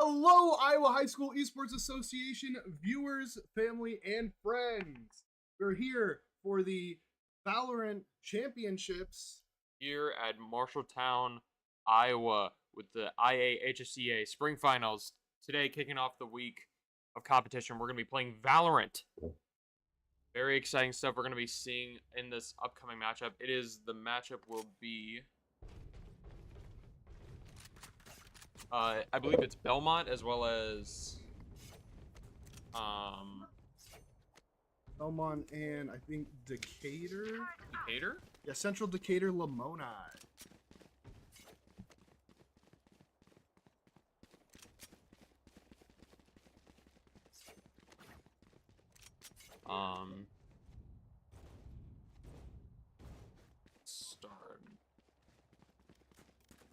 Hello, Iowa High School Esports Association viewers, family, and friends. We're here for the Valorant Championships here at Marshalltown, Iowa, with the Iahsea Spring Finals. Today, kicking off the week of competition, we're going to be playing Valorant. Very exciting stuff we're going to be seeing in this upcoming matchup. The matchup will be, I believe it's Belmont as well as, Belmont and I think Decatur. Decatur? Yeah, Central Decatur, Lamoni. Start.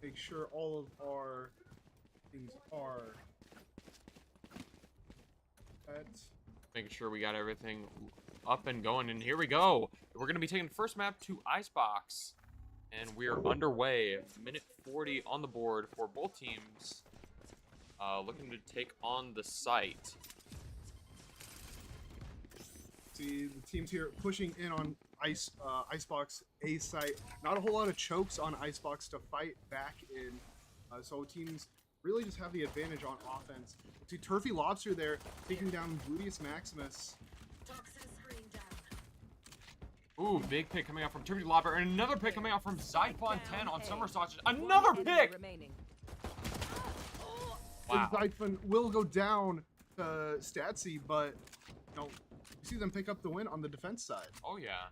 Make sure all of our things are set. Making sure we got everything up and going, and here we go. We're going to be taking the first map to Icebox, and we're underway. Minute 40 on the board for both teams, looking to take on the site. See the teams here pushing in on Icebox A site. Not a whole lot of chokes on Icebox to fight back in, so teams really just have the advantage on offense. See Turfy Lobster there taking down Gluteus Maximus. Ooh, big pick coming out from Turfy Lobster, and another pick coming out from Zyphon 10 on Summer Sausage. Another pick! Wow. Zyphon will go down to Statsy, but you know, you see them pick up the win on the defense side. Oh yeah.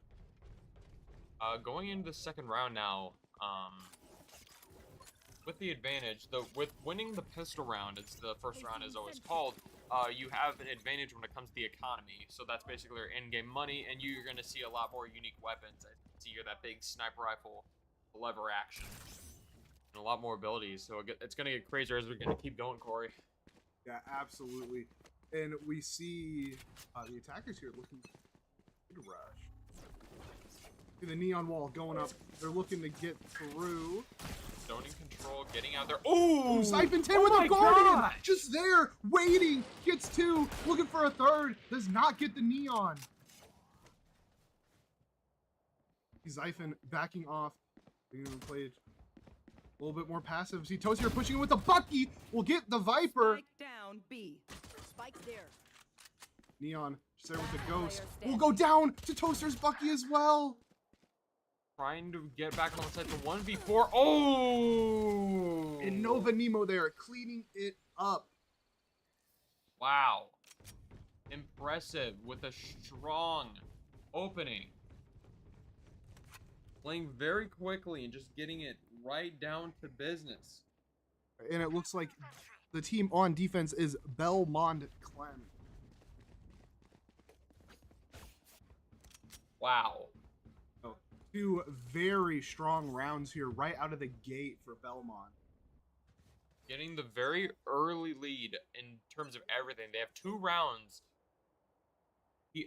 Going into the second round now, with the advantage, with winning the pistol round, it's the first round is always called, you have an advantage when it comes to the economy. So that's basically your in-game money, and you're going to see a lot more unique weapons. I see here that big sniper rifle, lever action, and a lot more abilities. So it's going to get crazier as we're going to keep going, Corey. Yeah, absolutely. And we see the attackers here looking to rush. See the neon wall going up. They're looking to get through. Zoning control, getting out there. Ooh! Zyphon 10 with a Guardian! Just there, waiting. Gets two, looking for a third. Does not get the neon. Zyphon backing off. They're going to play it a little bit more passive. See Toast here pushing with the Bucky. Will get the Viper. Spike down B. Spike there. Neon just there with the Ghost. Will go down to Toaster's Bucky as well. Trying to get back on the side to 1v4. Oh! And Nova Nemo there, cleaning it up. Wow. Impressive with a strong opening. Playing very quickly and just getting it right down to business. And it looks like the team on defense is Belmont Clem. Wow. Two very strong rounds here right out of the gate for Belmont. Getting the very early lead in terms of everything. They have 2 rounds.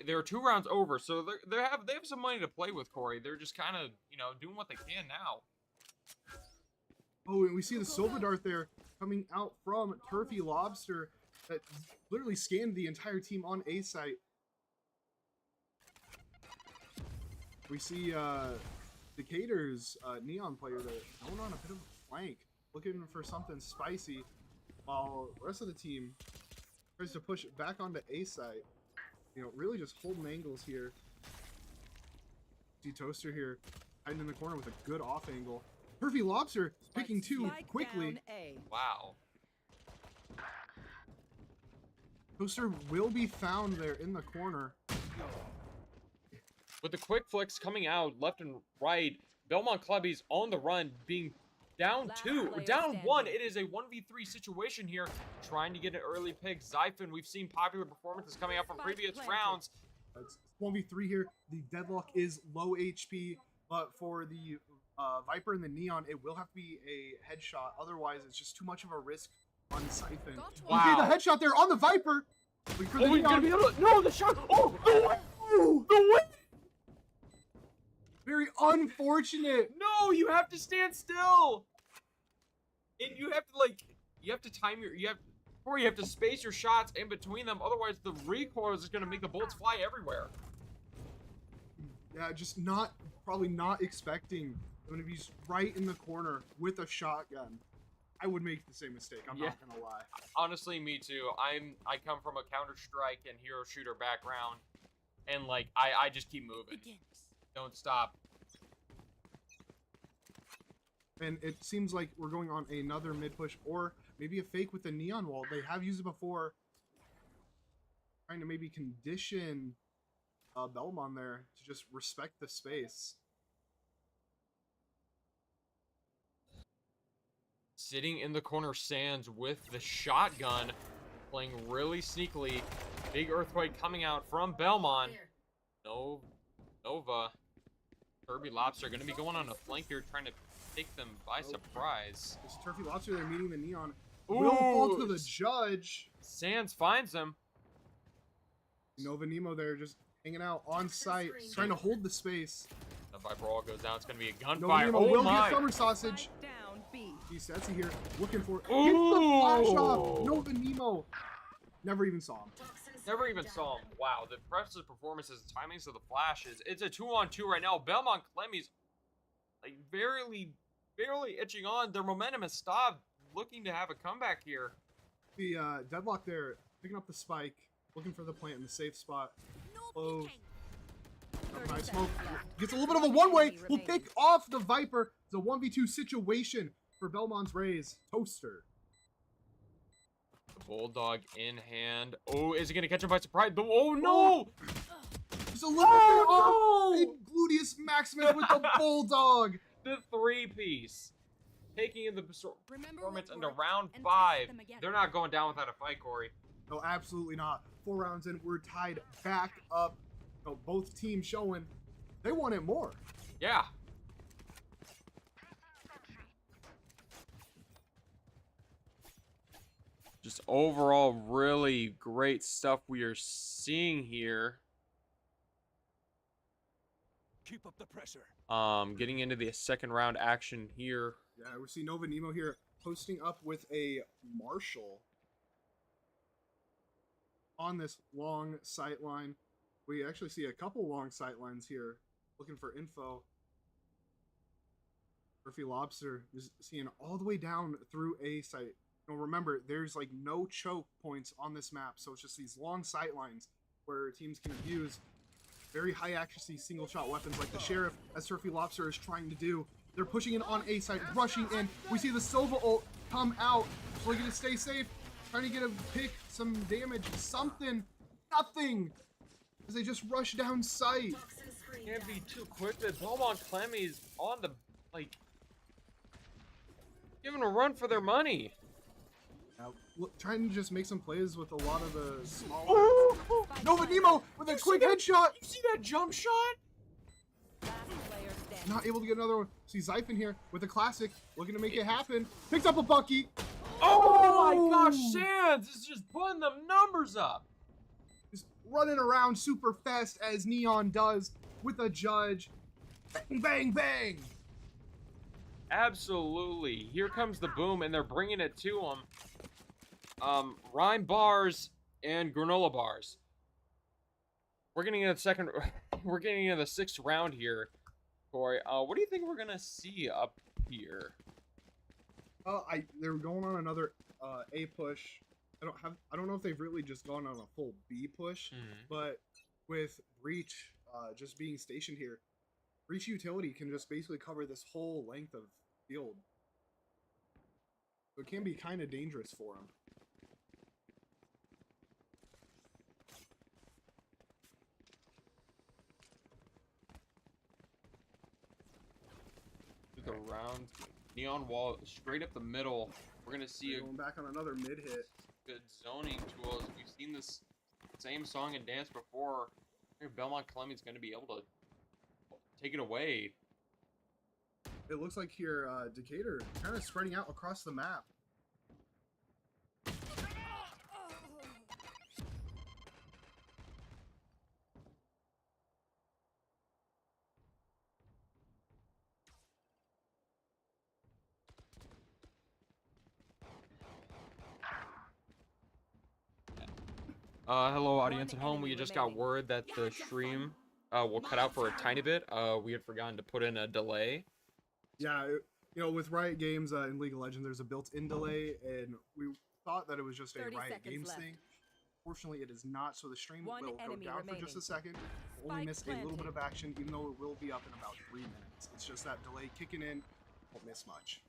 There are 2 rounds over, so they have some money to play with, Corey. They're just kind of, you know, doing what they can now. Oh, and we see the Silver Dart there coming out from Turfy Lobster that literally scanned the entire team on A site. We see Decatur's Neon player there going on a bit of a flank, looking for something spicy, while the rest of the team tries to push it back onto A site. You know, really just holding angles here. See Toaster here hiding in the corner with a good off angle. Turfy Lobster picking 2 quickly. Wow. Toaster will be found there in the corner. With the quick flicks coming out left and right, Belmont Clubbies on the run, being down 2, down 1. It is a 1v3 situation here, trying to get an early pick. Zyphon, we've seen popular performances coming out from previous rounds. It's 1v3 here. The deadlock is low HP, but for the Viper and the Neon, it will have to be a headshot. Otherwise, it's just too much of a risk on Zyphon. Wow. Okay, the headshot there on the Viper. He's gonna be able to, no, the shot. Oh, the win. Oh, The win. Very unfortunate. No, you have to stand still. And you have to, like, you have to time your, Corey, you have to space your shots in between them, otherwise the recoil is going to make the bullets fly everywhere. Yeah, just probably not expecting I'm going to be right in the corner with a shotgun. I would make the same mistake. I'm not gonna lie. Honestly, me too. I come from a Counter-Strike and hero shooter background, and like I just keep moving. Don't stop. And it seems like we're going on another mid push, or maybe a fake with the neon wall. They have used it before, trying to maybe condition Belmont there to just respect the space. Sitting in the corner Sands with the shotgun, playing really sneakily. Big earthquake coming out from Belmont. Nova. Turby Lobster going to be going on a flank here, trying to take them by surprise. This Turfy Lobster there meeting the neon. Ooh, will fall to the judge. Sands finds him. Nova Nemo there just hanging out on site, trying to hold the space. The Viper all goes down. It's going to be a Nova gunfire. Nemo Oh will my! get summer sausage. Down B. Iahsea here looking for it. Gets Ooh. the flash off. Nova Nemo. Never even saw him. Never even saw him. Wow, the impressive performances, timings of the flashes. It's a 2-on-2 right now. Belmont Clemmy's like barely itching on. Their momentum has stopped. Looking to have a comeback here. The Deadlock there picking up the spike, looking for the plant in the safe spot. Clove. Nice smoke. Gets a little bit of a one-way. Will pick off the Viper. It's a 1v2 situation for Belmont's Rays. Toaster. The Bulldog in hand. Oh, is he going to catch him by surprise? Oh, no! Just a little bit of Gluteus Maximus with the Bulldog. The 3-piece. Taking in the performance into round 5. They're not going down without a fight, Corey. No, absolutely not. 4 rounds in, we're tied back up. So both teams showing they want it more. Yeah. Just overall really great stuff we are seeing here. Keep up the pressure. Getting into the second round action here. Yeah, we see Nova Nemo here posting up with a Marshall on this long sight line. We actually see a couple long sight lines here looking for info. Turfy Lobster is seeing all the way down through A site. You know, remember, there's like no choke points on this map, so it's just these long sight lines where teams can use very high accuracy single shot weapons like the Sheriff, as Turfy Lobster is trying to do. They're pushing in on A site, rushing in. We see the Sova ult come out, looking to stay safe, trying to get a pick, some damage, something, nothing, as they just rush down sight. Can't be too quick. The Belmont Clemmy's on the, like, giving a run for their money. Now, look, trying to just make some plays with a lot of the smaller. Nova Nemo with a quick headshot. You see that jump shot? Not able to get another one. See Zyphon here with a classic, looking to make it happen. Picks up a Bucky. Oh my gosh, Sands is just putting them numbers up. Just running around super fast as Neon does with a judge. Bang, bang, bang. Absolutely. Here comes the boom, and they're bringing it to them. Rhyme bars and granola bars. We're getting into the second. We're getting into the 6th round here, Corey. What do you think we're gonna see up here? They're going on another A push. I don't know if they've really just gone on a full B push, but with Breach just being stationed here, Breach utility can just basically cover this whole length of field. So it can be kind of dangerous for them. The round neon wall straight up the middle. We're gonna see Going back on another mid hit. good zoning tools. We've seen this same song and dance before. Belmont Clemmy's gonna be able to take it away. It looks like here Decatur kind of spreading out across the map. Hello, audience at One home. We enemy just got remaining. word that the stream will cut out for a tiny bit. We had forgotten to put in a delay. Yeah, you know, with Riot Games in League of Legends, there's a built-in delay, and we thought that it was just a 30 Riot seconds Games left. thing. Fortunately, it is not, so the stream One will go enemy down for just remaining. a second. We'll only Spike miss a little bit planted. of action, even though it will be up in about 3 minutes. It's just that delay kicking in. Won't miss much.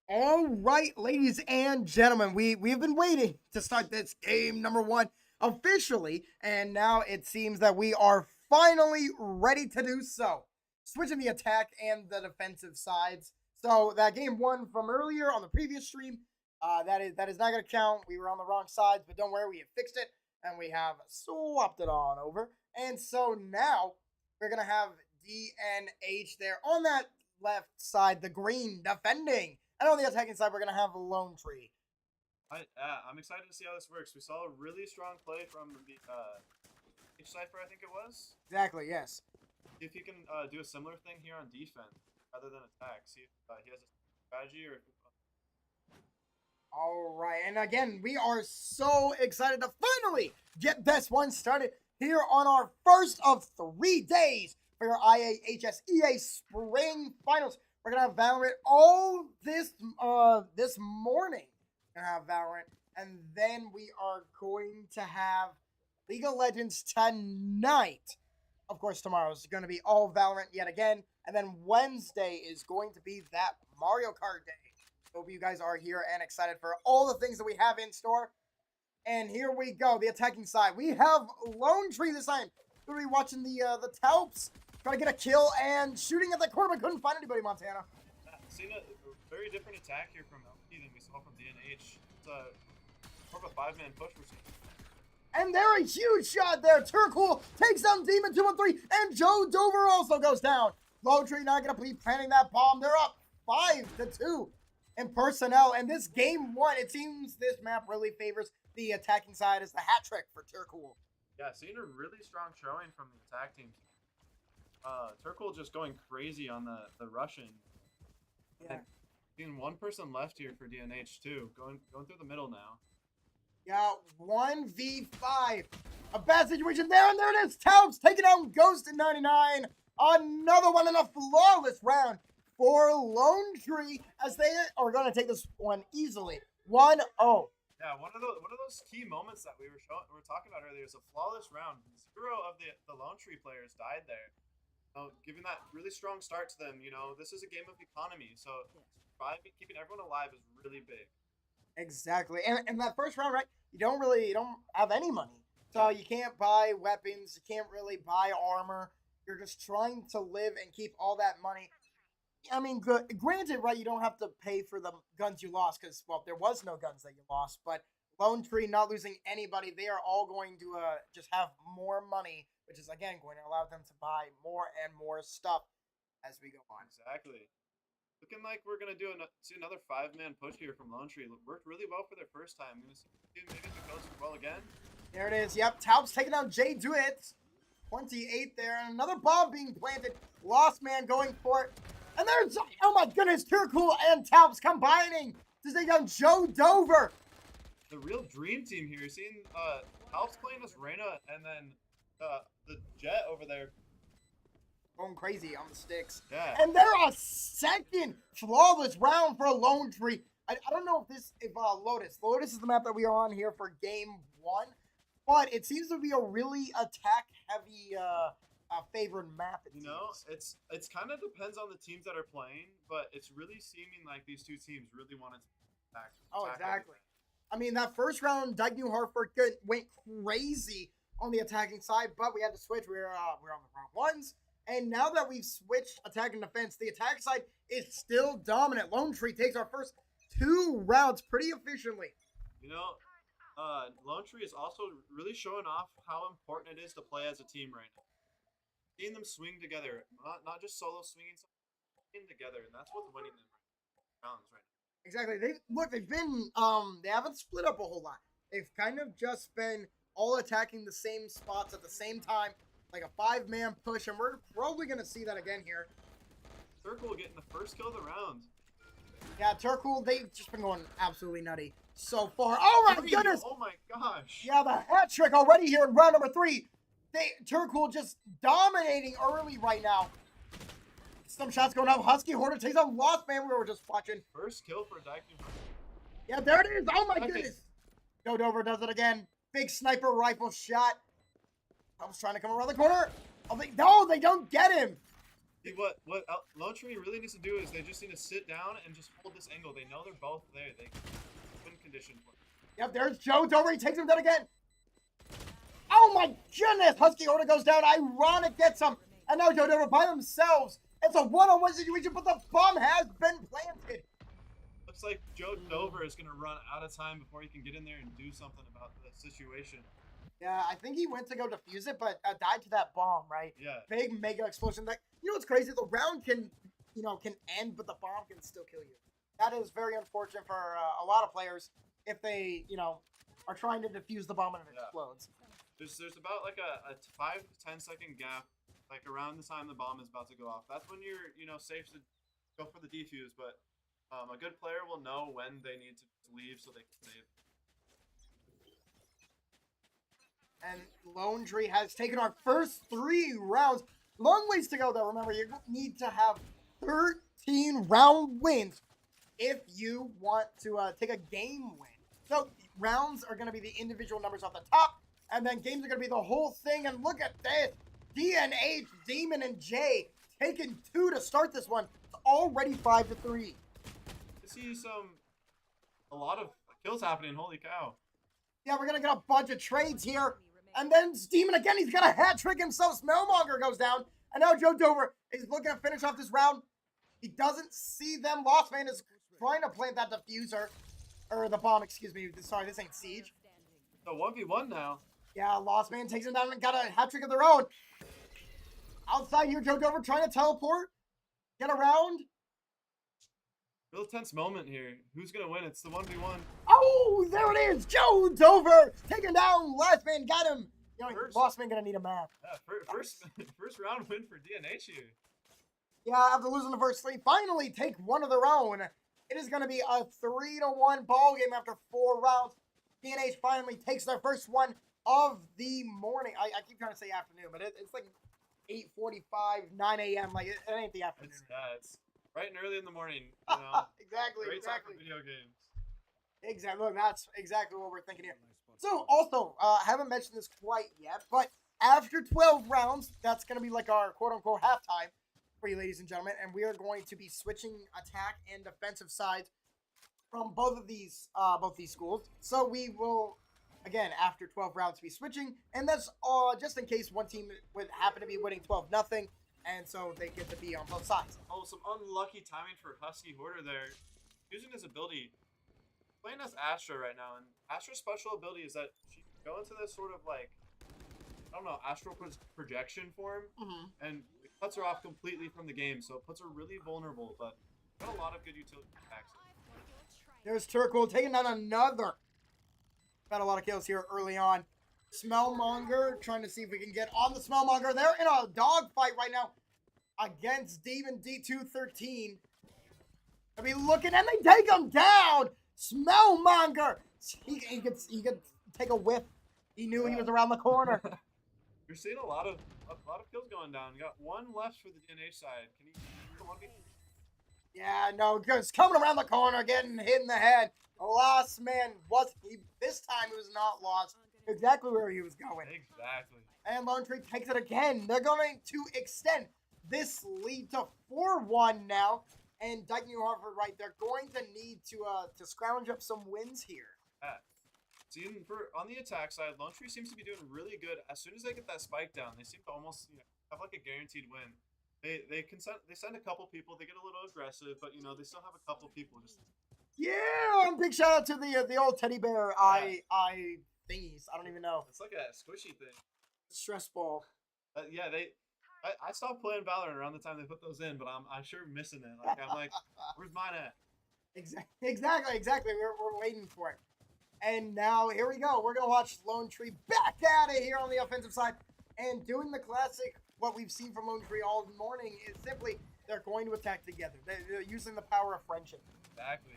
All right, ladies and gentlemen, we've been waiting to start this game number 1 officially, and now it seems that we are finally ready to do so. Switching the attack and the defensive sides. So that game 1 from earlier on the previous stream, that is not gonna count. We were on the wrong sides, but don't worry, we have fixed it and we have swapped it on over. And so now we're gonna have DNH there on that left side, the green defending. And on the attacking side, we're going to have Lone Tree. I'm excited to see how this works. We saw a really strong play from the Cypher, I think it was. Exactly, yes. See if he can do a similar thing here on defense rather than attack. See if he has a strategy or... All right, and again, we are so excited to finally get this one started here on our first of 3 days for your Iahsea Spring Finals. We're gonna have Valorant all this morning. We're gonna have Valorant, and then we are going to have League of Legends tonight. Of course, tomorrow is gonna be all Valorant yet again, and then Wednesday is going to be that Mario Kart day. Hope you guys are here and excited for all the things that we have in store. And here we go, the attacking side. We have Lone Tree this time. We're gonna be watching the Taups. Trying to get a kill and shooting at the corner, but couldn't find anybody, Montana. Seen a very different attack here from LP than we saw from DNH. It's more of a 5-man push we're seeing. And there a huge shot there. Turcool takes down Demon 213, and Joe Dover also goes down. Lone Tree not going to be planting that bomb. They're up 5-2 in personnel. And this game 1, it seems this map really favors the attacking side as the hat trick for Turcool. Yeah, seeing a really strong showing from the attack team. Turkle just going crazy on the Russian. Yeah. Seeing one person left here for DNH too. Going through the middle now. Yeah, 1v5. A bad situation there, and there it is. Taups taking out Ghost in 99. Another one in a flawless round for Lone Tree as they are going to take this one easily. 1-0. Yeah, one of those key moments that we were talking about earlier is a flawless round. 0 of the Lone Tree players died there. Giving that really strong start to them, this is a game of economy, so keeping everyone alive is really big. Exactly, and that first round, right? You don't have any money, so you can't buy weapons, you can't really buy armor. You're just trying to live and keep all that money. I mean, granted, right? You don't have to pay for the guns you lost because, well, there was no guns that you lost, but Lone Tree not losing anybody, they are all going to just have more money, which is, again, going to allow them to buy more and more stuff as we go on. Exactly. Looking like we're going to see another 5-man push here from Lone Tree. Worked really well for their first time. I'm going to see maybe the kills as well again. There it is. Yep, Taups taking down Jay Dewitt. 28 there, and another bomb being planted. Lost Man going for it. And there's, oh my goodness, Turcool and Taups combining to take down Joe Dover. The real dream team here. You're seeing Taups playing as Reyna, and then the Jet over there going crazy on the sticks. Yeah. And they're a second flawless round for Lone Tree. I don't know if Lotus is the map that we are on here for game 1, but it seems to be a really attack heavy favored map. It's kind of depends on the teams that are playing, but it's really seeming like these two teams really wanted to attack. Oh, exactly. I mean, that first round, Dike-New Hartford went crazy on the attacking side, but we had to switch. We were on the wrong ones. And now that we've switched attack and defense, the attack side is still dominant. Lone Tree takes our first 2 rounds pretty efficiently. Lone Tree is also really showing off how important it is to play as a team right now. Seeing them swing together, not just solo swinging together, and that's what's winning them rounds right now. Exactly. They haven't split up a whole lot. They've kind of just been all attacking the same spots at the same time, like a 5-man push, and we're probably going to see that again here. Turcool getting the first kill of the round. Yeah, Turcool, they've just been going absolutely nutty so far. Oh my goodness! Oh my gosh! Yeah, the hat trick already here in round number 3. Turcool just dominating early right now. Some shots going up. Husky Hoarder takes on Lost Man. We were just watching. First kill for Dike-New. Yeah, there it is. Oh my goodness. Joe Dover does it again. Big sniper rifle shot. I was trying to come around the corner. Oh, they don't get him. Lone Tree really needs to do is they just need to sit down and just hold this angle. They know they're both there. They win condition for it. Yep, there's Joe Dover. He takes him down again. Oh my goodness! Husky Order goes down. Ironic gets him. And now Joe Dover by themselves. It's a one-on-one situation, but the bomb has been planted. Looks like Joe Dover is going to run out of time before he can get in there and do something about the situation. Yeah, I think he went to go defuse it, but died to that bomb, right? Yeah. Big mega explosion. Like, you know what's crazy? The round can end, but the bomb can still kill you. That is very unfortunate for a lot of players if they, are trying to defuse the bomb and it explodes. There's about like a 5 to 10 second gap, like around the time the bomb is about to go off. That's when you're, safe to go for the defuse, but a good player will know when they need to leave so they can save. And Lone Tree has taken our first 3 rounds. Long ways to go, though. Remember, you need to have 13 round wins if you want to take a game win. So rounds are going to be the individual numbers off the top, and then games are going to be the whole thing. And look at this. DNH, Demon, and Jay taking 2 to start this one. It's already 5-3. I see a lot of kills happening. Holy cow. Yeah, we're going to get a bunch of trades here. And then Demon again, he's got a hat trick himself. Smellmonger goes down. And now Joe Dover is looking to finish off this round. He doesn't see them. Lost Man is trying to plant that diffuser. Or the bomb, excuse me. Sorry, this ain't Siege. So 1v1 now. Yeah, Lost Man takes him down and got a hat trick of their own. Outside here, Joe Dover trying to teleport. Get around. Real tense moment here. Who's going to win? It's the 1v1. Oh, there it is. Joe Dover taking down Lost Man. Got him. Lost Man going to need a map. Yeah, first round win for DNH here. Yeah, after losing the first 3, finally take one of their own. It is going to be a 3-1 ball game after 4 rounds. DNH finally takes their first one of the morning. I keep trying to say afternoon, but it's like 8:45, 9 a.m. Like, it ain't the afternoon. It's bright and early in the morning. Exactly. Great time for video games. Exactly. Look, that's exactly what we're thinking here. So, also, haven't mentioned this quite yet, but after 12 rounds, that's going to be like our quote-unquote halftime for you, ladies and gentlemen, and we are going to be switching attack and defensive sides from both these schools. So we will, again, after 12 rounds, be switching, and that's just in case one team would happen to be winning 12-0, and so they get to be on both sides. Oh, some unlucky timing for Husky Hoarder there. Using his ability, playing as Astra right now, and Astra's special ability is that she can go into this sort of like, I don't know, astral projection form, and it cuts her off completely from the game, so it puts her really vulnerable, but got a lot of good utility attacks. There's Turkle taking down another. Got a lot of kills here early on. Smellmonger trying to see if we can get on the Smellmonger. They're in a dogfight right now against Demon D213. They'll be looking, and they take him down. Smellmonger. He could take a whiff. He knew he was around the corner. You're seeing a lot of kills going down. You got 1 left for the DNH side. Can he come on? Yeah, no, because coming around the corner, getting hit in the head. Lost Man this time he was not lost. Exactly where he was going. Exactly. And Lone Tree takes it again. They're going to extend this lead to 4-1 now. And Dike-New Hartford, right, they're going to need to scrounge up some wins here. On the attack side, Lone Tree seems to be doing really good. As soon as they get that spike down, they seem to almost have like a guaranteed win. They send a couple people. They get a little aggressive, but they still have a couple people. Yeah, big shout out to the old teddy bear eye thingies. I don't even know. It's like a squishy thing. Stress ball. Yeah, I stopped playing Valorant around the time they put those in, but I'm sure missing it. Like I'm like, where's mine at? Exactly. We're waiting for it. And now here we go. We're gonna watch Lone Tree back at it here on the offensive side, and doing the classic. What we've seen from Lone Tree all morning is simply they're going to attack together. They're using the power of friendship. Exactly.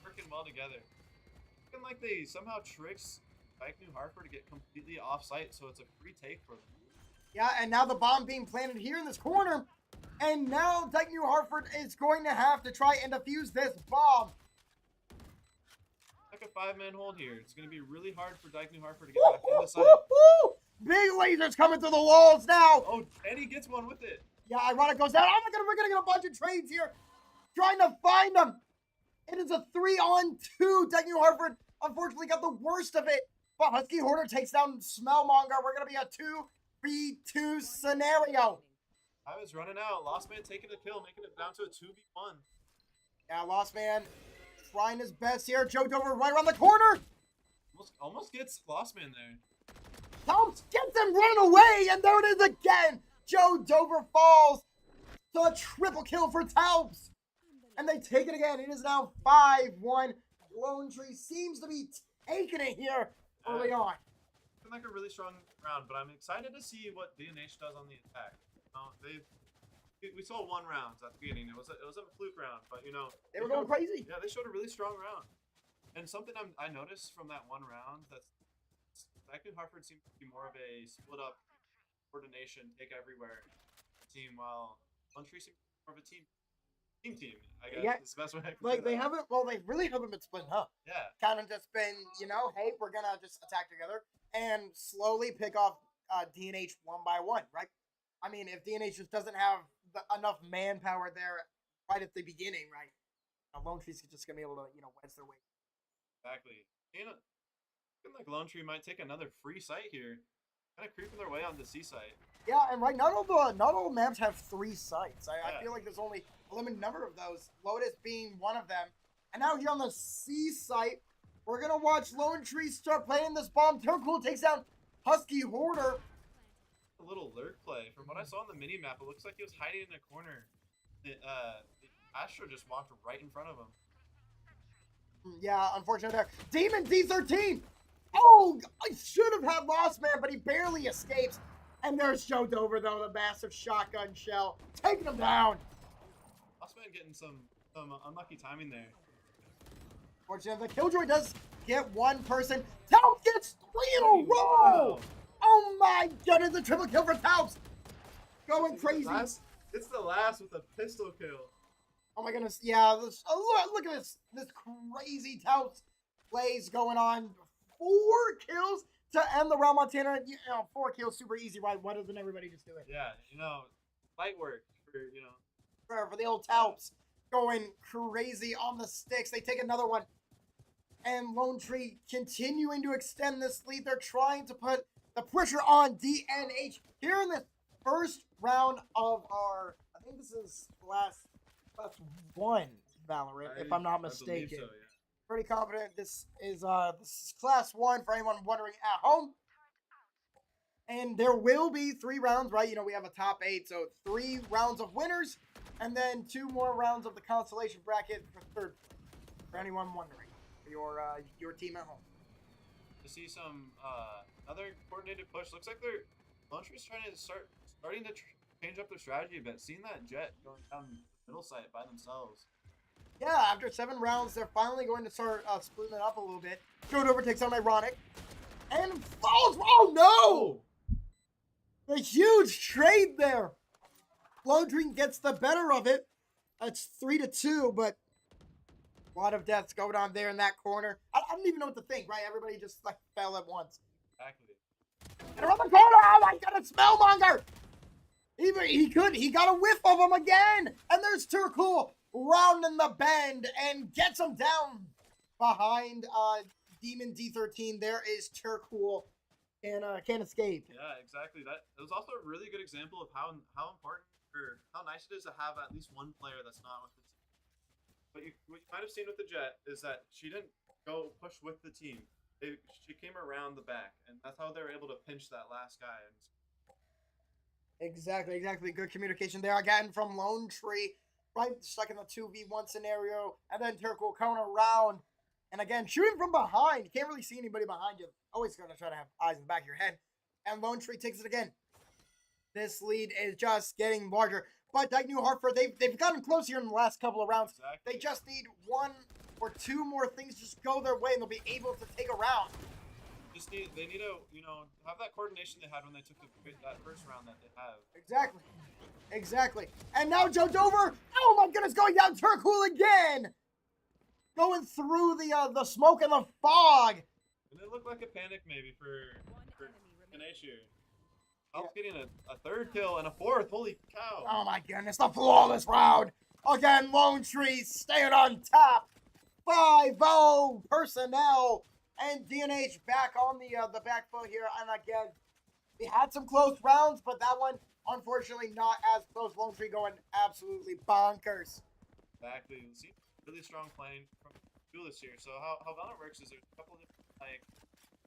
Working well together. Looking like they somehow tricks Dike-New Hartford to get completely off-site, so it's a free take for them. Yeah, and now the bomb being planted here in this corner. And now Dike-New Hartford is going to have to try and defuse this bomb. Like a 5-man hold here. It's going to be really hard for Dike-New Hartford to get back in the site. Big lasers coming through the walls now. Oh, and he gets one with it. Yeah, Ironic goes down. Oh my god, we're gonna get a bunch of trades here. Trying to find them. It is a 3-on-2. Dike-New Hartford unfortunately got the worst of it. But Husky Hoarder takes down Smellmonger. We're gonna be a 2v2 scenario. I was running out. Lost Man taking the kill, making it down to a 2v1. Yeah, Lost Man trying his best here. Joe Dover right around the corner. Almost gets Lost Man there. Tomps gets him running away, and there it is again. Joe Dover falls. So a triple kill for Talbs. And they take it again. It is now 5-1. Lone Tree seems to be taking it here early on. It's been like a really strong round, but I'm excited to see what DNH does on the attack. We saw 1 round at the beginning. It was a fluke round, but you know They were going crazy. Yeah, they showed a really strong round. And something I noticed from that 1 round that's Dike-New Hartford seems to be more of a split up coordination, take everywhere team, while Lone Tree seems more of a team, I guess. Yeah. Is the best way I can Like say they that. haven't. Well, they really haven't been splitting up. Yeah. Kind of just been, you know, hey, we're gonna just attack together and slowly pick off DNH one by one, right? I mean, if DNH just doesn't have enough manpower there right at the beginning, right? Lone Tree's just gonna be able to, you know, wedge their way. Exactly. Looking like Lone Tree might take another free site here. Kind of creeping their way on the C site. Yeah, and right, not all maps have 3 sites. I Yeah. feel like there's only a limited number of those. Lotus being one of them. And now here on the C site, we're gonna watch Lone Tree start playing this bomb. Turcool takes down Husky Hoarder. A little lurk play. From what I saw on the mini map, it looks like he was hiding in a corner. The Astro just walked right in front of him. Yeah, unfortunate there. Demon D13. Oh, I should have had Lost Man, but he barely escapes. And there's Joe Dover, though, the massive shotgun shell, taking him down. Lost Man getting some unlucky timing there. Fortunately, the Killjoy does get 1 person. Talbs gets 3 in a row. Wow. Oh my goodness, the triple kill for Talbs. Going crazy. It's the last with a pistol kill. Oh my goodness, yeah. Look at this crazy Talbs plays going on. 4 kills to end the round, Montana. You know, 4 kills, super easy, right? Why doesn't everybody just do it? Yeah, you know, light work for, you know. For the old Talbs going crazy on the sticks. They take another one. And Lone Tree continuing to extend this lead. They're trying to put the pressure on DNH here in this first round of our, I think this is class 1 Valorant, if I'm not mistaken. I believe so, yeah. Pretty confident this is class 1 for anyone wondering at home. And there will be 3 rounds, right? You know, we have a top 8, so 3 rounds of winners, and then 2 more rounds of the consolation bracket for third. For anyone wondering, for your team at home. To see some another coordinated push. Looks like Lone Tree's starting to change up their strategy a bit. Seeing that Jet going down the middle site by themselves. Yeah, after 7 rounds, they're finally going to start splitting it up a little bit. Joe Dover takes on Ironic. And falls. Oh, no! A huge trade there. Lone Tree gets the better of it. That's 3-2, but a lot of deaths going on there in that corner. I don't even know what to think, right? Everybody just like fell at once. Exactly. And around the corner, oh my god, it's Smellmonger! He got a whiff of him again! And there's Turcool rounding the bend and gets him down behind Demon D13. There is Turcool and can't escape. Yeah, exactly. That was also a really good example of how important or how nice it is to have at least one player that's not with the team. What you might have seen with the Jet is that she didn't go push with the team. She came around the back, and that's how they were able to pinch that last guy. Exactly. Good communication there again from Lone Tree. Right, stuck in the 2v1 scenario, and then Turcool coming around, and again, shooting from behind. You can't really see anybody behind you. Always going to try to have eyes in the back of your head. And Lone Tree takes it again. This lead is just getting larger. But Dike-New Hartford, they've gotten close here in the last couple of rounds. Exactly. They just need 1 or 2 more things to just go their way, and they'll be able to take a round. They need to, you know, have that coordination they had when they took that first round that they have. Exactly. And now Joe Dover, oh my goodness, going down Turcool again. Going through the smoke and the fog. And it looked like a panic maybe for Iahsea here. Alp's getting a third kill and a fourth. Holy cow. Oh my goodness, the flawless round. Again, Lone Tree staying on top. 5-0 personnel. And DNH back on the back foot here. And again, we had some close rounds, but that one, unfortunately, not as close. Lone Tree going absolutely bonkers. Exactly. You see, really strong playing from Duelist here. So how Valorant works is there's a couple of different like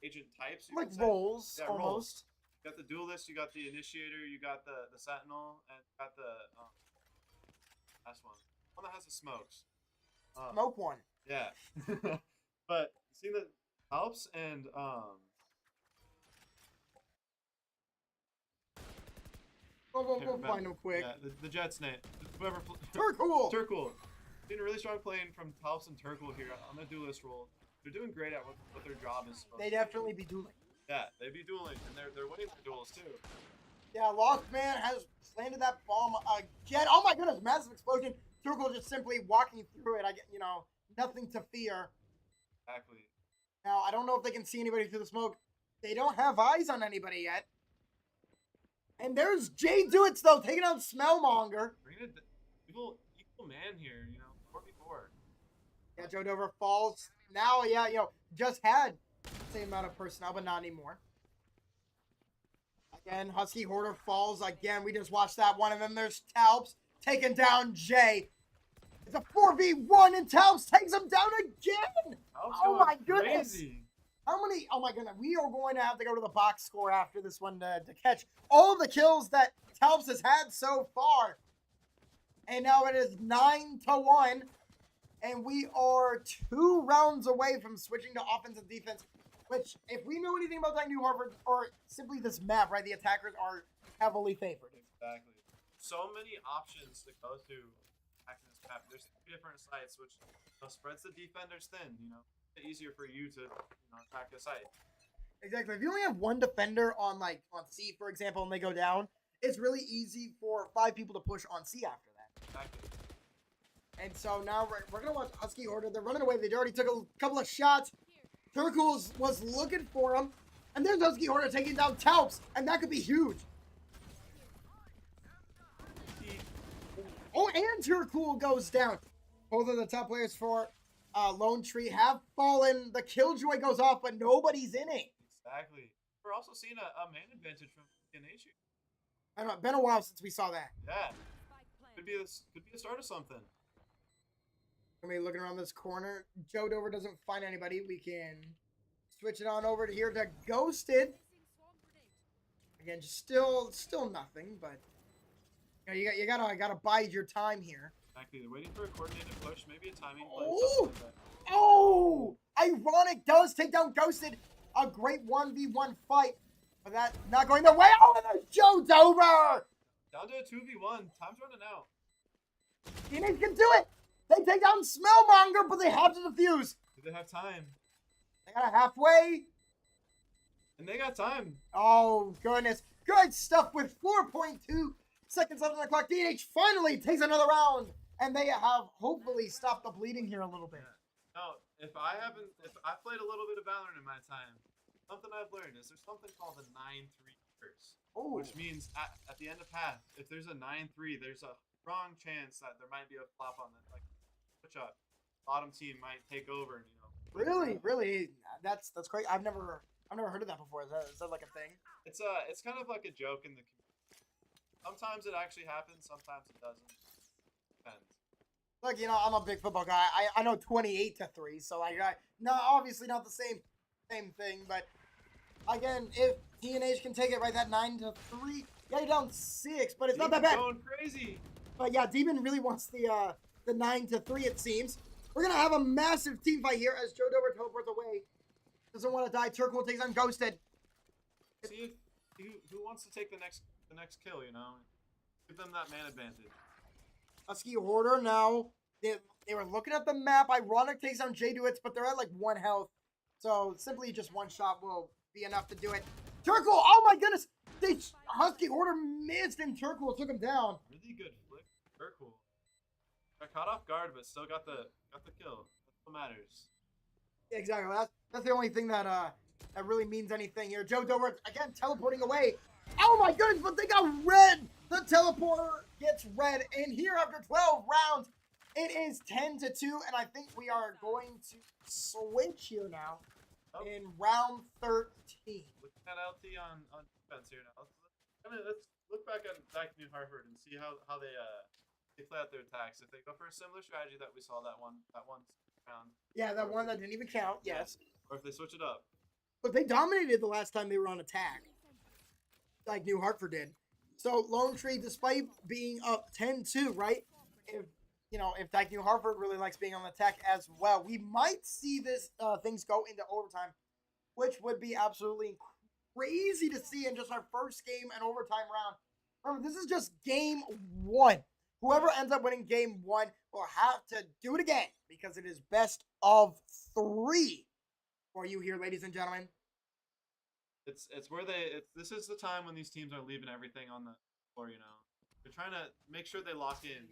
agent types. You Like can say. roles, Yeah, almost. roles. You got the Duelist, you got the Initiator, you got the Sentinel, and you got the last one. One that has the smokes. Smoke one. Yeah. But see the Alps and We'll find them quick. Yeah, the Jets name. Whoever Turcool. Turcool. Doing a really strong playing from Talps and Turcool here on the Duelist role. They're doing great at what their job is supposed They to definitely be dueling. Yeah, they be dueling, and they're winning their duels too. Yeah, Lost Man has landed that bomb again. Oh my goodness, massive explosion. Turcool just simply walking through it. Nothing to fear. Exactly. Now, I don't know if they can see anybody through the smoke. They don't have eyes on anybody yet. And there's Jay Dewitts, though, taking out Smellmonger. Bring it, equal man here, 4v4. Yeah, Joe Dover falls. Now, yeah, just had the same amount of personnel, but not anymore. Again, Husky Hoarder falls again. We just watched that one, and then there's Talps taking down Jay. It's a 4v1, and Talps takes him down again. Talps Oh going my goodness. crazy. How many? Oh my goodness. We are going to have to go to the box score after this one to catch all the kills that Talps has had so far. And now it is 9-1. And we are 2 rounds away from switching to offense and defense. Which, if we know anything about Dike-New Hartford, or simply this map, right, the attackers are heavily favored. Exactly. So many options to go to attacking this map. There's 3 different sites, which spreads the defenders thin, easier for you to attack a site. Exactly. If you only have one defender on C, for example, and they go down, it's really easy for 5 people to push on C after that. Exactly. And so now we're going to watch Husky Hoarder. They're running away. They already took a couple of shots. Turcool was looking for him. And there's Husky Hoarder taking down Talps. And that could be huge. Oh, and Turcool goes down. Both of the top players for Lone Tree have fallen. The Killjoy goes off, but nobody's in it. Exactly. We're also seeing a man advantage from Iahsea. I don't know. Been a while since we saw that. Yeah. Could be a start of something. I mean, looking around this corner, Joe Dover doesn't find anybody. We can switch it on over to here to Ghosted. Again, just still nothing, but you gotta bide your time here. Exactly. They're waiting for a coordinated push, maybe a timing play. Oh! Like that. Oh! Ironic does take down Ghosted. A great 1v1 fight, but that not going the way. Oh, and there's Joe Dover. Down to a 2v1. Time's running out. Teenage can do it. They take down Smellmonger, but they have to defuse. Do they have time? They got a halfway. And they got time. Oh, goodness. Good stuff with 4.2 seconds left on the clock. DH finally takes another round, and they have hopefully stopped the bleeding here a little bit. No, if I played a little bit of Valorant in my time, something I've learned is there's something called the 9-3 curse. Oh. Which means at the end of half, if there's a 9-3, there's a strong chance that there might be a flop on it. Like, switch up. Bottom team might take over, and Really? That's great. I've never heard of that before. Is that like a thing? It's kind of like a joke in the community. Sometimes it actually happens, sometimes it doesn't. Depends. Look, I'm a big football guy. I know 28-3, so obviously not the same thing, but again, if TNH can take it right, that 9-3, yeah, you're down 6, but it's not that bad. Going crazy. But yeah, Demon really wants the 9-3, it seems. We're gonna have a massive team fight here as Joe Dover teleports away. Doesn't want to die. Turcool takes on Ghosted. See who wants to take the next kill, Give them that man advantage. Husky Hoarder now. They were looking at the map. Ironic takes down Jay Dewitts, but they're at like 1 health. So simply just one shot will be enough to do it. Turcool, oh my goodness! Husky Hoarder missed and Turcool took him down. Really good flick. Turcool. Got caught off guard, but still got the kill. That's what matters. Yeah, exactly. That's the only thing that really means anything here. Joe Dover again teleporting away. Oh my goodness, but they got red. The teleporter gets red. And here after 12 rounds, it is 10-2. And I think we are going to switch here now in round 13. Looking at LT on defense here now. Let's look back at Dike-New Hartford and see how they play out their attacks. If they go for a similar strategy that we saw that one round. Yeah, that one that didn't even count, yes. Or if they switch it up. But they dominated the last time they were on attack. Like New Hartford did. So Lone Tree, despite being up 10-2, right? If Dike-New Hartford really likes being on attack as well, we might see this things go into overtime, which would be absolutely crazy to see in just our first game and overtime round. Remember, this is just game 1. Whoever ends up winning game 1 will have to do it again because it is best of 3 for you here, ladies and gentlemen. It's where this is the time when these teams are leaving everything on the floor, you know. They're trying to make sure they lock in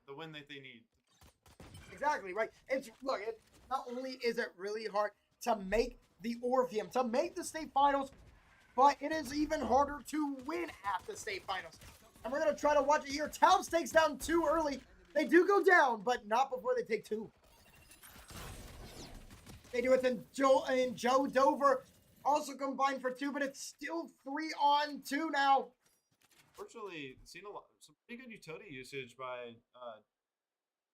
the win that they need. Exactly, right? Not only is it really hard to make the Orpheum, to make the state finals, but it is even harder to win at the state finals. And we're going to try to watch it here. Towns takes down 2 early. They do go down, but not before they take 2. They do it in Joe Dover. Also combined for 2, but it's still 3-on-2 now. Fortunately, seen some pretty good utility usage by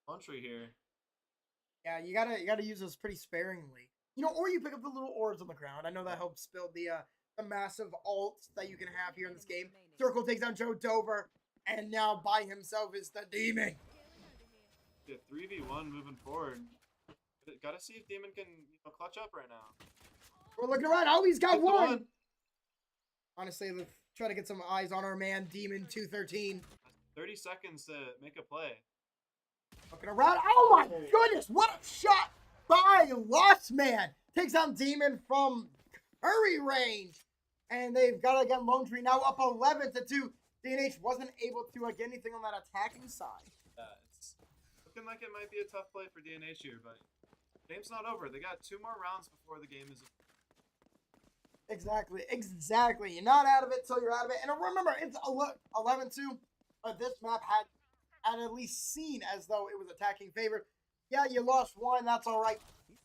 Country here. Yeah, you gotta use those pretty sparingly. Or you pick up the little orbs on the ground. I know that helps build the massive ults that you can have here in this game. Circle takes down Joe Dover, and now by himself is the Demon. Yeah, 3v1 moving forward. Gotta see if Demon can clutch up right now. We're looking around. Oh, he's got one. Honestly, let's try to get some eyes on our man, Demon 213. 30 seconds to make a play. Looking around. Oh my goodness, what a shot by Lost Man. Takes down Demon from curry range. And they've got, again, Lone Tree now up 11-2. DNH wasn't able to get anything on that attacking side. It's looking like it might be a tough play for DNH here, but game's not over. They got 2 more rounds before the game is. Exactly. You're not out of it till you're out of it. And remember, it's 11-2, but this map had at least seen as though it was attacking favorite. Yeah, you lost 1. That's all right. You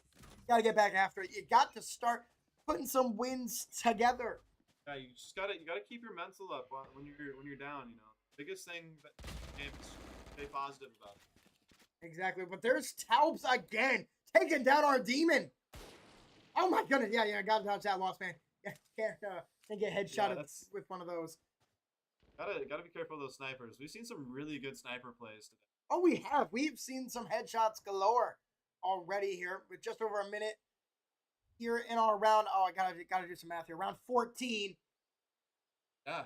got to get back after it. You got to start putting some wins together. Yeah, you gotta keep your mental up when you're down. Biggest thing that game is stay positive about it. Exactly. But there's Taubes again, taking down our Demon. Oh my goodness. Yeah. Got to dodge that, Lost Man. Can't get headshotted with one of those. Gotta be careful of those snipers. We've seen some really good sniper plays today. Oh, we have. We've seen some headshots galore already here with just over a minute here in our round. Oh, I gotta do some math here. Round 14. Yeah,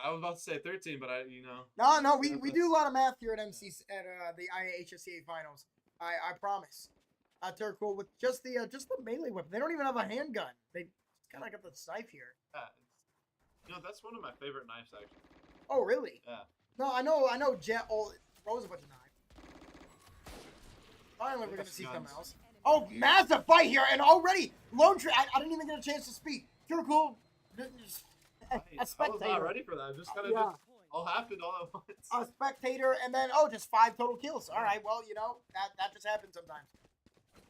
I was about to say 13, but No, we do a lot of math here at the Iahsea finals. I promise. They're cool with just the melee weapon. They don't even have a handgun. They kind of got the knife here. Yeah, that's one of my favorite knives actually. Oh, really? Yeah. No, I know. Jet throws a bunch of knives. Finally, we're gonna see something else. Oh, massive fight here, and already Lone Tree. I didn't even get a chance to speak. You're cool. A spectator. I was not ready for that. Just kind of just all happened all at once. A spectator, and then just 5 total kills. All right, well, that just happens sometimes.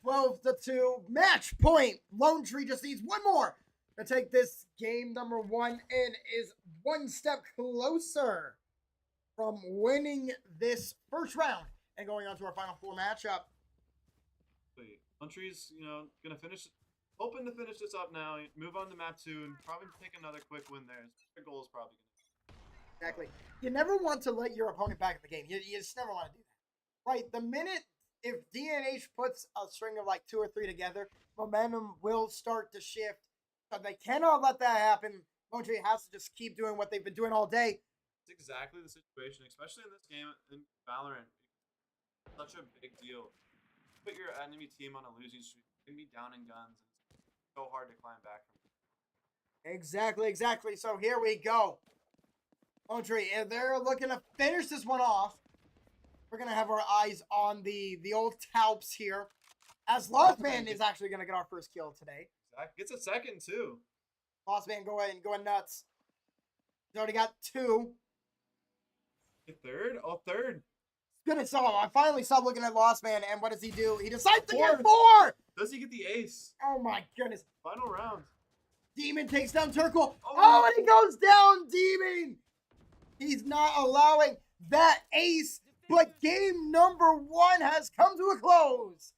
12-2, match point. Lone Tree just needs 1 more to take this game number 1 and is 1 step closer from winning this first round and going on to our final 4 matchup. Country's, gonna hoping to finish this up now, move on to map 2, and probably take another quick win there. Their goal is probably gonna. Exactly. You never want to let your opponent back in the game. You just never want to do that. Right. The minute if DNH puts a string of like 2 or 3 together, momentum will start to shift. So they cannot let that happen. Lone Tree has to just keep doing what they've been doing all day. It's exactly the situation, especially in this game in Valorant. It's such a big deal. Put your enemy team on a losing streak. You can be down in guns. It's so hard to climb back from. Exactly. So here we go. Lone Tree, if they're looking to finish this one off, we're going to have our eyes on the old Taubes here. As Lost Man is actually going to get our first kill today. Gets a second, too. Lost Man going nuts. He's already got 2. Get third? Oh, third. Goodness, so I finally stopped looking at Lost Man, and what does he do? He decides to get Fourth. 4! Does he get the ace? Oh my goodness. Final round. Demon takes down Turkle. Oh, and he goes down, Demon! He's not allowing that ace, but game number 1 has come to a close.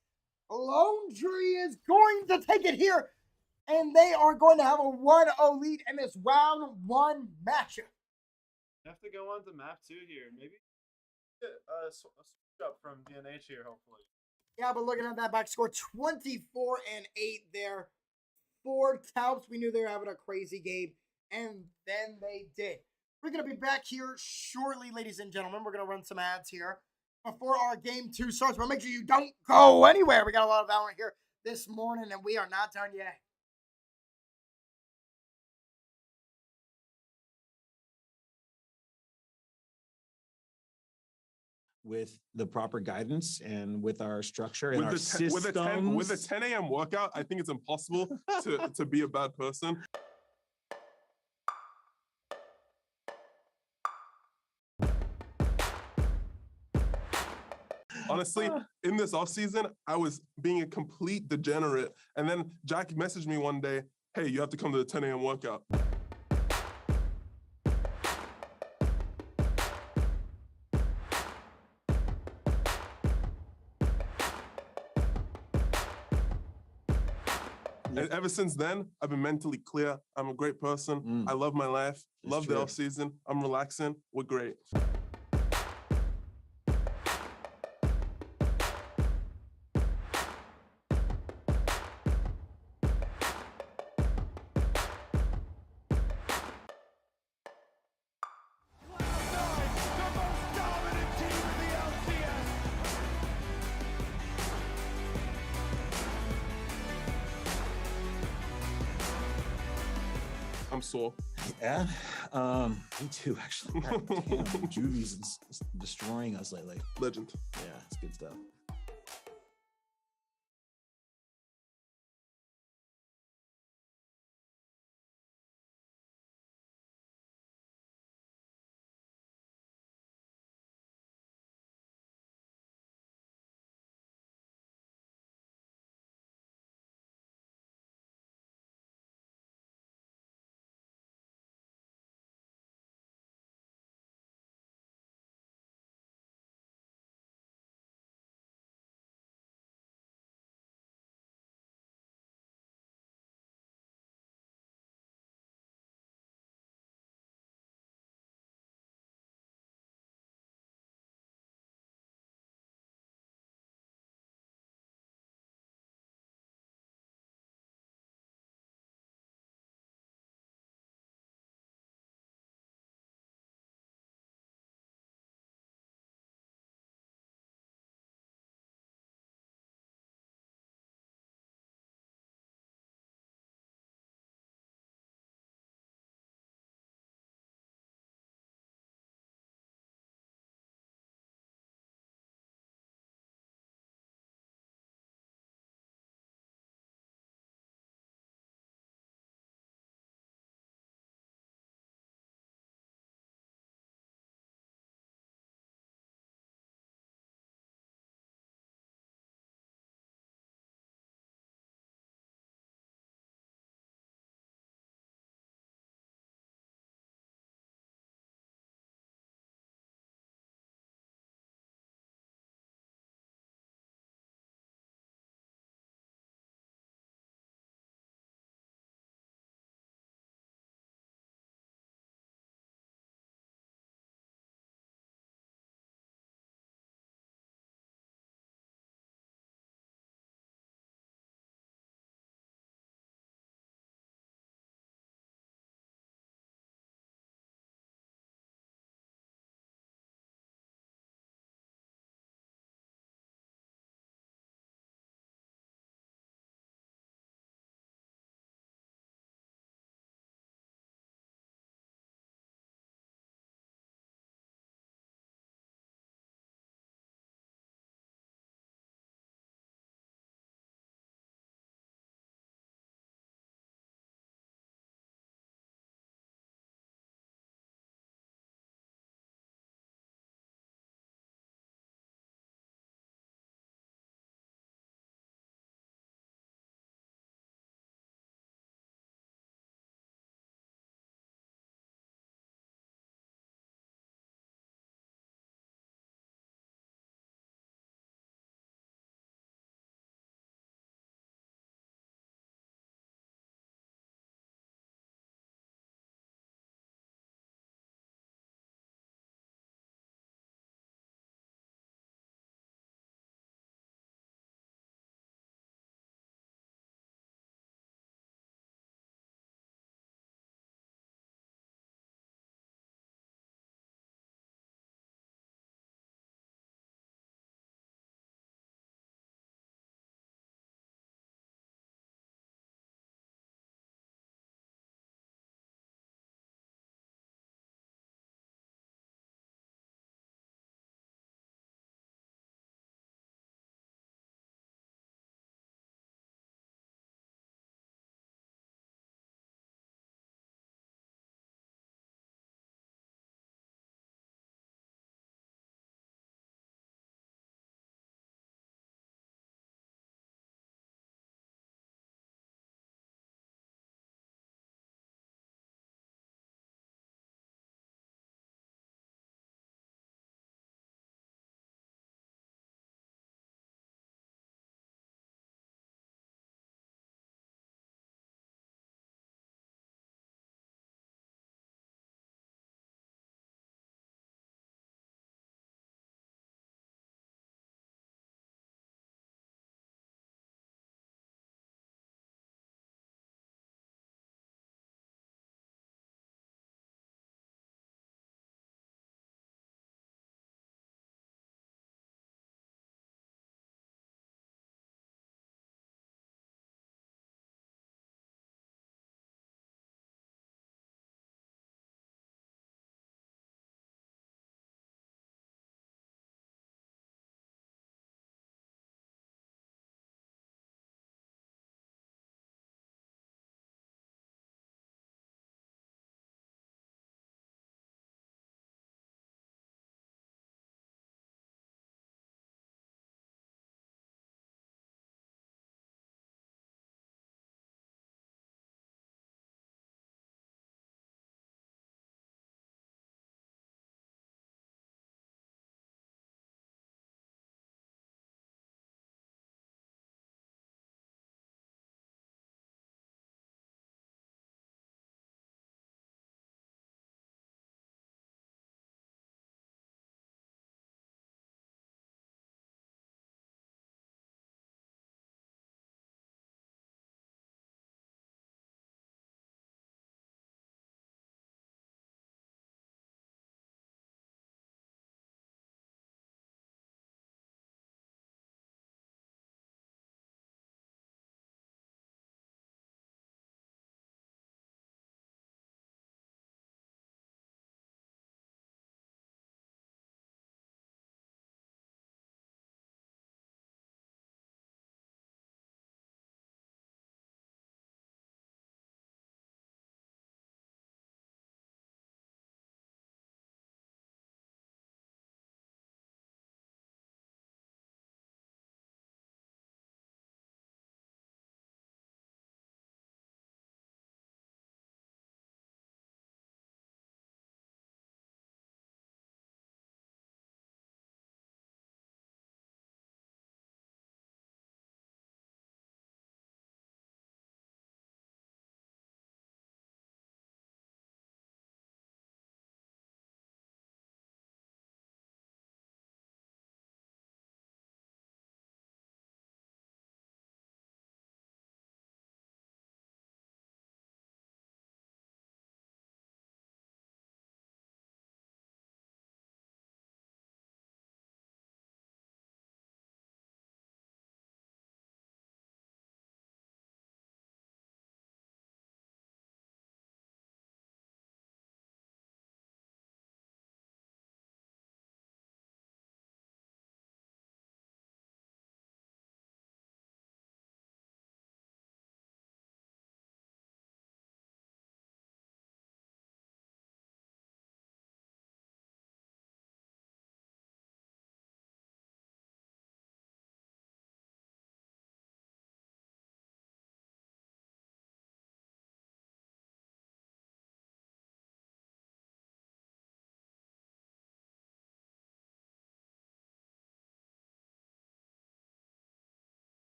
Lone Tree is going to take it here, and they are going to have a 1-0 lead in this round 1 matchup. You have to go on to map 2 here. Maybe get a switch up from DNH here, hopefully. Yeah, but looking at that back score, 24-8 there. 4 Taups. We knew they were having a crazy game, and then they did. We're going to be back here shortly, ladies and gentlemen. We're going to run some ads here before our game 2 starts, but make sure you don't go anywhere. We got a lot of Valorant here this morning, and we are not done yet. With the proper guidance and with our structure and with our the systems. with a 10 a.m. workout, I think it's impossible to be a bad person. Honestly, in this off season, I was being a complete degenerate, and then Jack messaged me one day, "Hey, you have to come to the 10 a.m. workout." And ever since then, I've been mentally clear. I'm a great person. I love my life. Love the off season. I'm relaxing. We're great. I'm sore. Yeah, me too, actually. God damn, Juvy's destroying us lately. Legend. Yeah, it's good stuff.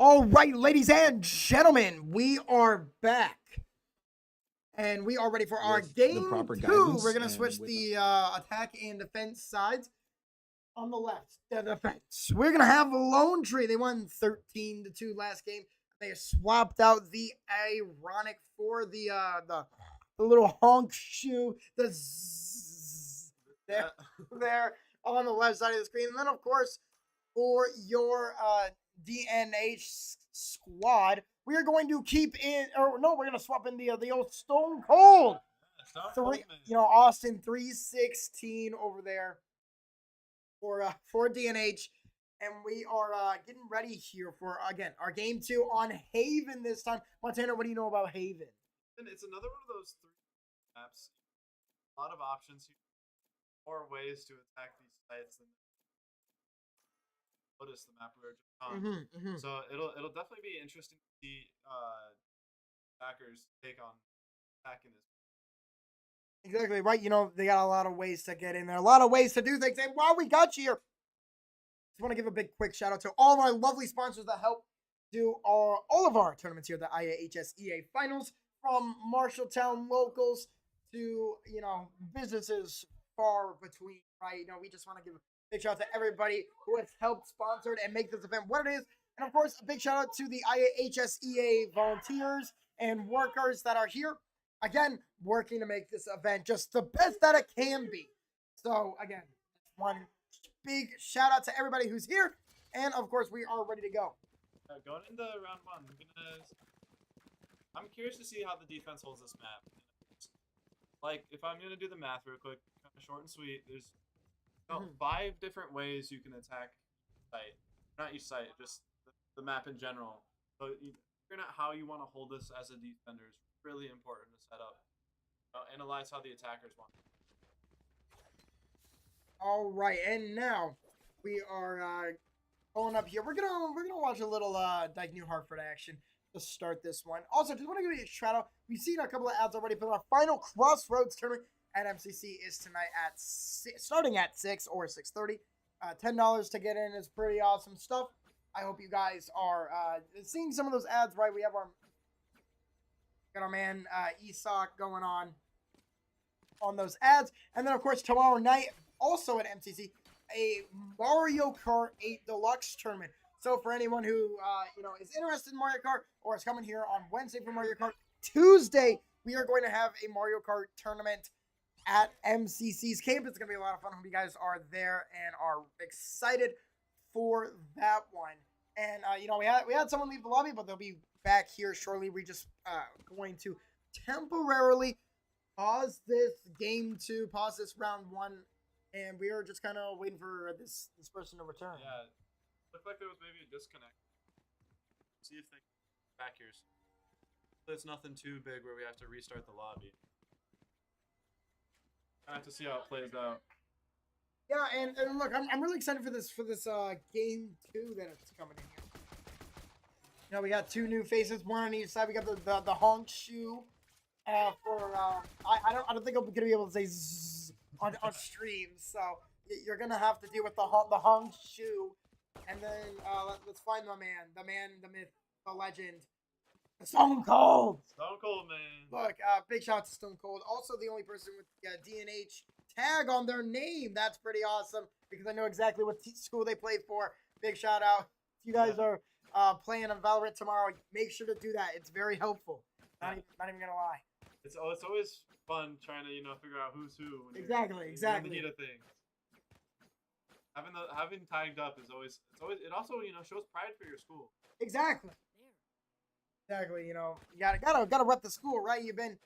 All right, ladies and gentlemen, we are back. And we are ready for our With the game proper 2. guidance We're going to and switch with the attack and defense sides. On the left, the defense. We're going to have Lone Tree. They won 13-2 last game. They swapped out the Ironic for the little honk shoe. The zzz there on the left side of the screen. And then, of course, for your DNH squad, we are going to keep in, or no, we're going to swap in the old Stone Cold. Austin 316 over there for DNH. And we are getting ready here for, again, our game 2 on Haven this time. Montana, what do you know about Haven? It's another one of those 3 maps. A lot of options here. More ways to attack these sites than notice the map we were just on. So it'll definitely be interesting to see attackers take on attacking this. Exactly right. They got a lot of ways to get in there, a lot of ways to do things. And while we got you here, just want to give a big quick shout out to all of our lovely sponsors that help do all of our tournaments here, the Iahsea Finals, from Marshalltown locals to businesses far between. Right? We just want to give a big shout out to everybody who has helped sponsor and make this event what it is. And of course, a big shout out to the Iahsea volunteers and workers that are here, again, working to make this event just the best that it can be. So, again, one big shout out to everybody who's here. And of course, we are ready to go. Going into round 1, I'm curious to see how the defense holds this map. Like, if I'm going to do the math real quick, kind of short and sweet, there's 5 different ways you can attack site. Not each site, just the map in general. So figuring out how you want to hold this as a defender is really important to set up. Analyze how the attackers want. All right, and now we are pulling up here. We're gonna watch a little Dike-New Hartford action to start this one. Also, just want to give you a shout out. We've seen a couple of ads already, but our final Crossroads tournament at MCC is tonight at starting at 6 or 6:30. $10 to get in is pretty awesome stuff. I hope you guys are seeing some of those ads. Right, we have our man Iahsea going on those ads, and then of course tomorrow night, also at MCC, a Mario Kart 8 Deluxe tournament. So for anyone who is interested in Mario Kart or is coming here on Wednesday for Mario Kart, Tuesday we are going to have a Mario Kart tournament at MCC's campus. It's going to be a lot of fun. Hope you guys are there and are excited for that one. And we had someone leave the lobby, but they'll be back here shortly. We just going to temporarily pause this game 2, pause this round 1, and we are just kind of waiting for this person to return. Yeah, looked like there was maybe a disconnect. See if they back here. It's nothing too big where we have to restart the lobby. I have to see how it plays out. Yeah, and look, I'm really excited for this game 2 that it's coming in here. We got 2 new faces, one on each side. We got the honk shoe for I don't think I'm gonna be able to say zzz on stream, so you're gonna have to deal with the honk shoe, and then let's find the man, the myth, the legend, Stone Cold. Stone Cold, man. Look, big shout out to Stone Cold. Also, the only person with the DNH tag on their name. That's pretty awesome because I know exactly what school they play for. Big shout out. If you guys are playing on Valorant tomorrow, make sure to do that. It's very helpful. Not even gonna lie. It's always fun trying to figure out who's who. When Exactly. You're in the heat of things. Having tagged up is always it also shows pride for your school. Exactly. You gotta rep the school, right? You've been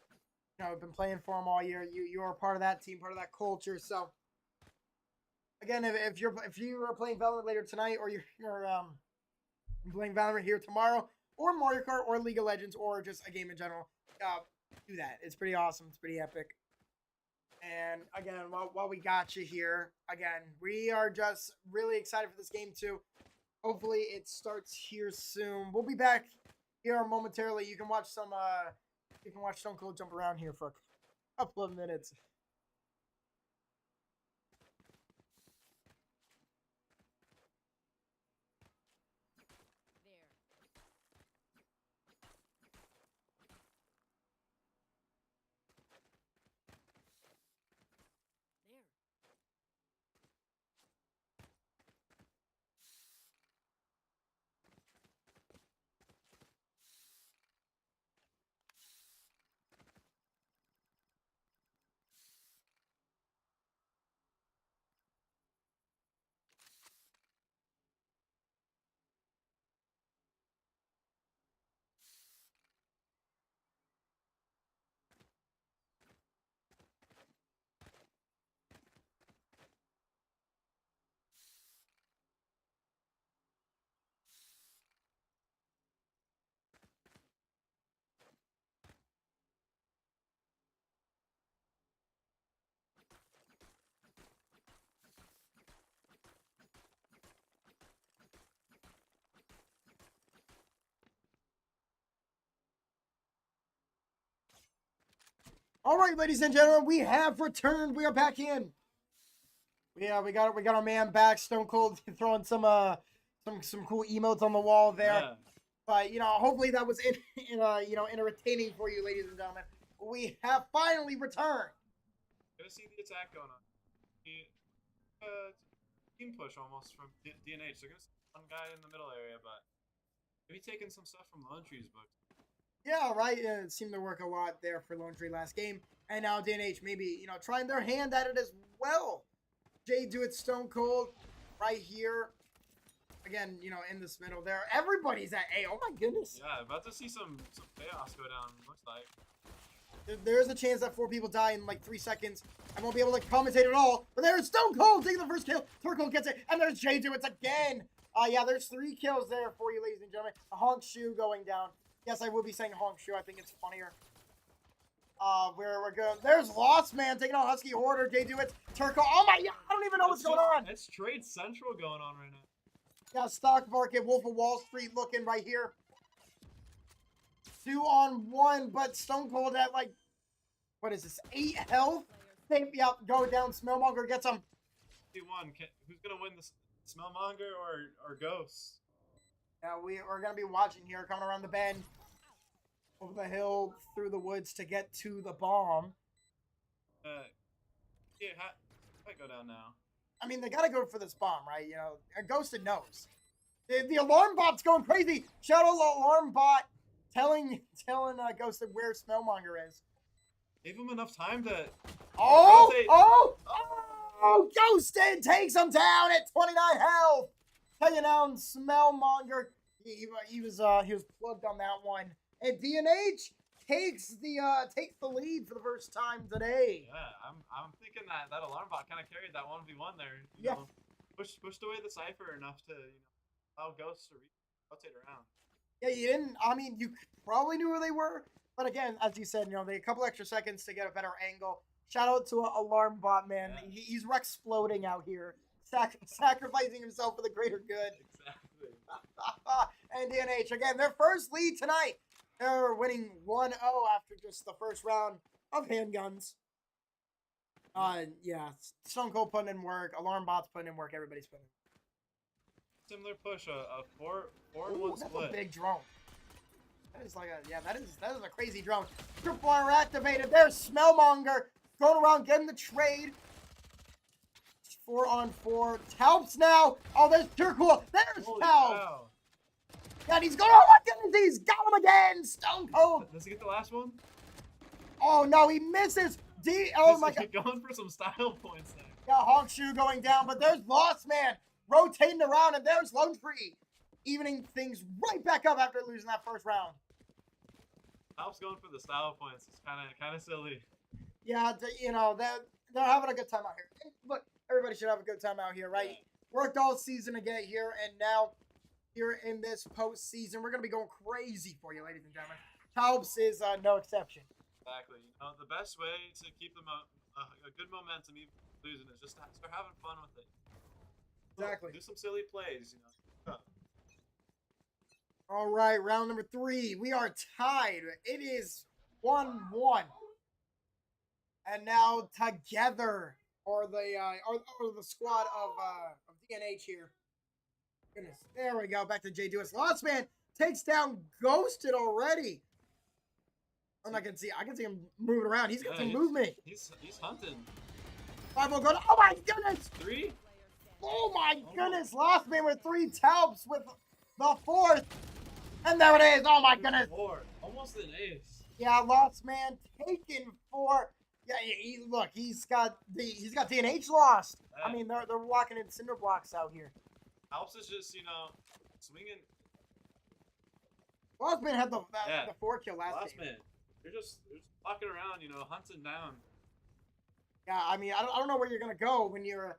playing for them all year. You're a part of that team, part of that culture. So again, if you are playing Valorant later tonight, or you're playing Valorant here tomorrow, or Mario Kart, or League of Legends, or just a game in general, do that. It's pretty awesome. It's pretty epic. And again, while we got you here, again, we are just really excited for this game too. Hopefully, it starts here soon. We'll be back here momentarily. You can watch Stone Cold jump around here for a couple of minutes. All right, ladies and gentlemen, we have returned. We are back in. Yeah, we got our man back. Stone Cold throwing some cool emotes on the wall there. Yeah. But hopefully that was entertaining for you, ladies and gentlemen. We have finally returned. Gonna see the attack going on. Team push almost from DNH. They're gonna see one guy in the middle area, but maybe taking some stuff from Lone Tree's book. Yeah, right. It seemed to work a lot there for Lone Tree last game, and now DNH maybe trying their hand at it as well. Jay do it, Stone Cold, right here. Again, in this middle there. Everybody's at A. Oh my goodness. Yeah, about to see some chaos go down. Looks like. There's a chance that 4 people die in like 3 seconds. I won't be able to commentate at all. But there's Stone Cold taking the first kill. Turco gets it. And there's Jay do it again. Yeah, there's 3 kills there for you, ladies and gentlemen. A honk shoe going down. Yes, I will be saying honk shoe. I think it's funnier. We're good. There's Lost Man taking on Husky Hoarder. Jay do it. Turco. Oh my god. I don't even know what's going on. It's Trade Central going on right now. Yeah, Stock Market, Wolf of Wall Street looking right here. 2-on-1, but Stone Cold at like, what is this, 8 health? Yep, go down. Smellmonger gets him. Who's gonna win this? Smellmonger or Ghost? Yeah, we're gonna be watching here, coming around the bend, over the hill, through the woods to get to the bomb. Yeah, how I go down now? I mean, they gotta go for this bomb, right? Ghosted knows. The alarm bot's going crazy. Shadow alarm bot telling Ghosted where Smellmonger is. Gave him enough time to. Oh! Ghosted takes him down at 29 health. Taking down Smellmonger. He was plugged on that one. And DNH takes the lead for the first time today. Yeah, I'm thinking that alarm bot kind of carried that 1v1 there. You Yeah. know, pushed away the cipher enough to allow Ghosts to rotate around. Yeah, you didn't. I mean, you probably knew where they were, but again, as you said, they a couple extra seconds to get a better angle. Shout out to Alarm Bot, man. Yeah. He's exploding out here, sacrificing himself for the greater good. Exactly. And DNH again, their first lead tonight. They're winning 1-0 after just the first round of handguns. Yeah, Stone Cold putting in work, Alarm Bot's putting in work, everybody's putting in work. Similar push, a 4-1 Ooh, that's split. a big drone. That is that is a crazy drone. Tripwire activated. There's Smellmonger going around getting the trade. 4-on-4. Talps now. Oh, there's Turcool. There's Holy Talps. cow. Yeah, and he's going. Oh my goodness, he's got him again. Stone Cold. Does he get the last one? Oh no, he misses. Oh my god. Going for some style points there. Yeah, Honk Shoe going down, but there's Lost Man rotating around, and there's Lone Tree evening things right back up after losing that first round. Alp's going for the style points. It's kind of silly. Yeah, they're having a good time out here. Look, everybody should have a good time out here, right? Yeah. Worked all season to get here, and now here in this postseason, we're gonna be going crazy for you, ladies and gentlemen. Talps is no exception. Exactly. The best way to keep them a good momentum, even losing, is just start having fun with it. Exactly. Do some silly plays, All right, round number 3. We are tied. It is 1-1. And now together are the squad of DNH here. Goodness, there we go. Back to Jay Dewis. Lost Man takes down Ghosted already. I can see him moving around. He's got some movement. He's hunting. 5-0 going. Oh my goodness! 3. Oh my goodness! Lost Man with 3 Talps with the 4th. And there it is. Oh my goodness. 4. Almost an ace. Yeah, Lost Man taken 4. Yeah, he's got DNH lost. Yeah. I mean, they're walking in cinder blocks out here. Alps is just swinging. Lost Man had the 4 kill last Last game. man, they're just walking around, hunting down. Yeah, I mean, I don't know where you're gonna go when you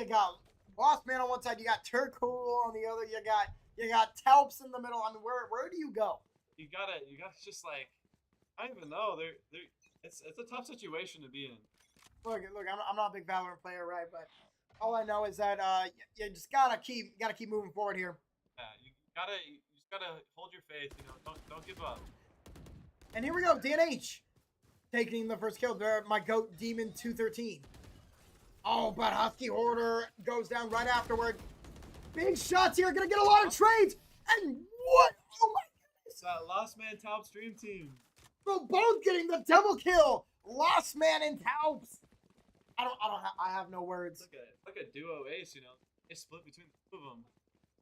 got Lost Man on one side, you got Turcool on the other, you got Talps in the middle. I mean, where do you go? You gotta just I don't even know. It's a tough situation to be in. Look, I'm not a big Valorant player, right? But all I know is that you just gotta keep moving forward here. Yeah, you just gotta hold your faith. Don't give up. And here we go, DNH taking the first kill. They're my goat demon 213. Oh, but Husky Hoarder goes down right afterward. Big shots here, gonna get a lot of trades. And what? Oh my It's that Lost Man Top Stream team. Bro, both getting the double kill. Lost Man and Taups. I have no words. It's like a duo ace, you know. They split between the two of them.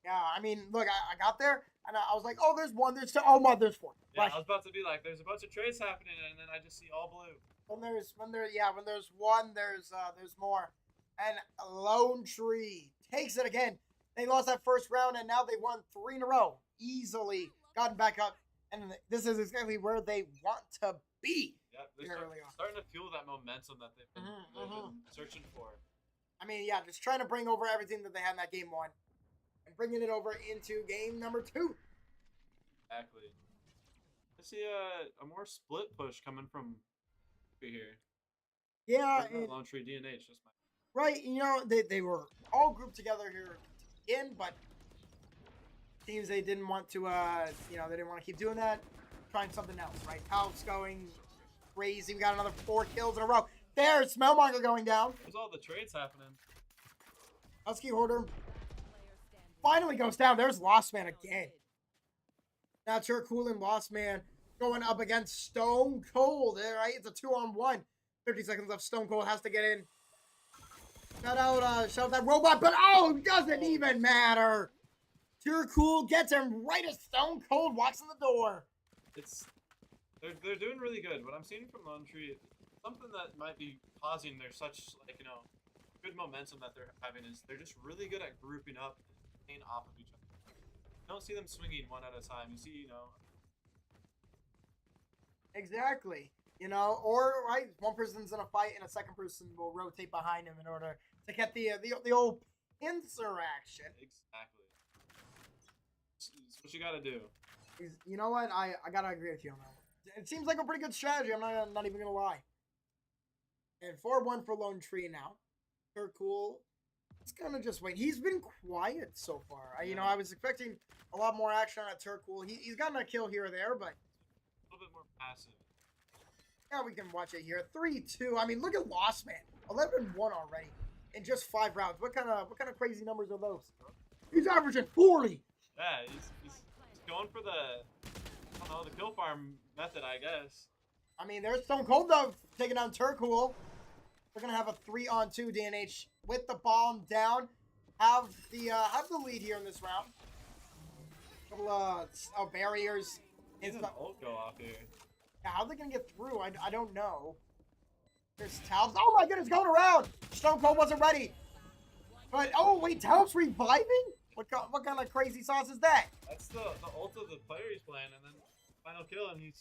Yeah, I mean, look, I got there and I was like, oh, there's one, there's two, oh my, there's four. Yeah, Right. I was about to be like, there's a bunch of trades happening, and then I just see all blue. When there's one, there's more. And Lone Tree takes it again. They lost that first round, and now they won 3 in a row. Easily gotten back up, and this is exactly where they want to be. Yeah, they're Here early on. starting to fuel that momentum that they've been searching for. I mean, yeah, just trying to bring over everything that they had in that game 1. And bringing it over into game number 2. Exactly. I see a more split push coming from here. Yeah, Or not Lone Tree DNH, just my... right, you know, they were all grouped together here in, but teams they didn't want to, you know, they didn't want to keep doing that. Trying something else, right? House going crazy. We got another 4 kills in a row. There's Smellmonger going down. There's all the trades happening. Husky Hoarder finally goes down. There's Lost Man again. Now Cool and Lost Man going up against Stone Cold. All right, it's a 2-on-1. 30 seconds left. Stone Cold has to get in. Shout out that robot, but oh, doesn't even matter. Cool gets him right as Stone Cold walks in the door. They're doing really good. What I'm seeing from Lone Tree, something that might be causing their such, like, you know, good momentum that they're having is they're just really good at grouping up and staying off of each other. You don't see them swinging one at a time. You see, you know. Exactly. You know, or right, one person's in a fight and a second person will rotate behind him in order to get the old pincer action. Exactly. It's what you gotta do. You know what? I gotta agree with you on that one. It seems like a pretty good strategy. I'm not even gonna lie. And 4-1 for Lone Tree now. Cool. It's gonna just wait. He's been quiet so far. You know, I was expecting a lot more action on Cool. He's gotten a kill here or there, but A little bit more passive. yeah, we can watch it here. 3-2. I mean, look at Lost Man. 11-1 already in just 5 rounds. What kind of crazy numbers are those? He's averaging 40. Yeah, he's going for the, I don't know, the kill farm method, I guess. I mean, there's Stone Cold though taking down Cool. We're gonna have a 3-on-2 DNH with the bomb down. Have the lead here in this round. Couple of barriers. He's an ult go off here. Yeah, how are they gonna get through? I don't know. There's Taups. Oh my goodness, going around. Stone Cold wasn't ready. But oh wait, Taups reviving? What kind of crazy sauce is that? That's the ult of the player he's playing, and then final kill, and he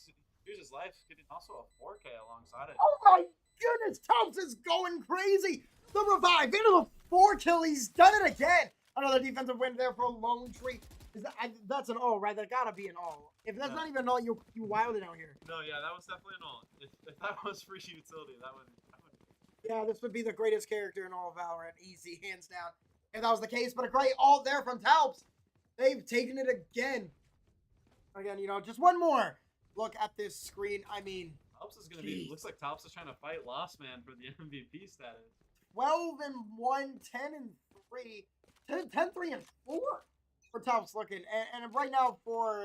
uses life, getting also a 4K alongside it. Oh my goodness, Taups is going crazy. The revive into the 4-kill. He's done it again. Another defensive win there for Lone Tree. That's an all, right? That gotta be an all. If that's not even an all, you wilded out here. No, yeah, that was definitely an all. If that was free utility, that would. Yeah, this would be the greatest character in all of Valorant. Easy, hands down. If that was the case, but a great ult there from Taups. They've taken it again. Again, you know, just one more look at this screen. I mean, Taups is gonna be. Looks like Taups is trying to fight Lost Man for the MVP status. 12-1, 10-3, 10-3 and 4 for Taups looking, and right now for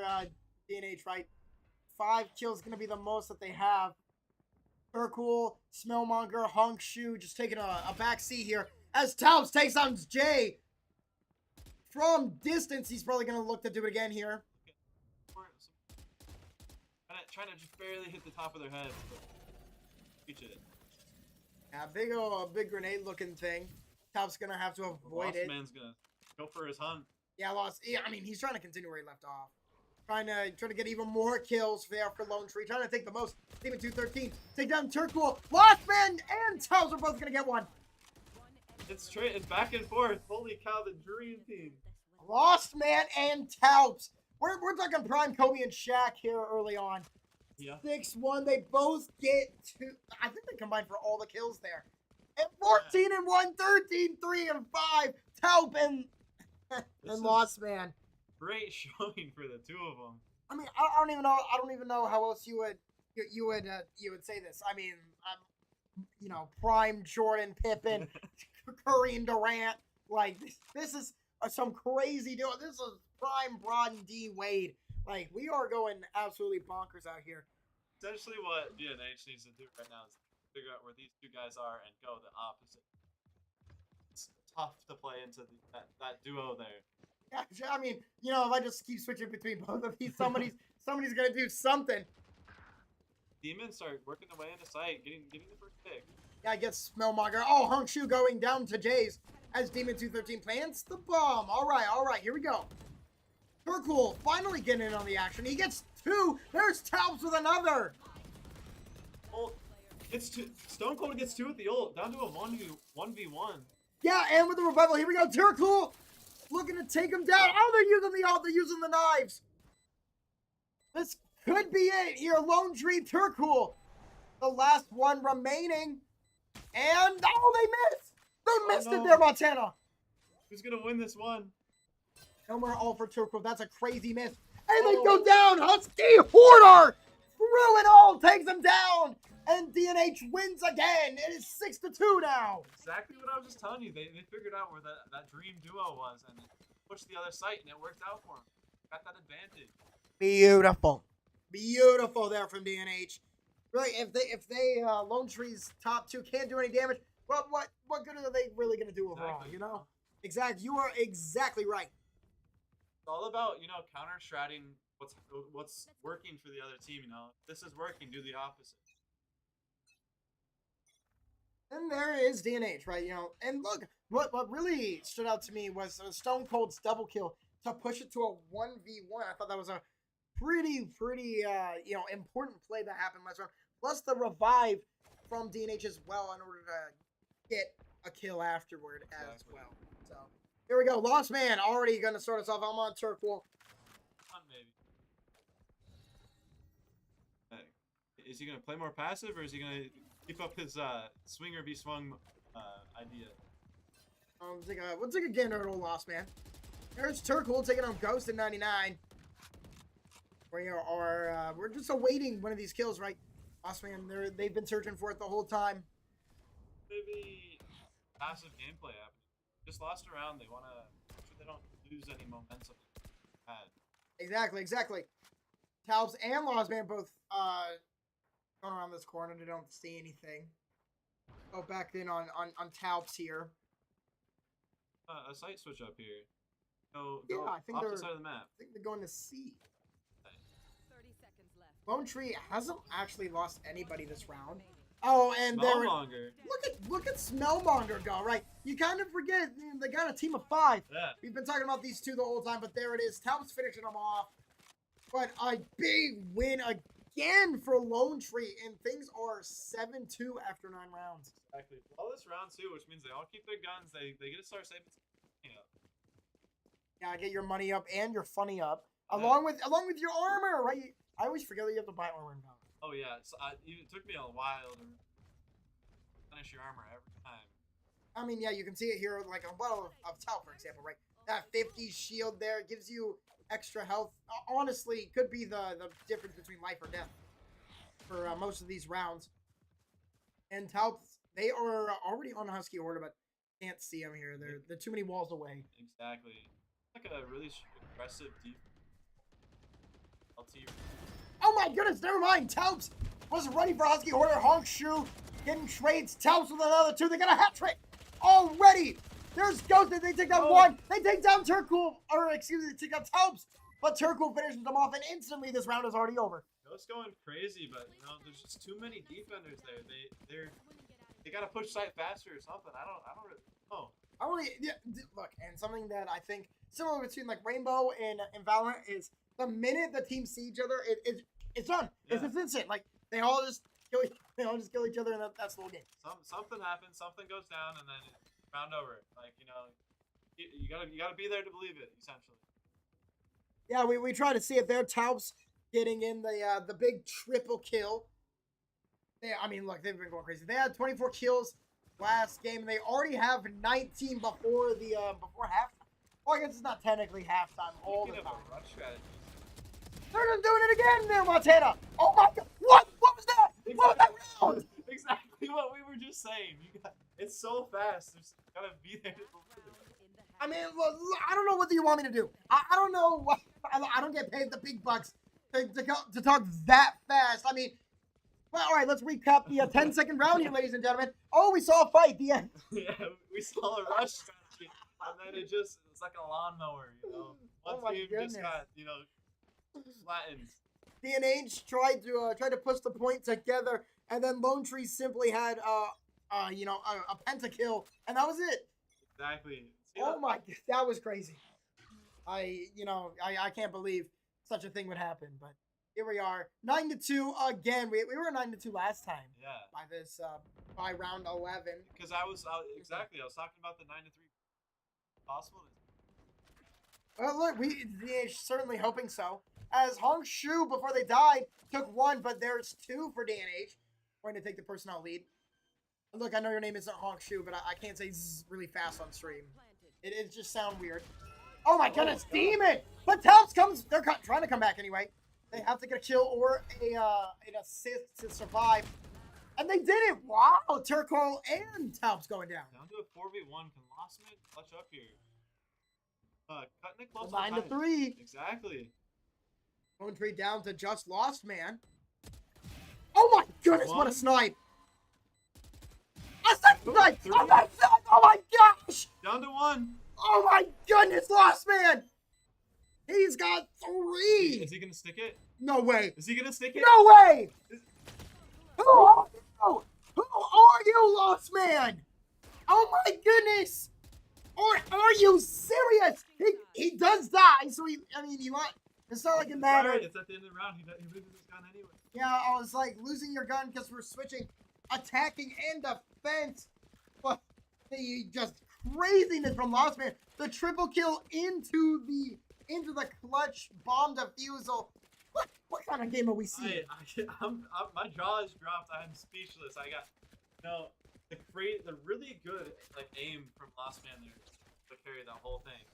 DNH, right, 5 kills gonna be the most that they have. Cool, Smellmonger, Hunk Shoe just taking a back seat here as Taups takes on Jay from distance. He's probably gonna look to do it again here. Trying to just barely hit the top of their heads, but reach it. Yeah, big grenade looking thing. Taups gonna have to avoid it. Lost Man's gonna go for his hunt. Yeah, Yeah, I mean, he's trying to continue where he left off. Trying to get even more kills there for Lone Tree. Trying to take the most. Demon 213. Take down Cool. Lost Man and Taups are both gonna get one. It's back and forth. Holy cow, the dream team. Lost Man and Taups. We're talking prime Kobe and Shaq here early on. Yeah. 6-1. They both get 2. I think they combined for all the kills there. And 14-1, 13-3-5. Taup and Lost Man. Great showing for the two of them. I mean, I don't even know how else you would you would say this. I mean, prime Jordan, Pippen, Curry and Durant. Like this is some crazy deal. This is prime Bron D Wade. Like we are going absolutely bonkers out here. Essentially, what DNH needs to do right now is figure out where these two guys are and go the opposite. It's tough to play into that duo there. Yeah, I mean, if I just keep switching between both of these, somebody's gonna do something. Demons start working their way into sight, getting the first pick. Yeah, I guess Smellmonger. Oh, Hongshu going down to Jays as Demon 213 plants the bomb. All right, here we go. Turkle finally getting in on the action. He gets 2. There's Talbs with another. Oh, it's 2. Stone Cold gets 2 with the ult, down to a 1v1. Yeah, and with the revival, here we go. Turkle looking to take him down. Oh, they're using the ult. They're using the knives. This could be it here. Lone Tree Turkle, the last one remaining. And, they missed. They missed it there, Montana. Who's going to win this one? No more all for Turkle. That's a crazy miss. And they go down. Husky Hoarder through it all, takes them down. And DNH wins again. It is 6-2 now. Exactly what I was just telling you. They figured out where that dream duo was and pushed the other site, and it worked out for them. Got that advantage. Beautiful there from DNH. Really, if they Lone Tree's top 2 can't do any damage, well, what good are they really going to do overall? Exactly. Exactly. You are exactly right. It's all about counter stratting what's working for the other team. If this is working, do the opposite. And there is DNH, right? And look, what really stood out to me was Stone Cold's double kill to push it to a 1v1. I thought that was a pretty important play that happened last round. Plus the revive from DNH as well in order to get a kill afterward as well. So here we go. Lost Man already going to start us off. I'm on Turkle. Maybe. Is he going to play more passive, or is he going to keep up his swinger v swung idea? We'll take a gander at old Lost Man. There's Turkle taking on Ghost in 99. We're just awaiting one of these kills, right? Lost Man, they've been searching for it the whole time. Maybe passive gameplay happening. Just lost a round. They want to make sure they don't lose any momentum. Exactly. Talbs and Lost Man both going around this corner. They don't see anything. Go back in on Talbs here. A site switch up here. Yeah, I think opposite side of the map. I think they're going to C. 30 seconds left. Lone Tree hasn't actually lost anybody this round. Oh, and Smellmonger. Look at Smellmonger go, right? You kind of forget they got a team of 5. Yeah. We've been talking about these two the whole time, but there it is. Talbs finishing them off. But a big win again for Lone Tree, and things are 7-2 after 9 rounds. Exactly. All this round 2, which means they all keep their guns. They get to start saving. Yeah, get your money up and your funny up, along with your armor, right? I always forget that you have to buy armor in Valorant. Oh yeah, it took me a while to finish your armor every time. I mean, yeah, you can see it here, like a bottle of Tau, for example, right? That 50 shield there gives you extra health. Honestly, could be the difference between life or death for most of these rounds. And Tau, they are already on Husky Order, but can't see them here. They're too many walls away. Exactly. Like a really aggressive deep LT. Oh my goodness, never mind. Talbs was ready for Husky Hoarder. Hongshu getting trades. Talbs with another 2. They got a hat trick already. There's Ghost. They take down 1. They take down Turkle. Or excuse me, they take down Talbs. But Turkle finishes them off, and instantly this round is already over. Ghost going crazy, but there's just too many defenders there. They gotta push site faster or something. I don't really know. Look, and something that I think similar between like Rainbow and Valorant is the minute the teams see each other, it's done. Yeah. It's instant. Like they all just kill each other, and that's the whole game. Something happens, something goes down, and then round over. Like you gotta be there to believe it. Essentially. Yeah, we try to see it there. Talbs getting in the big triple kill. Look, they've been going crazy. They had 24 kills last game, and they already have 19 before halftime. Well, I guess it's not technically halftime all the time. They're just doing it again there, Montana. Oh my God! What It's so fast. There's gotta be there. I mean, look, I don't know what do you want me to do. I don't know what. I don't get paid the big bucks to talk that fast. I mean, well, all right, let's recap the 10-second round here, ladies and gentlemen. Oh, we saw a fight. The end. Yeah, we saw a rush strategy, and then it's like a lawnmower, you know. Oh One my team goodness. just got, flattened. DNH tried to push the point together, and then Lone Tree simply had a pentakill, and that was it. Exactly. See Oh that? my, that was crazy. I can't believe such a thing would happen, but here we are, 9-2 again. We were 9-2 last time. Yeah. By round 11. Because I was talking about the 9-3 possible. Well, look, we're certainly hoping so. As Hong Shu, before they died, took one, but there's two for DNH. Going to take the personnel lead. And look, I know your name isn't Hong Shu, but I can't say zzz really fast on stream. It just sound weird. Oh my goodness, Demon! But Talps comes, they're trying to come back anyway. They have to get a kill or an assist to survive. And they did it! Wow, Turco and Talps going down. Down to a 4v1. Can Lossman clutch up here? Cutting it close. 9-3. Exactly. Lone Tree down to just Lost Man. Oh my goodness, what a snipe! A second snipe! Three. Oh my gosh! Down to 1. Oh my goodness, Lost Man! He's got 3! Is he gonna stick it? No way! Is he gonna stick it? No way! Who are you? Who are you, Lost Man? Oh my goodness! Or are you serious? He does die, so he what? It's not like it mattered. Right, it's at the end of the round. He loses his gun anyway. Yeah, I was like, losing your gun because we're switching attacking and defense. But the just craziness from Lost Man. The triple kill into the clutch bomb defusal. What kind of game are we seeing? My jaw is dropped. I'm speechless. I got the really good aim from Lost Man there to carry that whole thing.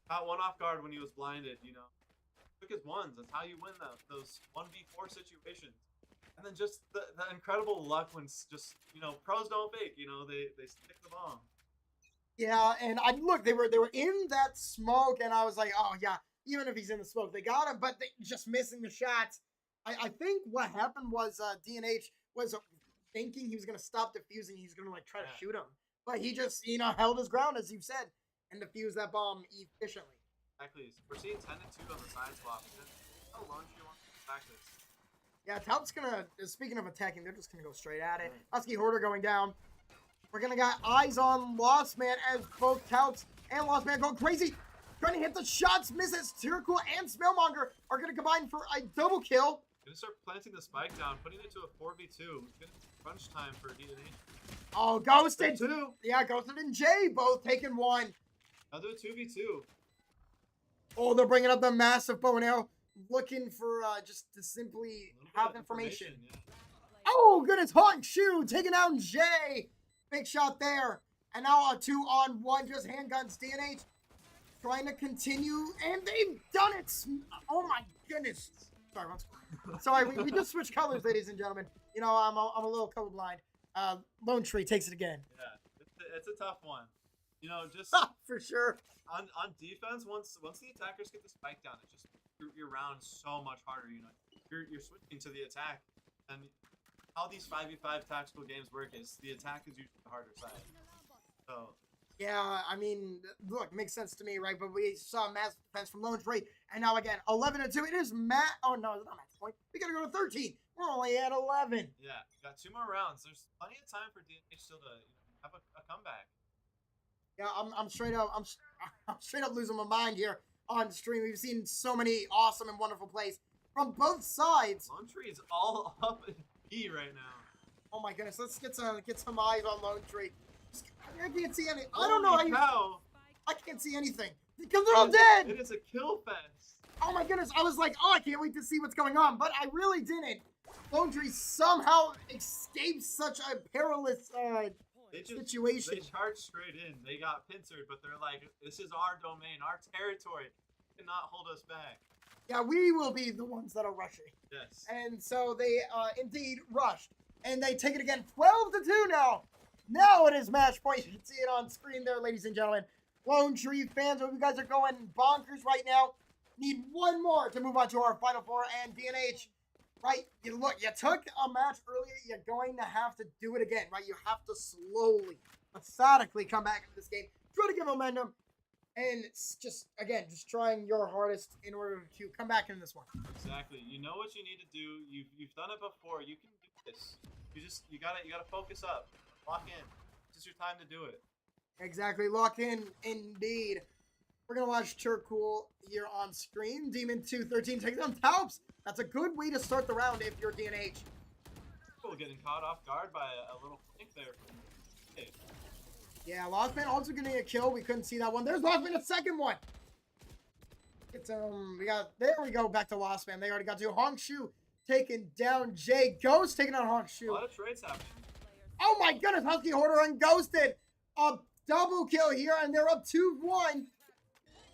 Caught one off guard when he was blinded. Took his ones. That's how you win those 1v4 situations. And then just the incredible luck when just pros don't fake. They stick the bomb. Yeah, and look, they were in that smoke, and I was like, oh yeah, even if he's in the smoke, they got him, but they just missing the shots. I think what happened was DNH was thinking he was gonna stop defusing, he's gonna try to shoot him, but he just held his ground, as you've said, and defused that bomb efficiently. Exactly. We're seeing 10-2 on the side swap. How long do you want to practice? Yeah, Talp's gonna. Speaking of attacking, they're just gonna go straight at it. Husky Hoarder going down. We're gonna got eyes on Lost Man as both Talps and Lost Man go crazy. Trying to hit the shots, misses. Tiracool and Smellmonger are gonna combine for a double kill. Gonna start planting the spike down, putting it to a 4v2. It's gonna be crunch time for DNH. Oh, Ghosted. 2. Yeah, Ghosted and Jay both taking one. I'll do a 2v2. Oh, they're bringing up the massive bow and arrow, looking for just to simply have information. Yeah. Oh, goodness, Hong Shu taking down Jay. Big shot there. And now a 2-on-1, just handguns. DNH trying to continue, and they've done it. Oh my goodness. Sorry, we just switched colors, ladies and gentlemen. I'm a little colorblind. Lone Tree takes it again. Yeah, it's a tough one. Just for sure. On defense, once the attackers get the spike down, it's just your round so much harder. You're switching to the attack, and how these 5v5 tactical games work is the attack is usually the harder side. So yeah, I mean, look, makes sense to me, right? But we saw massive defense from Lone Tree, and now again 11-2. It is Oh no, it's not match point. We gotta go to 13. We're only at 11. Yeah, got 2 more rounds. There's plenty of time for DNH still to have a comeback. Yeah, I'm straight up. I'm straight up losing my mind here on stream. We've seen so many awesome and wonderful plays from both sides. Lone Tree is all up in B right now. Oh my goodness, let's get some eyes on Lone Tree. I can't see any. I don't know how you. I can't see anything because they're all dead. It is a kill fest. Oh my goodness, I was like, oh, I can't wait to see what's going on, but I really didn't. Lone Tree somehow escaped such a perilous situation. They charged straight in. They got pincered, but they're like, this is our domain, our territory. You cannot hold us back. Yeah, we will be the ones that are rushing. Yes. And so they indeed rushed. And they take it again. 12-2 now. Now it is match point. You can see it on screen there, ladies and gentlemen. Lone Tree fans, hope you guys are going bonkers right now. Need one more to move on to our Final Four, and DNH, right? You took a match earlier. You're going to have to do it again, right? You have to slowly, methodically come back into this game, try to get momentum, and it's just trying your hardest in order to come back into this one. Exactly. You know what you need to do. You've done it before. You can do this. You gotta focus up. Lock in. This is your time to do it. Exactly. Lock in, indeed. We're going to watch Turcool here on screen. Demon 213 takes down Talps. That's a good way to start the round if you're DNH. Cool, getting caught off guard by a little flank there. Hey. Yeah, Lostman also getting a kill. We couldn't see that one. There's Lostman, a second one. It's there we go, back to Lostman. They already got to Hongshu taking down Jay. Ghost taking on Hongshu. A lot of trades happening. Oh my goodness, Husky Hoarder unghosted. A double kill here, and they're up 2-1.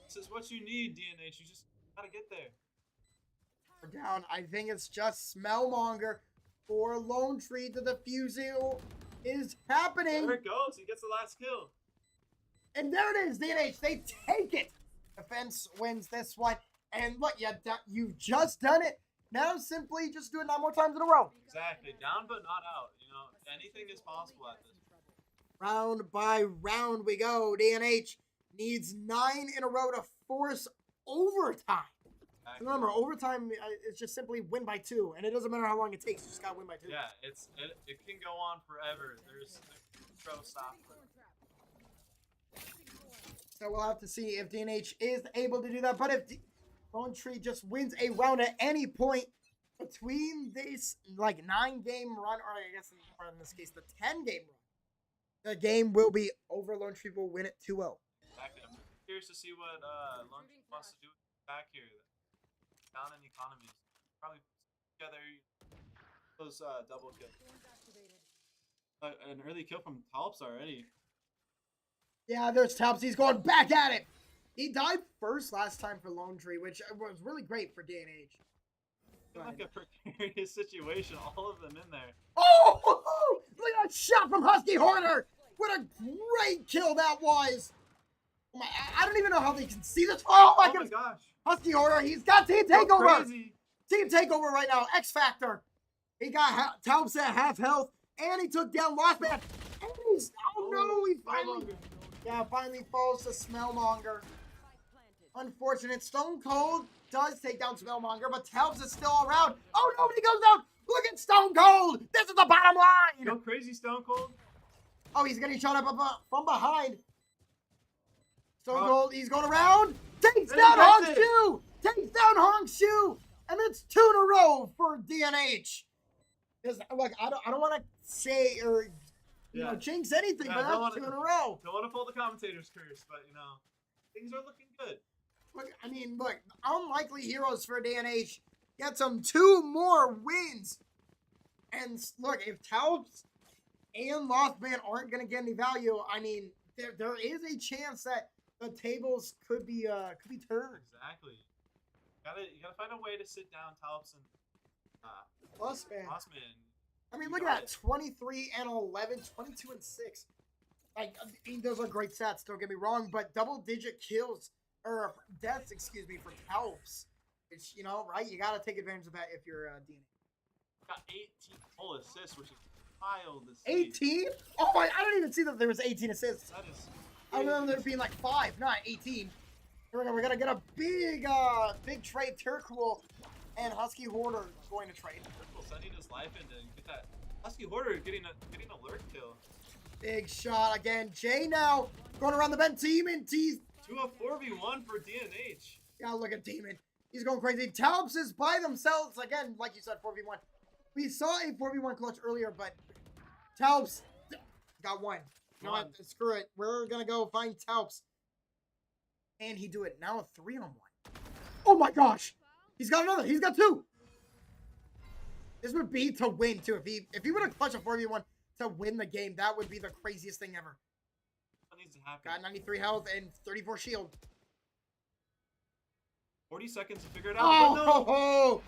This is what you need, DNH. You just gotta get there. We're down. I think it's just Smellmonger for Lone Tree. The defusal is happening. There it goes. He gets the last kill. And there it is, DNH. They take it. Defense wins this one. And look, you've just done it. Now simply just do it 9 more times in a row. Exactly. Down but not out. You know, anything is possible at this. Round by round we go. DNH needs 9 in a row to force overtime. Exactly. Remember, overtime is just simply win by 2, and it doesn't matter how long it takes. You just gotta win by 2. Yeah, it can go on forever. There's no stop. So we'll have to see if DNH is able to do that. But if Lone Tree just wins a round at any point between this 9-game run, or I guess in this case the 10-game run, the game will be over. Lone Tree will win it 2-0. Exactly. I'm curious to see what Lone Tree wants to do back here. Down in economies. Probably together those double kills. An early kill from Talps already. Yeah, there's Talps. He's going back at it. He died first last time for Lone Tree, which was really great for DNH. Like a precarious situation, all of them in there. Oh! Look at that shot from Husky Hoarder! What a great kill that was! Oh my, I don't even know how they can see this. Oh my goodness! Gosh! Husky Hoarder, he's got Team Takeover! Crazy. Team Takeover right now, X Factor. He got Talps at half health, and he took down Lost Man. And he's, finally falls to Smellmonger. Unfortunate. Stone Cold does take down Smellmonger, but Talps is still around. Oh, nobody goes down. Look at Stone Cold. This is the bottom line. Go crazy, Stone Cold. Oh, he's getting shot up from behind. Stone Cold, he's going around. Takes down Hongshu. Takes down Hongshu. And it's 2 in a row for DNH. Because, look, I don't want to say or jinx anything, but that's 2 in a row. Don't want to pull the commentator's curse, but, things are looking good. Look, unlikely heroes for DNH gets them 2 more wins. And look, if Talps and Lost Man aren't going to get any value, there is a chance that the tables could be turned. Exactly. You gotta find a way to sit down Talps and Lost Man. Look at that. 23 and 11, 22 and 6. Those are great stats, don't get me wrong, but double-digit kills, or deaths, for Talps. It's, right? You gotta take advantage of that if you're DNH. Got 18 full assists, which is wild to see. 18? Oh my, I don't even see that there was 18 assists. That is I remember there being 5, not 18. Here we go. We're gonna get a big trade. Turcool and Husky Hoarder going to trade. Turcool sending his life in to get that. Husky Hoarder getting a lurk kill. Big shot again. Jay now going around the bend. Demon tees. To a 4v1 for DNH. Yeah, look at Demon. He's going crazy. Talps is by themselves again, like you said, 4v1. We saw a 4v1 clutch earlier, but Talps got one. You know what? Screw it. We're gonna go find Talps. And he do it. Now a 3-on-1. Oh my gosh! He's got another. He's got 2. This would be to win too. If he would have clutched a 4v1 to win the game, that would be the craziest thing ever. What needs to happen? Got 93 health and 34 shield. 40 seconds to figure it out. Oh!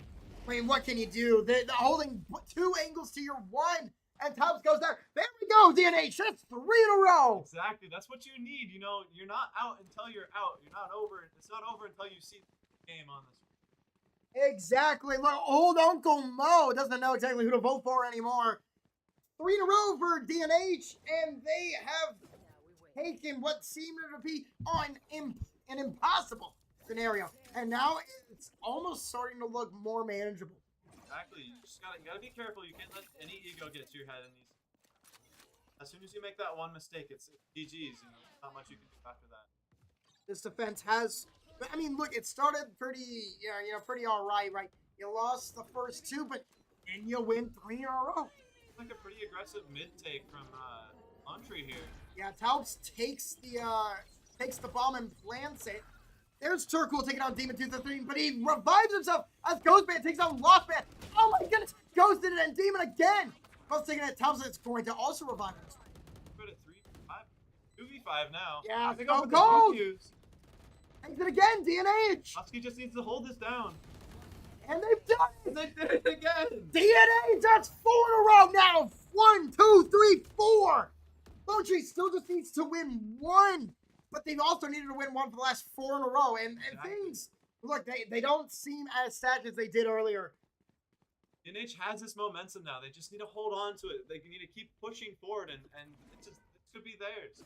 What can you do? They're holding 2 angles to your 1. And Tubbs goes there. There we go, DNH. That's 3 in a row. Exactly. That's what you need. You know, you're not out until you're out. You're not over. It's not over until you see the game on this. Exactly. Look, old Uncle Mo doesn't know exactly who to vote for anymore. 3 in a row for DNH, and they have taken what seemed to be an impossible scenario, and now it's almost starting to look more manageable. Exactly. You gotta be careful. You can't let any ego get to your head in these. As soon as you make that one mistake, it's GG's. You know, not much you can do after that. This defense has, I mean, look, it started pretty, pretty all right, right? You lost the first 2, but then you win 3 in a row. It's like a pretty aggressive mid take from Entry here. Yeah, Taubes takes the bomb and plants it. There's Turkle taking out Demon 213, but he revives himself as Ghostman takes out Lockman. Oh my goodness! Ghosted it and Demon again! Both taking it. Taubes is going to also revive him. Put it 3-5, 2v5 now. Yeah, they go go gold! Takes it again, DNH! Husky just needs to hold this down. And they've done it! They did it again! DNH, that's 4 in a row now! 1, 2, 3, 4! Lone Tree still just needs to win 1, but they've also needed to win 1 for the last 4 in a row. And things, look, they don't seem as stacked as they did earlier. NH has this momentum now. They just need to hold on to it. They need to keep pushing forward, and it could be theirs.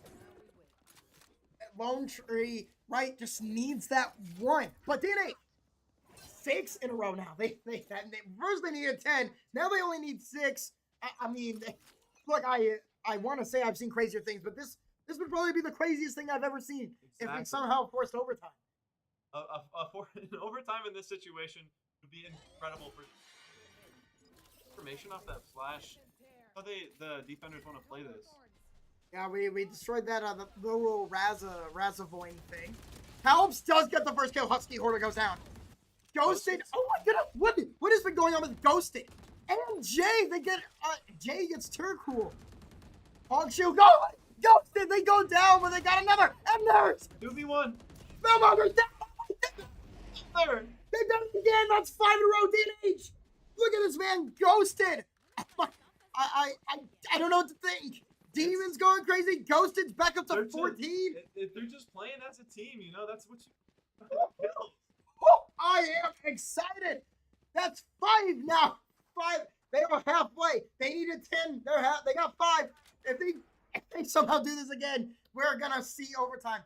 Lone Tree, right, just needs that 1. But DNH, 6 in a row now. First they needed 10. Now they only need 6. I mean, look, I want to say I've seen crazier things, but this would probably be the craziest thing I've ever seen if we somehow forced overtime. An overtime in this situation would be incredible for information off that flash. How the defenders want to play this. Yeah, we destroyed that the little Razavoin thing. Halbs does get the first kill. Husky Hoarder goes down. Ghosted. Oh my goodness, what has been going on with Ghosted? And Jay, Jay gets Turcool. Hogshoe, go! Ghosted, they go down, but they got another. And there's 2v1. Melmonger's down. Third. They've done it again. That's 5 in a row, DNH. Look at this man, Ghosted. I don't know what to think. Demon's going crazy. Ghosted's back up to 14. They're just playing as a team, you know. That's what you. Oh, I am excited. That's 5 now. 5. They are halfway. They needed 10. They got 5. If they somehow do this again, we're gonna see overtime,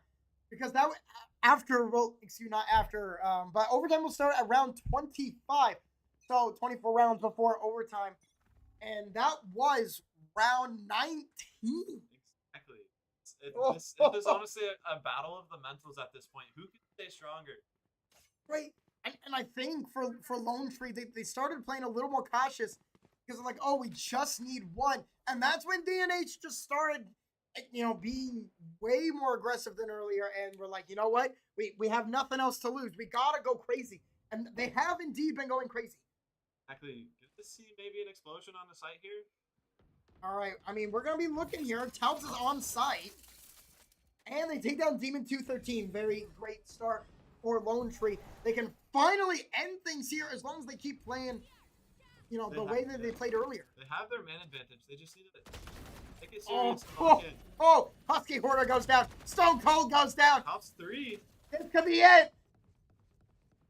because that not after, but overtime will start at round 25. So 24 rounds before overtime, and that was round 19. Exactly. It is honestly a battle of the mentals at this point. Who can stay stronger? Right. And I think for Lone Tree, they started playing a little more cautious, because they're like, oh, we just need 1. And that's when DNH just started, being way more aggressive than earlier. And we're like, you know what? We have nothing else to lose. We got to go crazy. And they have indeed been going crazy. Exactly. Good to see maybe an explosion on the site here. All right. I mean, we're going to be looking here. Taubes is on site. And they take down Demon 213. Very great start for Lone Tree. They can finally end things here as long as they keep playing, the way that they played earlier. They have their man advantage. They just need to take it Oh, serious. Husky Hoarder goes down. Stone Cold goes down. Hops 3. This could be it.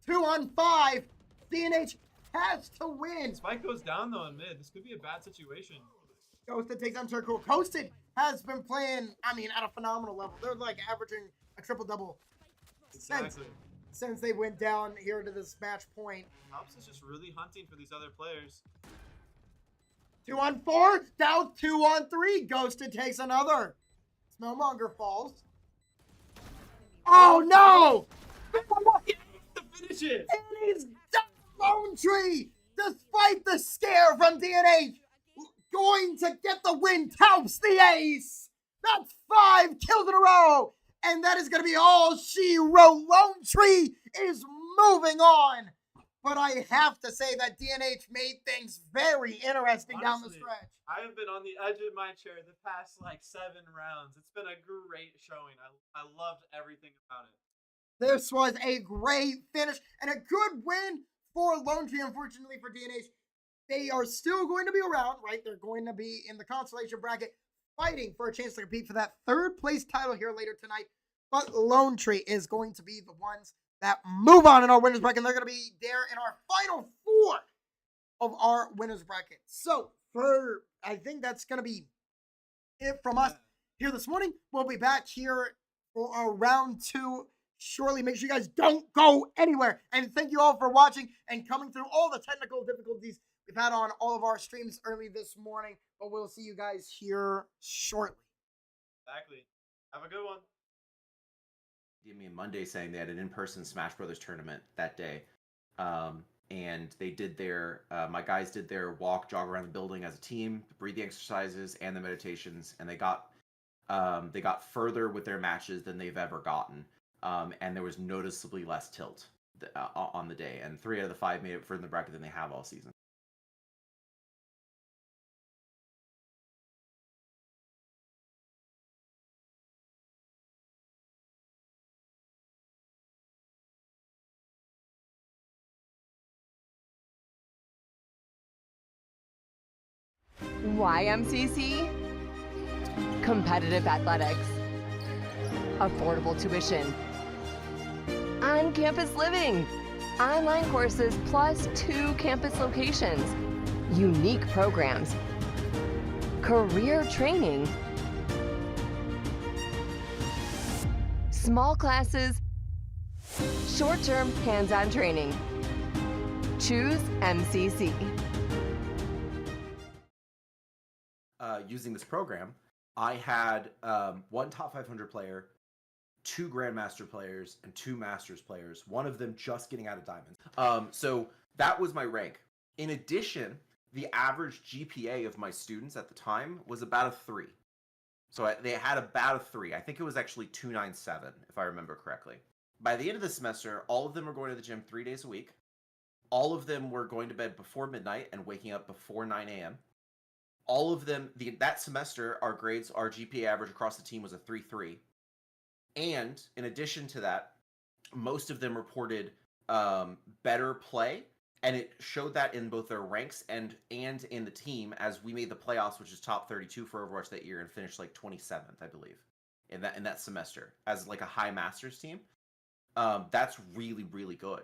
2 on 5. DNH has to win. Spike goes down though in mid. This could be a bad situation. Ghosted takes on Turcool. Ghosted has been playing, at a phenomenal level. They're like averaging a triple-double since they went down here to this match point. Hops is just really hunting for these other players. 2 on 4. Down 2 on 3. Ghosted takes another. Smellmonger falls. Oh no! To finish it. And he's done. Lone Tree, despite the scare from DNH, going to get the win. Taubes the ace. That's 5 kills in a row. And that is going to be all she wrote. Lone Tree is moving on. But I have to say that DNH made things very interesting down the stretch. I have been on the edge of my chair the past 7 rounds. It's been a great showing. I loved everything about it. This was a great finish and a good win for Lone Tree, unfortunately for DNH. they are still going to be around, right? They're going to be in the consolation bracket fighting for a chance to compete for that third place title here later tonight. But Lone Tree is going to be the ones that move on in our winners bracket. And they're going to be there in our final four of our winners bracket. So I think that's going to be it from us here this morning. We'll be back here for our round two shortly. Make sure you guys don't go anywhere. And thank you all for watching and coming through all the technical difficulties we've had on all of our streams early this morning. But we'll see you guys here shortly. Exactly. Have a good one. Me on Monday saying they had an in-person Smash Brothers tournament that day, and they did their my guys did their walk, jog around the building as a team, the breathing exercises, and the meditations, and they got further with their matches than they've ever gotten, and there was noticeably less tilt on the day, and 3 out of the 5 made it further in the bracket than they have all season. YMCC? Competitive athletics. Affordable tuition. On-campus living. Online courses plus 2 campus locations. Unique programs. Career training. Small classes. Short-term hands-on training. Choose MCC. Using this program, I had 1 top 500 player, 2 Grandmaster players, and 2 Masters players, one of them just getting out of Diamond. So that was my rank. In addition, the average GPA of my students at the time was about a 3. So they had about a 3. I think it was actually 297, if I remember correctly. By the end of the semester, all of them were going to the gym 3 days a week. All of them were going to bed before midnight and waking up before 9 a.m. All of them, that semester, our GPA average across the team was a 3.3. And in addition to that, most of them reported better play, and it showed that in both their ranks and in the team as we made the playoffs, which is top 32 for Overwatch that year, and finished like 27th, I believe, in that semester as like a high Masters team. That's really, really good.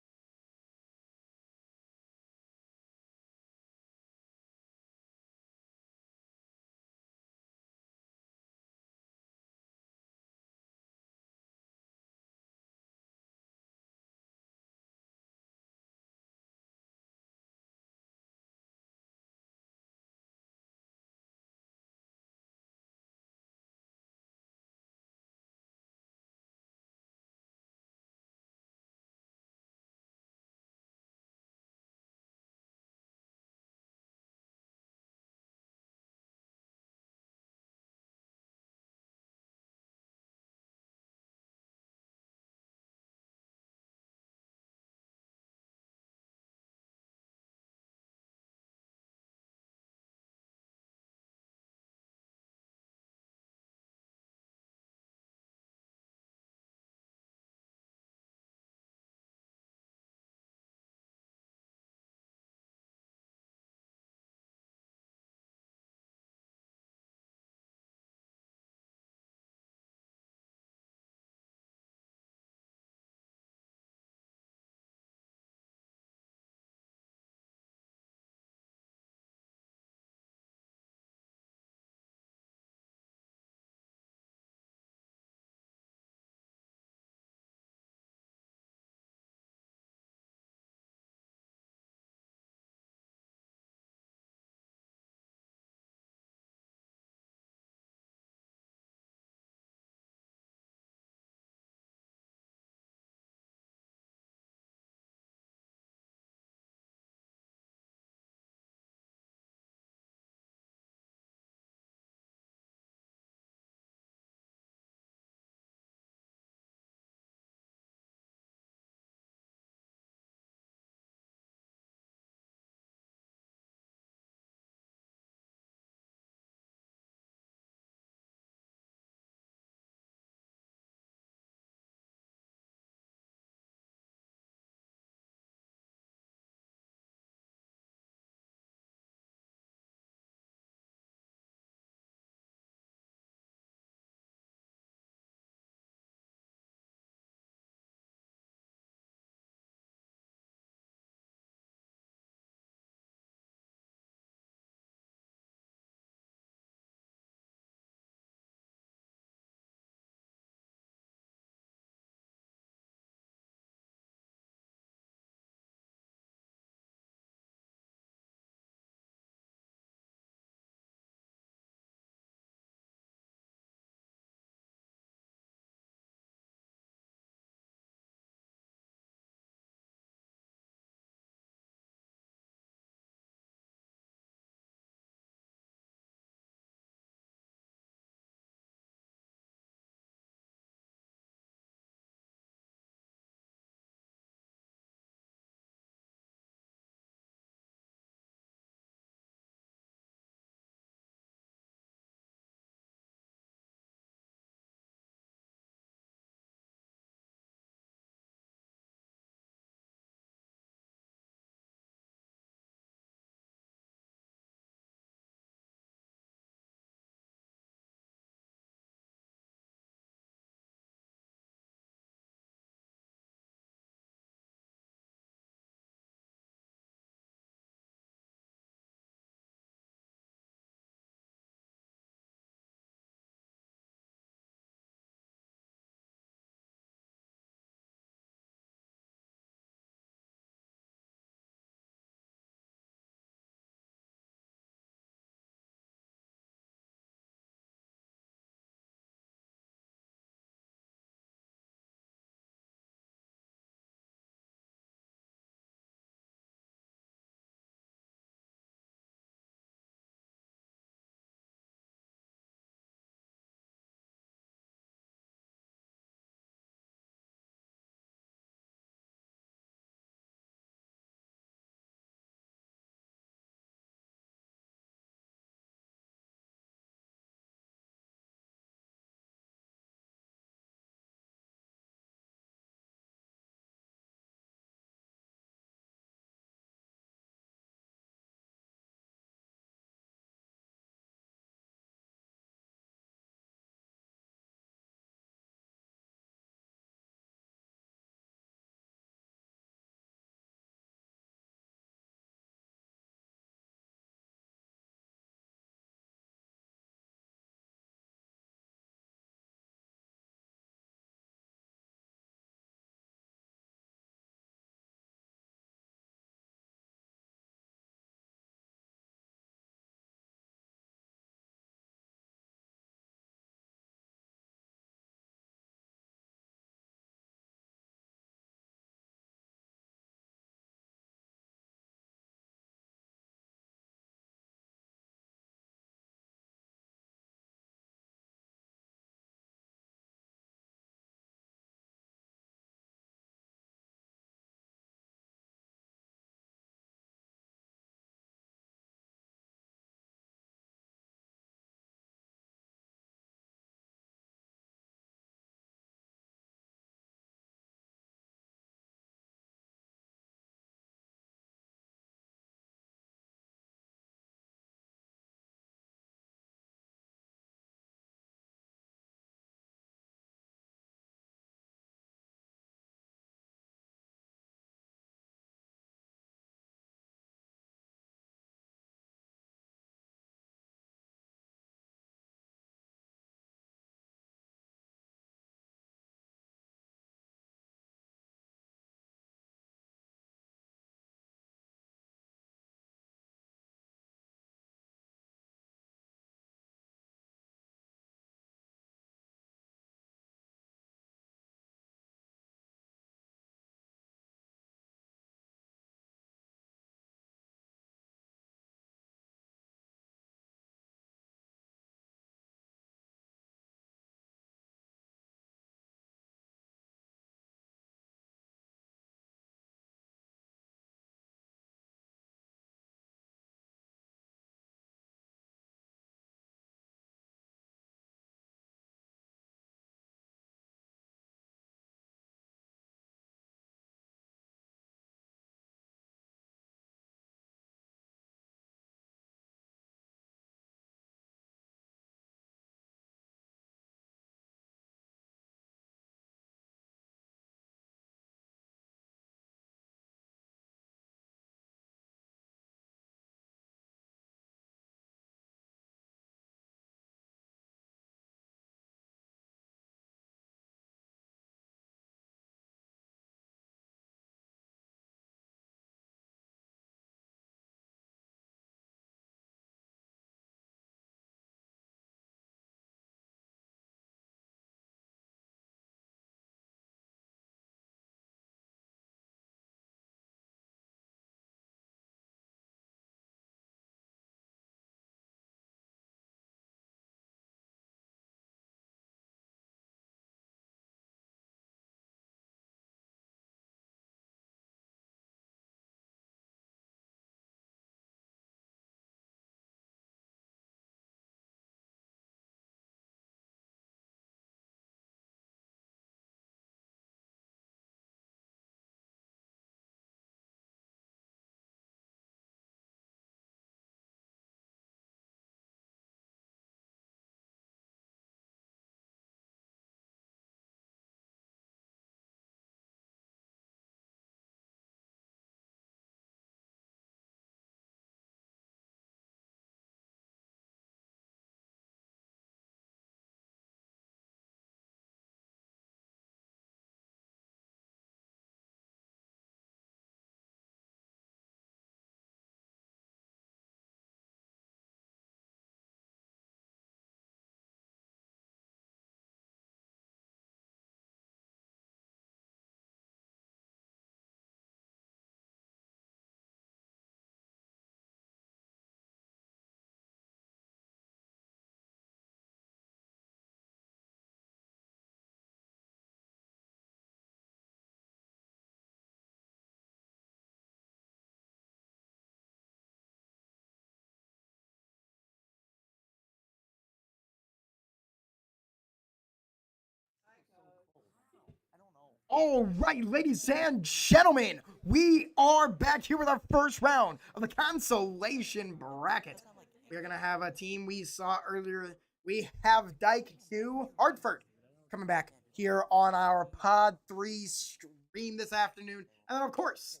All right, ladies and gentlemen, we are back here with our first round of the consolation bracket. We are going to have a team we saw earlier. We have Dike-New, Hartford, coming back here on our Pod 3 stream this afternoon. And then, of course,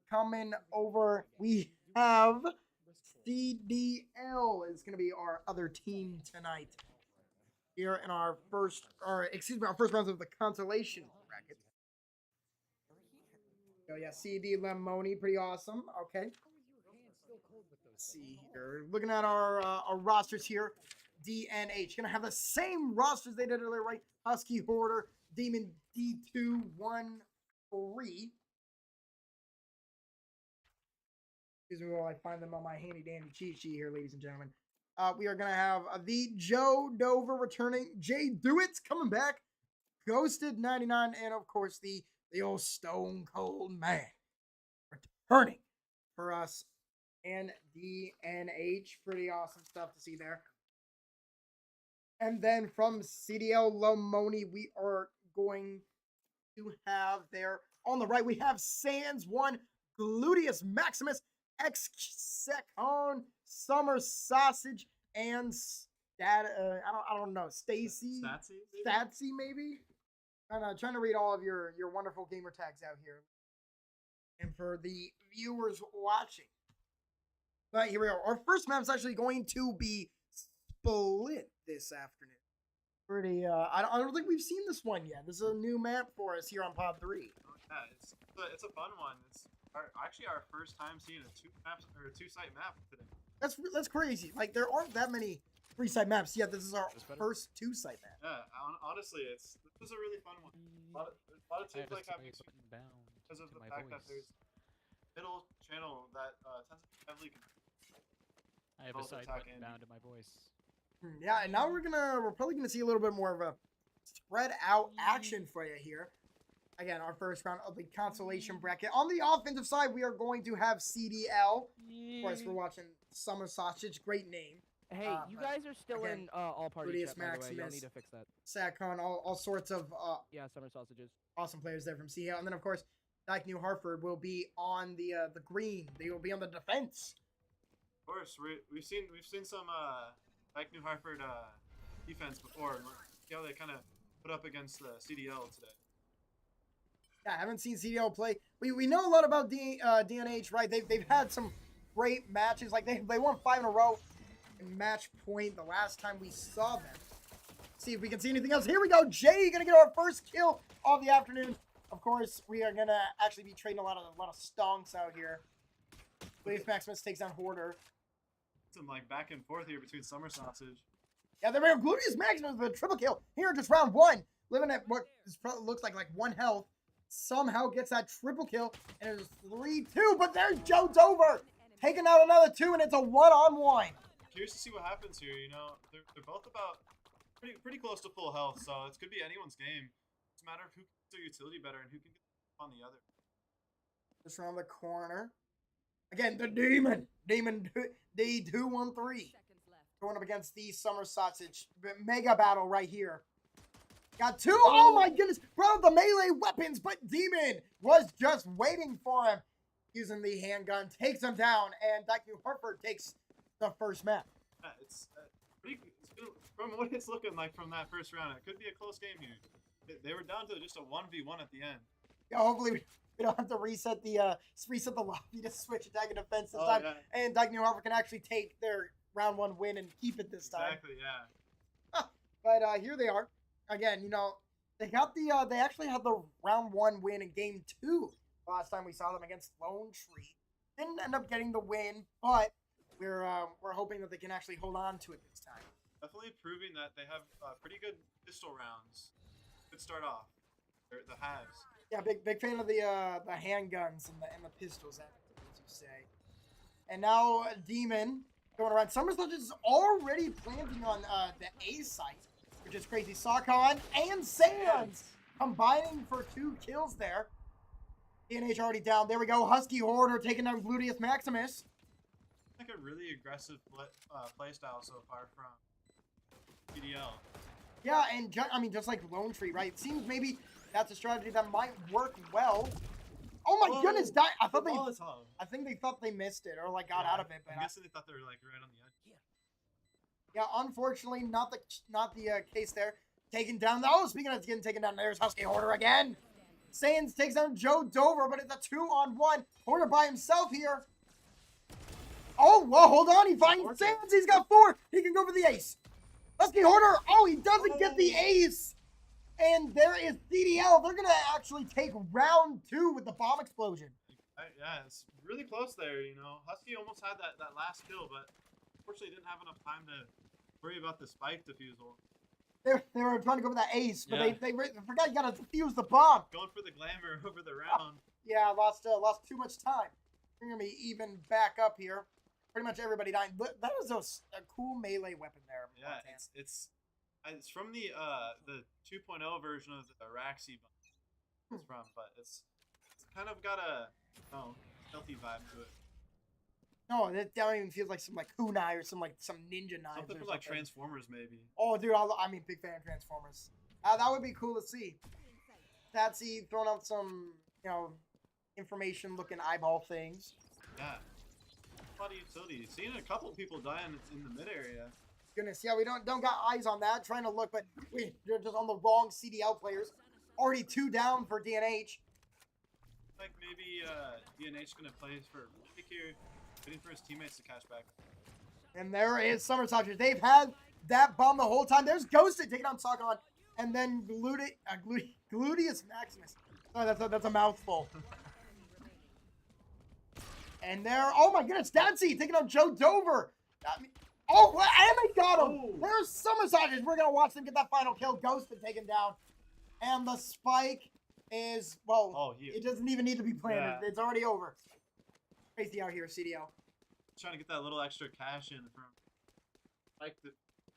coming over, we have CDL is going to be our other team tonight here in our first rounds of the consolation bracket. Oh yeah, CD Lamoni, pretty awesome. Okay. Let's see here. Looking at our rosters here. DNH gonna have the same rosters they did earlier, right? Husky Hoarder, Demon D213. Excuse me while I find them on my handy dandy cheat sheet here, ladies and gentlemen. We are gonna have the Joe Dover returning, Jay Dewitt's coming back, Ghosted 99, and of course the old Stone Cold Man returning for us and DNH. Pretty awesome stuff to see there. And then from CDL Lamoni, we are going to have there on the right, we have Sans 1, Gluteus Maximus, X-Secon, Summer Sausage, and I don't know, Stacy? Statsy maybe? Trying to read all of your wonderful gamer tags out here. And for the viewers watching. But here we are. Our first map is actually going to be split this afternoon. Pretty, I don't think we've seen this one yet. This is a new map for us here on Pod 3. Yeah, it's a fun one. It's actually our first time seeing a two-site map today. That's crazy. Like, there aren't that many 3-site maps yet. This is our first 2-site map. Yeah, honestly, this is a really fun one. A lot of teams like having because of the fact that there's middle channel that tends to be heavily. I have a side button bound to my voice. Yeah, and now we're probably gonna see a little bit more of a spread out action for you here. Again, our first round of the consolation bracket. On the offensive side, we are going to have CDL. Of course, we're watching Summer Sausage. Great name. Hey, you guys are still in all party chat, by the way. Y'all need to fix that. Satcon, all sorts of yeah, Summer Sausages. Awesome players there from CDL. And then, of course, Dike-New Hartford will be on the green. They will be on the defense. Of course, we've seen some Dike-New Hartford defense before. See how they kind of put up against the CDL today. Yeah, I haven't seen CDL play. We know a lot about DNH, right? They've had some great matches. Like they won 5 in a row in match point the last time we saw them. See if we can see anything else. Here we go. Jay gonna get our first kill of the afternoon. Of course, we are gonna actually be trading a lot of stonks out here. Gluteus Maximus takes down Hoarder. Some like back and forth here between Summer Sausage. Yeah, there we go. Gluteus Maximus with a triple kill here in just round 1, living at what looks like 1 health. Somehow gets that triple kill, and it's 3-2, but there's Joe Dover taking out another 2, and it's a 1-on-1. Curious to see what happens here. You know, they're both about pretty close to full health, so it could be anyone's game. It's a matter of who can do utility better and who can get on the other. Just around the corner. Again, the Demon D213 going up against the Summer Sausage. Mega battle right here. Got 2. Oh my goodness. Bro, the melee weapons, but Demon was just waiting for him. Using the handgun, takes him down, and Dike-New Hartford takes the first map. Yeah, it's from what it's looking like from that first round, it could be a close game here. They were down to just a 1v1 at the end. Yeah, hopefully we don't have to reset the lobby to switch attack and defense this time. Yeah. And Dike-New Hartford can actually take their round 1 win and keep it this time. Exactly, yeah. But here they are. Again, you know, they actually had the round 1 win in game 2 last time we saw them against Lone Tree. Didn't end up getting the win, but we're hoping that they can actually hold on to it this time. Definitely proving that they have pretty good pistol rounds. Good start off. The halves. Yeah, big fan of the handguns and the pistols, as you say. And now Demon going around. Summer Sausage is already planting on the A site, which is crazy. Sakon and Sans combining for 2 kills there. DNH already down. There we go. Husky Hoarder taking down Gluteus Maximus. Like a really aggressive play style so far from PDL. Yeah, and I mean, just like Lone Tree, right? It seems maybe that's a strategy that might work well. Oh my goodness, I thought I think they thought they missed it or like got out of it, but I'm guessing they thought they were like right on the edge. yeah, unfortunately, not the case there. Taken down. Oh, speaking of getting taken down, there's Husky Hoarder again. Sands takes down Joe Dover, but it's a 2-on-1. Hoarder by himself here. Oh, well, hold on. He finds Sands. He's got 4. He can go for the ace. Husky Hoarder. Oh, he doesn't get the ace. And there is CDL. They're going to actually take round 2 with the bomb explosion. Yeah, it's really close there, you know. Husky almost had that last kill, but unfortunately didn't have enough time to worry about the spike defusal. They were trying to go for that ace, but Yeah. they forgot you got to defuse the bomb. Going for the glamour over the round. Yeah, lost too much time. We're going to be even back up here. Pretty much everybody dying. That was a cool melee weapon there. Yeah, it's from the 2.0 version of the Iahsea it's from, but it's kind of got a stealthy vibe to it. No, that don't even feels like some like kunai or some ninja knives. Something from like Transformers, maybe. Oh, dude, I mean, big fan of Transformers. That would be cool to see. Iahsea throwing out some, information-looking eyeball things. Yeah. A lot of utility. Seeing a couple people dying in the mid area. Goodness, yeah, we don't got eyes on that. Trying to look, but they're just on the wrong CDL players. Already 2 down for DNH. Like maybe DNH gonna play for pick here, waiting for his teammates to catch back. And there is Summer Sausage. They've had that bomb the whole time. There's Ghosted taking on Sakon, and then Gluteus Maximus. Oh, that's a mouthful. And there, oh my goodness, Dancy taking on Joe Dover. And they got him. Oh. There's Summer Sausage. We're gonna watch them get that final kill. Ghosted taken down, and the spike is it doesn't even need to be planted. Yeah. It's already over. Crazy out here, CDL. Trying to get that little extra cash in from like the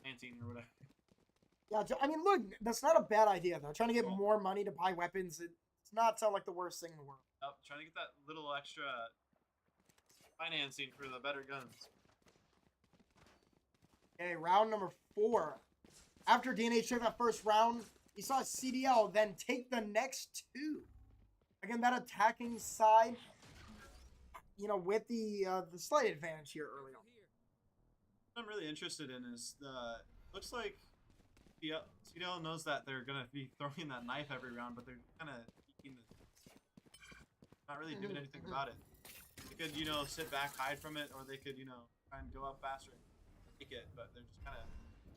canteen or whatever. Yeah, I mean, look, that's not a bad idea though. Trying to get more money to buy weapons, it's not sound like the worst thing in the world. Trying to get that little extra financing for the better guns. Okay, round number 4. After DNH took that first round, you saw CDL then take the next 2. Again, that attacking side, with the slight advantage here early on. What I'm really interested in is looks like CDL knows that they're gonna be throwing that knife every round, but they're kind of not really doing anything about it. They could, sit back, hide from it, or they could, try and go up faster, take it, but they're just kind of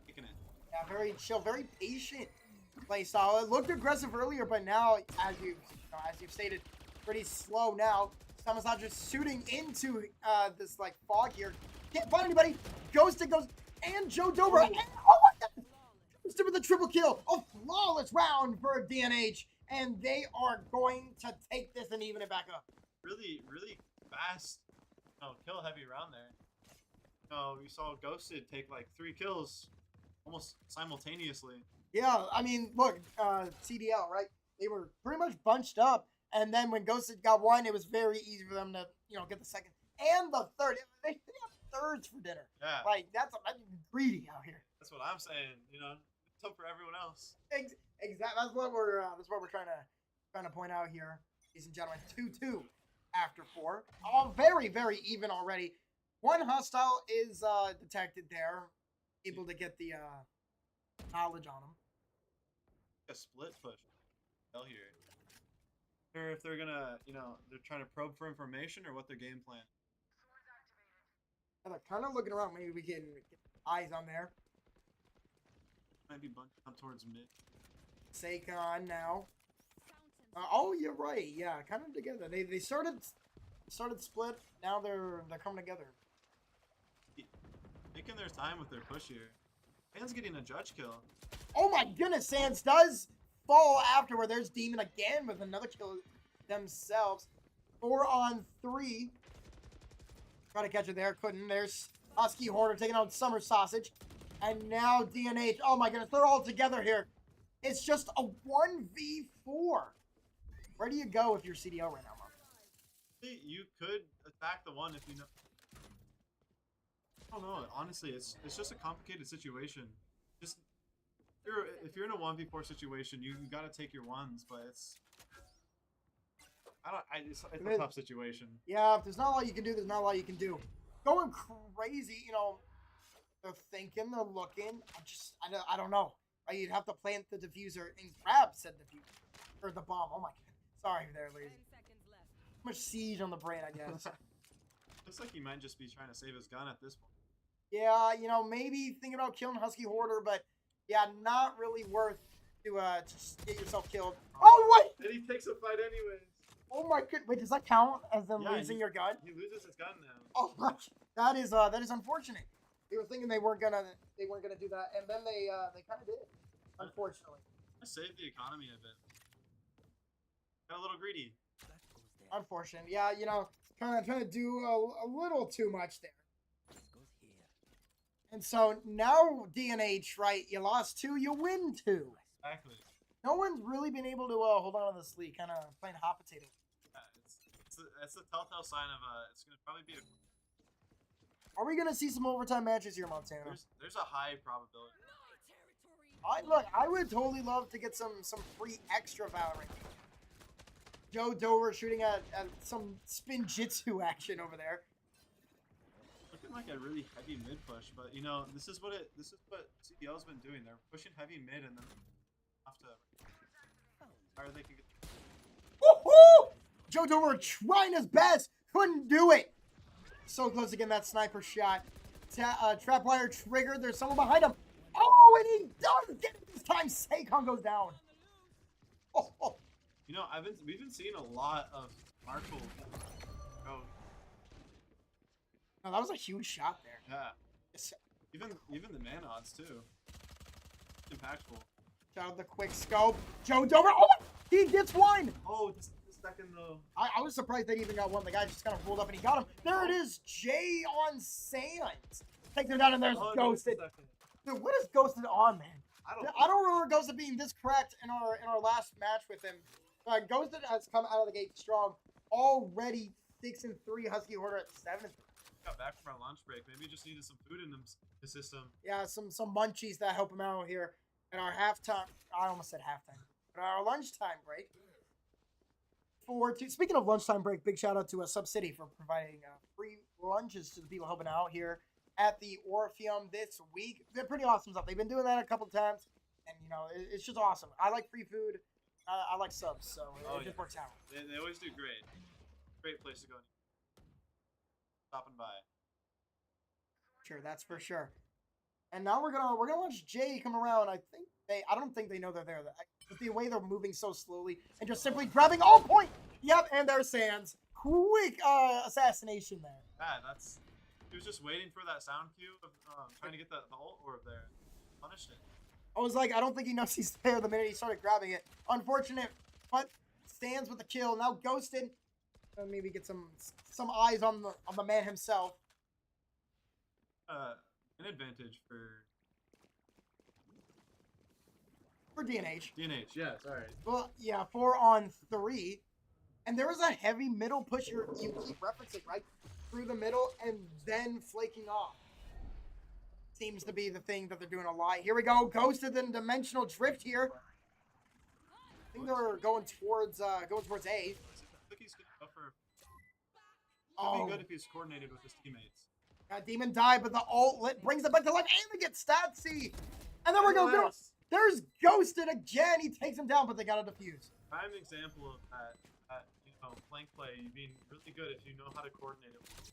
taking it. Yeah, very chill, very patient play style. It looked aggressive earlier, but now, as you've stated, pretty slow now. Samasa's just shooting into this fog here. Can't find anybody. Ghosted goes, and Joe Dover. And, oh my God! Ghosted with a triple kill. A flawless round for DNH, and they are going to take this and even it back up. Really, really fast, kill heavy round there. We saw Ghosted take 3 kills almost simultaneously. Yeah, I mean, look, CDL, right? They were pretty much bunched up, and then when Ghosted got 1, it was very easy for them to, get the second and the third. They have thirds for dinner. Yeah. That's greedy out here. That's what I'm saying. It's up for everyone else. Exactly. That's what we're trying to point out here, ladies and gentlemen. 2-2 after 4. All very, very even already. One hostile is detected there, able to get the knowledge on him. A split push. Hell here. Or if they're gonna, they're trying to probe for information or what their game plan. Yeah, they're kind of looking around. Maybe we can get eyes on there. Might be bunched up towards mid. Sakon now. You're right. Yeah, kind of together. They started split. Now they're coming together. Taking their time with their push here. Sands getting a judge kill. Oh my goodness, Sands does fall afterward. There's Demon again with another kill themselves. 4 on 3. Try to catch it there. Couldn't. There's Husky Hoarder taking on Summer Sausage. And now DNH. Oh my goodness, they're all together here. It's just a 1v4. Where do you go if you're CDL right now, Mark? You could attack the one if you know. I don't know. Honestly, it's just a complicated situation. Just If you're in a 1v4 situation, you gotta take your ones, but it's it's a tough situation. Yeah, if there's not a lot you can do, there's not a lot you can do. Going crazy, you know. They're thinking, they're looking. I don't know. You'd have to plant the diffuser and grab said diffuser or the bomb. Oh my god. Sorry there, ladies. 10 seconds left. Too much siege on the brain, I guess. Looks like he might just be trying to save his gun at this point. Yeah, you know, maybe thinking about killing Husky Hoarder, but yeah, not really worth to just get yourself killed. Oh wait! And he takes a fight anyways. Oh my god! Wait, does that count as them losing your gun? He loses his gun now. Oh my! That is unfortunate. They were thinking they weren't gonna do that, and then they kind of did, unfortunately. I saved the economy a bit. Got a little greedy. Unfortunate. Yeah, you know, trying to do a little too much there. And so now DNH, right? You lost 2, you win 2. Exactly. No one's really been able to hold on to this lead, kind of playing hot potato. Yeah, it's a telltale sign of it's gonna probably be a. Are we gonna see some overtime matches here, Montana? There's a high probability. I would totally love to get some free extra Valorant. Joe Dover shooting at some spin jitsu action over there. Looking like a really heavy mid push, but you know this is what CDL's been doing. They're pushing heavy mid and then off to. Or they can get. Woohoo! Joe Dover trying his best, couldn't do it. So close to getting that sniper shot. Trapwire triggered. There's someone behind him. Oh, and he does get it this time. Saikon goes down. Oh. You know, we've been seeing a lot of Marshall go. No, that was a huge shot there. Yeah. Even the man odds too. Impactful. Shout out the quick scope. Joe Dover. Oh, he gets one. Oh, just a second though. I was surprised that he even got one. The guy just kind of rolled up and he got him. There it is. Jay on Sands. Takes him down and there's Ghosted. Dude, what is Ghosted on, man? I don't remember Ghosted being this cracked in our last match with him. Ghosted has come out of the gate strong. Already 6-3. Husky Hoarder at 7-3. Got back from our lunch break. Maybe just needed some food in the system. Yeah, some munchies that help him out here at our halftime. I almost said halftime. But our lunchtime break. Speaking of lunchtime break, big shout out to Sub City for providing free lunches to the people helping out here at the Orpheum this week. They're pretty awesome stuff. They've been doing that a couple times, and you know it's just awesome. I like free food. I like subs, so it just works out. They always do great. Great place to go. Stopping by. Sure, that's for sure. And now we're gonna watch Jay come around. I don't think they know they're there. But the way they're moving so slowly and just simply grabbing point. Yep, and there's Sands. Quick assassination there. Yeah, he was just waiting for that sound cue of trying to get the ult orb there. Punished it. I was like, I don't think he knows he's there the minute he started grabbing it. Unfortunate, but Sands with the kill. Now Ghosted. Maybe get some eyes on the man himself. An advantage for DNH. DNH, yeah, sorry. Well, yeah, 4-on-3. And there was a heavy middle push you keep referencing, right? Through the middle and then flaking off. Seems to be the thing that they're doing a lot. Here we go. Ghosted in Dimensional Drift here. I think they're going towards A. I think he's gonna go for. It'd be good if he's coordinated with his teammates. Demon died, but the ult brings it back to life, and they get Statsy. And then we're going. There's Ghosted again. He takes him down, but they got to defuse. Prime example of that. Flank play. You being really good if you know how to coordinate it.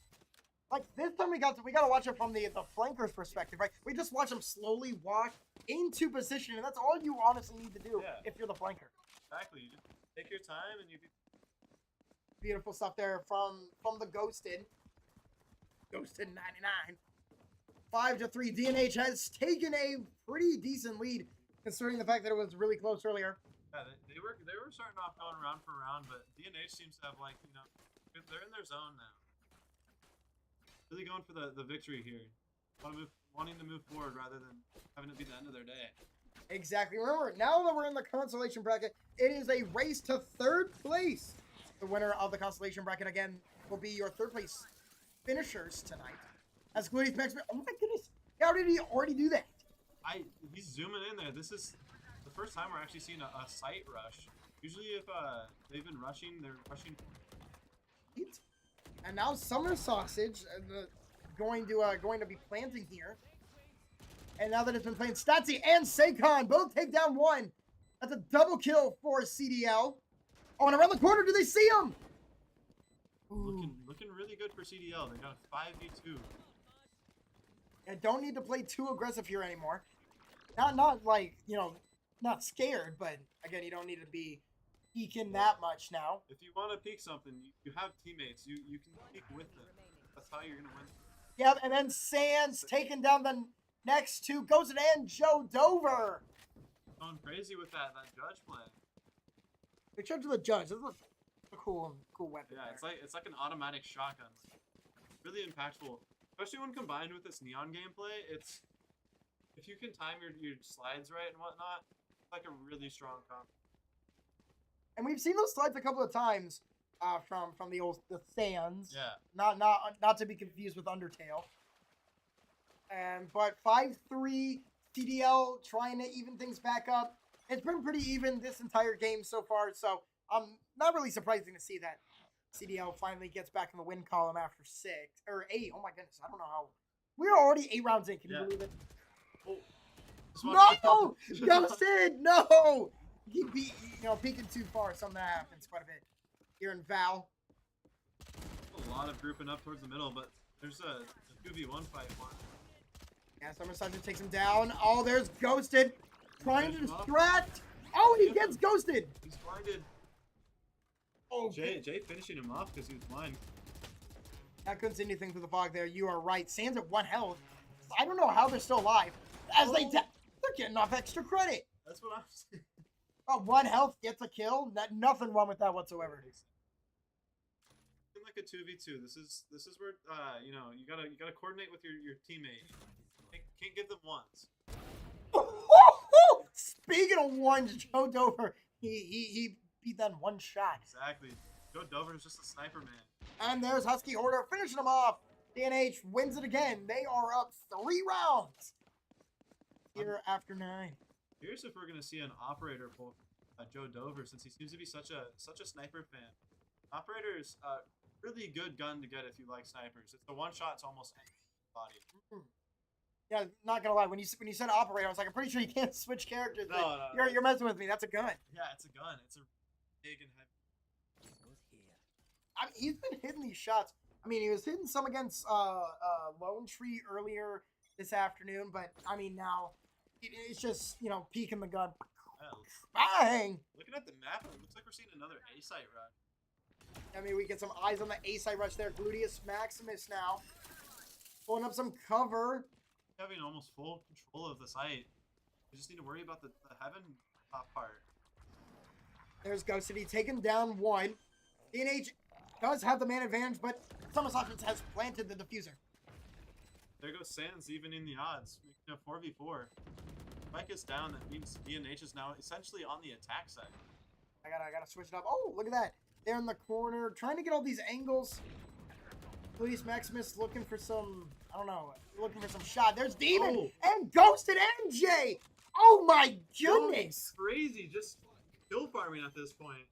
Like this time, we got to watch it from the flanker's perspective, right? We just watch them slowly walk into position, and that's all you honestly need to do if you're the flanker. Exactly. You just take your time, and you. Beautiful stuff there from the Ghosted. Ghosted 99. 5-3. DNH has taken a pretty decent lead, considering the fact that it was really close earlier. Yeah, they were starting off going round for round, but DNH seems to have they're in their zone now. Really going for the victory here. Wanting to move forward rather than having it be the end of their day. Exactly. Remember, now that we're in the consolation bracket, it is a race to third place. The winner of the consolation bracket, again, will be your third place finishers tonight. As Gloody's Max. Oh my goodness. How did he already do that? He's zooming in there. This is the first time we're actually seeing a site rush. Usually if they've been rushing, they're rushing. And now Summer Sausage going to be planting here. And now that it's been playing, Statsy and Saquon both take down one. That's a double kill for CDL. Oh, and around the corner, do they see him? Looking really good for CDL. They got a 5v2. I don't need to play too aggressive here anymore. Not like, you know, not scared, but again, you don't need to be peeking that much now. If you want to peek something, you have teammates. You can peek with them. That's how you're gonna win. Yep, and then Sands taking down the next two. Goes it and Joe Dover. Going crazy with that judge play. Big shout out to the judge. This is a cool weapon. Yeah, there. it's like an automatic shotgun. Really impactful. Especially when combined with this neon gameplay, it's if you can time your slides right and whatnot, it's like a really strong comp. And we've seen those slides a couple of times from the Sands. Yeah. Not to be confused with Undertale. But 5-3 CDL trying to even things back up. It's been pretty even this entire game so far, so not really surprising to see that CDL finally gets back in the win column after 6 or 8. Oh my goodness, I don't know how. We're already 8 rounds in. Can you believe it? Oh. No, Ghosted. No. He beat, peeking too far. Something that happens quite a bit here in Val. A lot of grouping up towards the middle, but there's a 2v1 fight. Yeah, Summer Sergeant takes him down. Oh, there's Ghosted trying to distract. Oh, he gets ghosted. He's blinded. Oh, Jay finishing him off because he was blind. I couldn't see anything through the fog there. You are right. Sands at 1 health. I don't know how they're still alive. As they're getting off extra credit. That's what I'm saying. Oh, 1 health gets a kill. Nothing wrong with that whatsoever. Like a 2v2. This is where you gotta coordinate with your teammate. Can't give them ones. Speaking of ones, Joe Dover, he beat that in 1 shot. Exactly. Joe Dover is just a sniper man. And there's Husky Hoarder finishing him off. DNH wins it again. They are up 3 rounds here after 9. Curious if we're gonna see an operator pull Joe Dover, since he seems to be such a sniper fan. Operator is a really good gun to get if you like snipers. It's the 1 shot to almost any body. Yeah, not gonna lie. When you said operator, I was like, I'm pretty sure you can't switch characters. No. You're messing with me. That's a gun. Yeah, it's a gun. It's a big and heavy. I mean, he's been hitting these shots. I mean, he was hitting some against Lone Tree earlier this afternoon, but I mean now it's just peeking the gun. Bang! Looking at the map, it looks like we're seeing another A site run. I mean, we get some eyes on the A site rush there. Gluteus Maximus now pulling up some cover. Having almost full control of the site. We just need to worry about the heaven top part. There's Ghost City taking down 1. DNH does have the man advantage, but Summer Sergeant has planted the diffuser. There goes Sands, even in the odds. Making a 4v4. Spike is down. That means DNH is now essentially on the attack side. I gotta switch it up. Oh, look at that. They're in the corner, trying to get all these angles. Gluteus Maximus looking for some, I don't know, looking for some shot. There's Demon and Ghosted NJ. Oh my goodness. Crazy. Just kill farming at this point.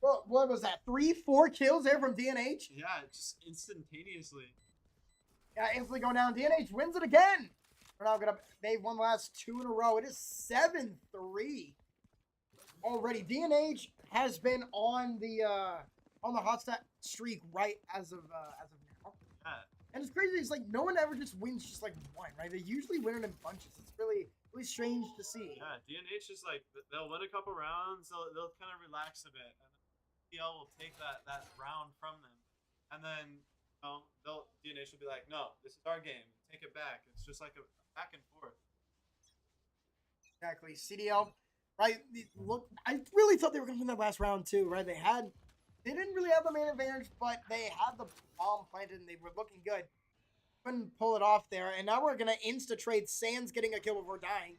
Well, what was that? 3-4 kills there from DNH? Yeah, just instantaneously. Yeah, instantly going down. DNH wins it again. We're now they've won the last 2 in a row. It is 7-3 already. DNH has been on the hot stat streak right as of now. Yeah. And it's crazy. It's like no one ever just wins just like 1, right? They usually win it in bunches. It's really strange to see. Yeah, DNH is like they'll win a couple rounds. They'll kind of relax a bit, and DL will take that round from them, and then DNH will be like, no, this is our game. Take it back. It's just like a back and forth. Exactly. CDL, right? Look, I really thought they were going to win that last round too, right? They didn't really have the main advantage, but they had the bomb planted and they were looking good. Couldn't pull it off there, and now we're going to insta-trade Sands getting a kill before dying.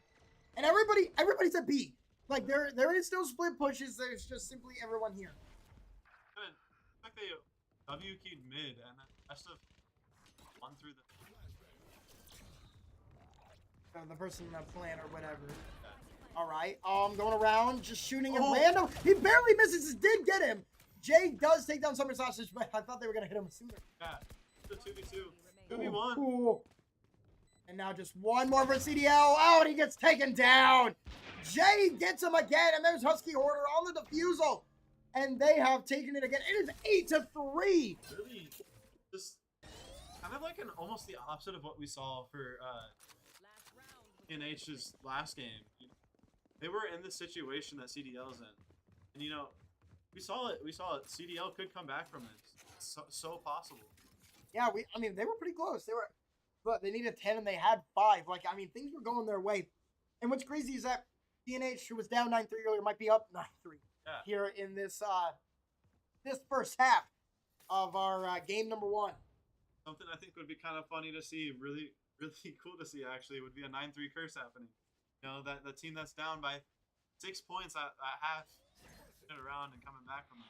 And everybody's at B. Like, there is still split pushes. There's just simply everyone here. Good. It's like they W-keyed mid, and then rest of one through the... the person in the plant or whatever. All right. Going around, just shooting at random. He barely misses. It did get him. Jay does take down Summer Sausage, but I thought they were gonna hit him sooner. Yeah. The 2v2. 2v1. Ooh. And now just one more for CDL. Oh, and he gets taken down. Jay gets him again, and there's Husky Hoarder on the defusal. And they have taken it again. It is 8-3. Really, just kind of like almost the opposite of what we saw for NH's last game. They were in the situation that CDL's in, and we saw it. CDL could come back from it. It's so possible. Yeah, I mean, they were pretty close. But they needed 10 and they had 5. Like, I mean, things were going their way. And what's crazy is that DNH, who was down 9-3 earlier, might be up 9-3 here in this this first half of our game number 1. Something I think would be kind of funny to see, really, really cool to see actually, would be a 9-3 curse happening. That the team that's down by 6 points at half, turning around and coming back from it.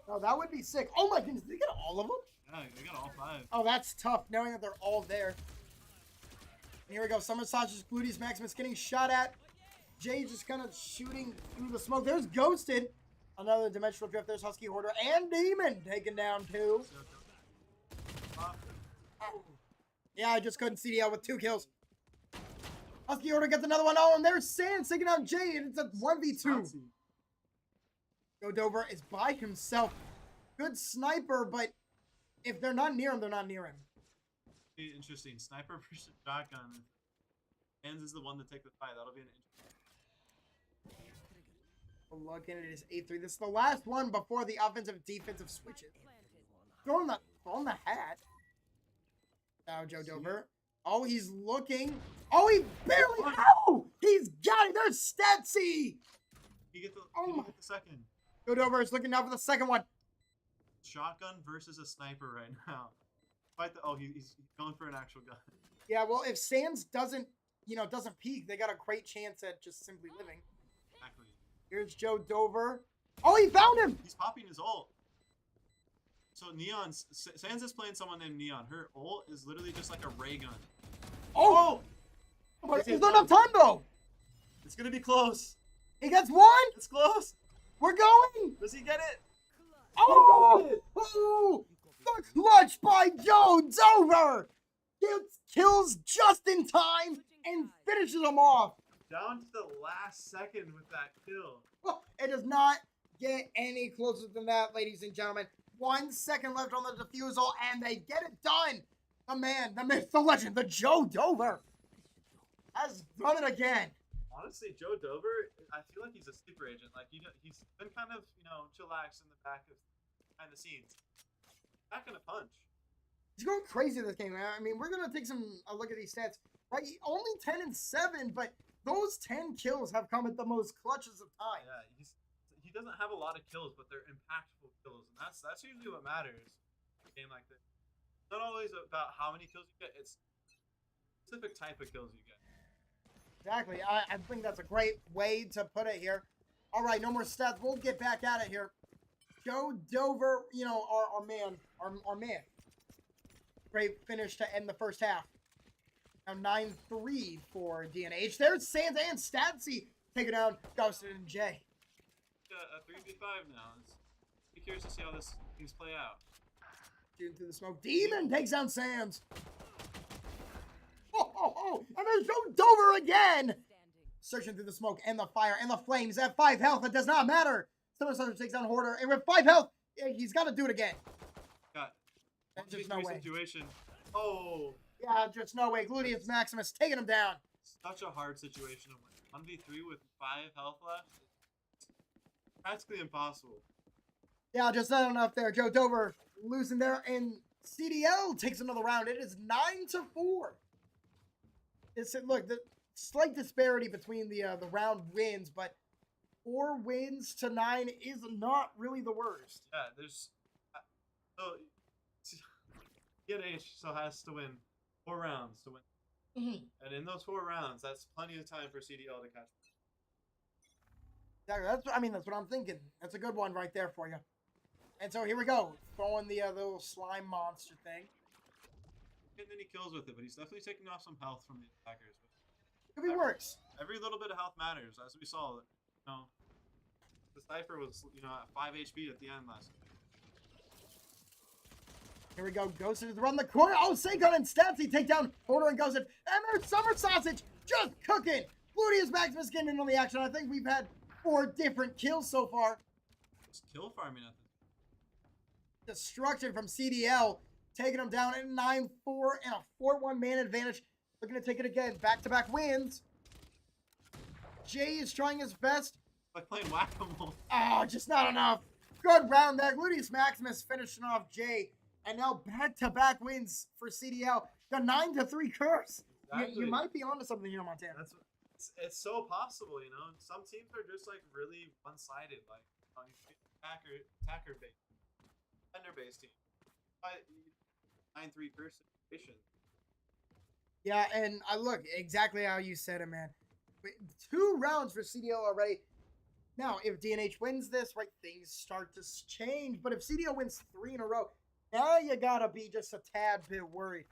Oh, that would be sick. Oh my goodness, did they get all of them? Yeah, they got all 5. Oh, that's tough, knowing that they're all there. And here we go. Summer Sausage, Gluteus Maximus getting shot at. Jay just kind of shooting through the smoke. There's Ghosted. Another Dimensional Drift. There's Husky Hoarder and Demon taken down too. Yeah, I just couldn't CDL with 2 kills. Husky Hoarder gets another one. Oh, and there's Sans taking out Jay, and it's a 1v2. Joe Dover is by himself. Good sniper, but if they're not near him, they're not near him. Interesting. Sniper versus shotgun. Hans is the one to take the fight. That'll be an interesting. Look at it, it is 8-3. This is the last one before the offensive-defensive switches. Throwing the hat. Now Joe Dover. Oh, he's looking. Oh, he barely. Oh, he's got it. There's Statsy. He get the second. Joe Dover is looking now for the second one. Shotgun versus a sniper right now. He's going for an actual gun. Yeah, well, if Sans doesn't peek, they got a great chance at just simply living. Exactly. Here's Joe Dover. Oh, he found him. He's popping his ult. So Neon, Sans is playing someone named Neon. Her ult is literally just like a ray gun. Oh! There's not enough time though. It's gonna be close. He gets one. It's close. We're going. Does he get it? Oh! Oh! The clutch by Joe Dover. Kills just in time and finishes him off. Down to the last second with that kill. Oh, it does not get any closer than that, ladies and gentlemen. 1 second left on the defusal, and they get it done. The man, the myth, the legend, the Joe Dover has done it again. Honestly, Joe Dover, I feel like he's a sleeper agent. Like, he's been kind of, chillaxed in the back of behind the scenes. Not gonna punch. He's going crazy this game, man. I mean, we're gonna take a look at these stats. Right, only 10 and 7, but those 10 kills have come at the most clutches of time. Yeah, he doesn't have a lot of kills, but they're impactful kills, and that's usually what matters in a game like this. It's not always about how many kills you get; it's a specific type of kills you get. Exactly. I think that's a great way to put it here. All right, no more stats. We'll get back at it here. Joe Dover, our man. Great finish to end the first half. Now 9-3 for DNH. There's Sans and Statsy taking down Ghosted and Jay. A 3v5 now. Be curious to see how things play out. Shooting through the smoke. Demon takes down Sans. Oh, and there's Joe Dover again. Searching through the smoke and the fire and the flames. At 5 health, it does not matter. Summer Sausage takes down Hoarder, and with 5 health, he's got to do it again. Got just no way. Situation. Oh. Yeah, just no way. Gluteus Maximus taking him down. Such a hard situation. 1v3 with 5 health left. Practically impossible. Yeah, just not enough there. Joe Dover losing there, and CDL takes another round. It is 9-4. Look, the slight disparity between the round wins, but 4 wins to 9 is not really the worst. Yeah, there's DNH still has to win 4 rounds to win, and in those 4 rounds, that's plenty of time for CDL to catch. Exactly. That's what I'm thinking. That's a good one right there for you. And so here we go, throwing the little slime monster thing. getting any kills with it, but he's definitely taking off some health from the attackers. Could be worse. Every little bit of health matters, as we saw. You know, the Cypher was, you know, at 5 HP at the end last. Here we go. Ghost is around the corner. Oh, Sagon and Statsy take down Porter and Ghost. And there's Summer Sausage just cooking. Gluteus Maximus getting into the action. I think we've had 4 different kills so far. It's kill farming at this. Destruction from CDL. Taking them down at 9-4 and a 4-1 man advantage. Looking to take it again. Back-to-back wins. Jay is trying his best. Like playing whack-a-mole. Oh, just not enough. Good round there. Gluteus Maximus finishing off Jay. And now back-to-back wins for CDL. The 9-3 curse. Exactly. You might be onto something here, Montana. That's what, it's so possible, you know. Some teams are just like really one-sided, like attacker-based, defender-based team. 9-3 curse situation. Yeah, and I look exactly how you said it, man. 2 rounds for CDL already. Now, if DNH wins this, right, things start to change. But if CDL wins 3 in a row, now you gotta be just a tad bit worried.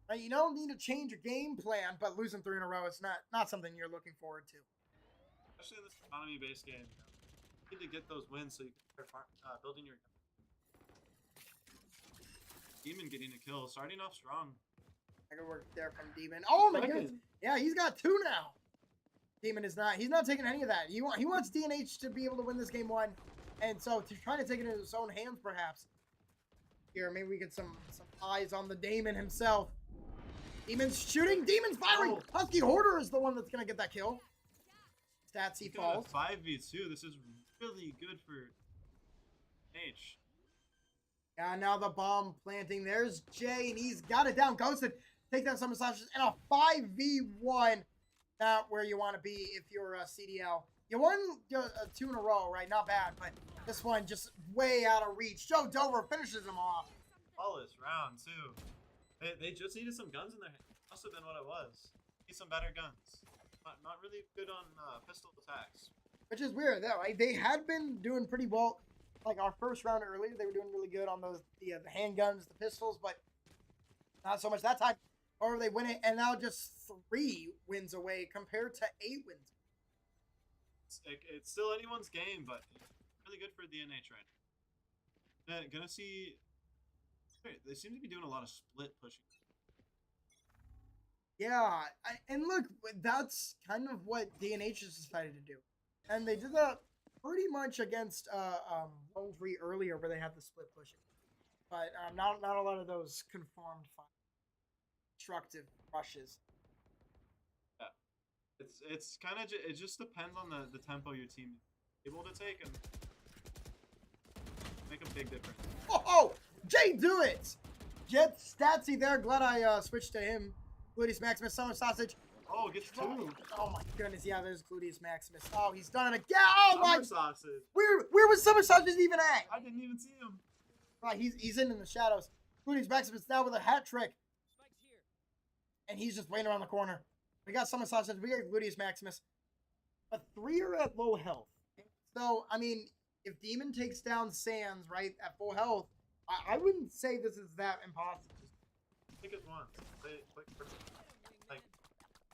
Right, you don't need to change your game plan, but losing 3 in a row is not something you're looking forward to. Especially in this economy-based game, you need to get those wins so you can start building your. Demon getting a kill, starting off strong. I can work there from Demon. Oh my goodness! Yeah, he's got 2 now. Demon is not. He's not taking any of that. He wants DNH to be able to win this game 1, and so to trying to take it into his own hands, perhaps. Here, maybe we get some eyes on the Demon himself. Demon's shooting. Demon's firing. Oh. Husky Hoarder is the one that's gonna get that kill. Statsy falls. 5v2. This is really good for H. Yeah, now the bomb planting. There's Jay, and he's got it down. Ghosted. Take down some massages and a 5v1. Not where you want to be if you're a CDL. You won 2 in a row, right? Not bad, but this one just way out of reach. Joe Dover finishes him off. Flawless round, too. They just needed some guns in their hand. Must have been what it was. Need some better guns. Not really good on pistol attacks. Which is weird, though. Right? They had been doing pretty well. Like our first round earlier, they were doing really good on those the handguns, the pistols, but not so much that time. Or they win it, and now just 3 wins away compared to 8 wins. It's still anyone's game, but really good for DNH right now. Gonna see. They seem to be doing a lot of split pushing. Yeah, and look, that's kind of what DNH has decided to do, and they did that pretty much against Lone Tree earlier, where they had the split pushing, but not a lot of those conformed destructive rushes. Yeah, it's kind of it just depends on the tempo your team is able to take and make a big difference. Oh, Jay, do it! Get Statsy there. Glad I switched to him. Gluteus Maximus, Summer Sausage. Oh, gets 2. Oh my goodness, yeah, there's Gluteus Maximus. Oh, he's done it again. Oh my! Summer Sausage. Where was Summer Sausage even at? I didn't even see him. Right, he's in the shadows. Gluteus Maximus now with a hat trick. And he's just waiting around the corner. We got Summer Sausage, we got Gluteus Maximus. But 3 are at low health. So, I mean, if Demon takes down Sands, right, at full health, I wouldn't say this is that impossible. Take it once.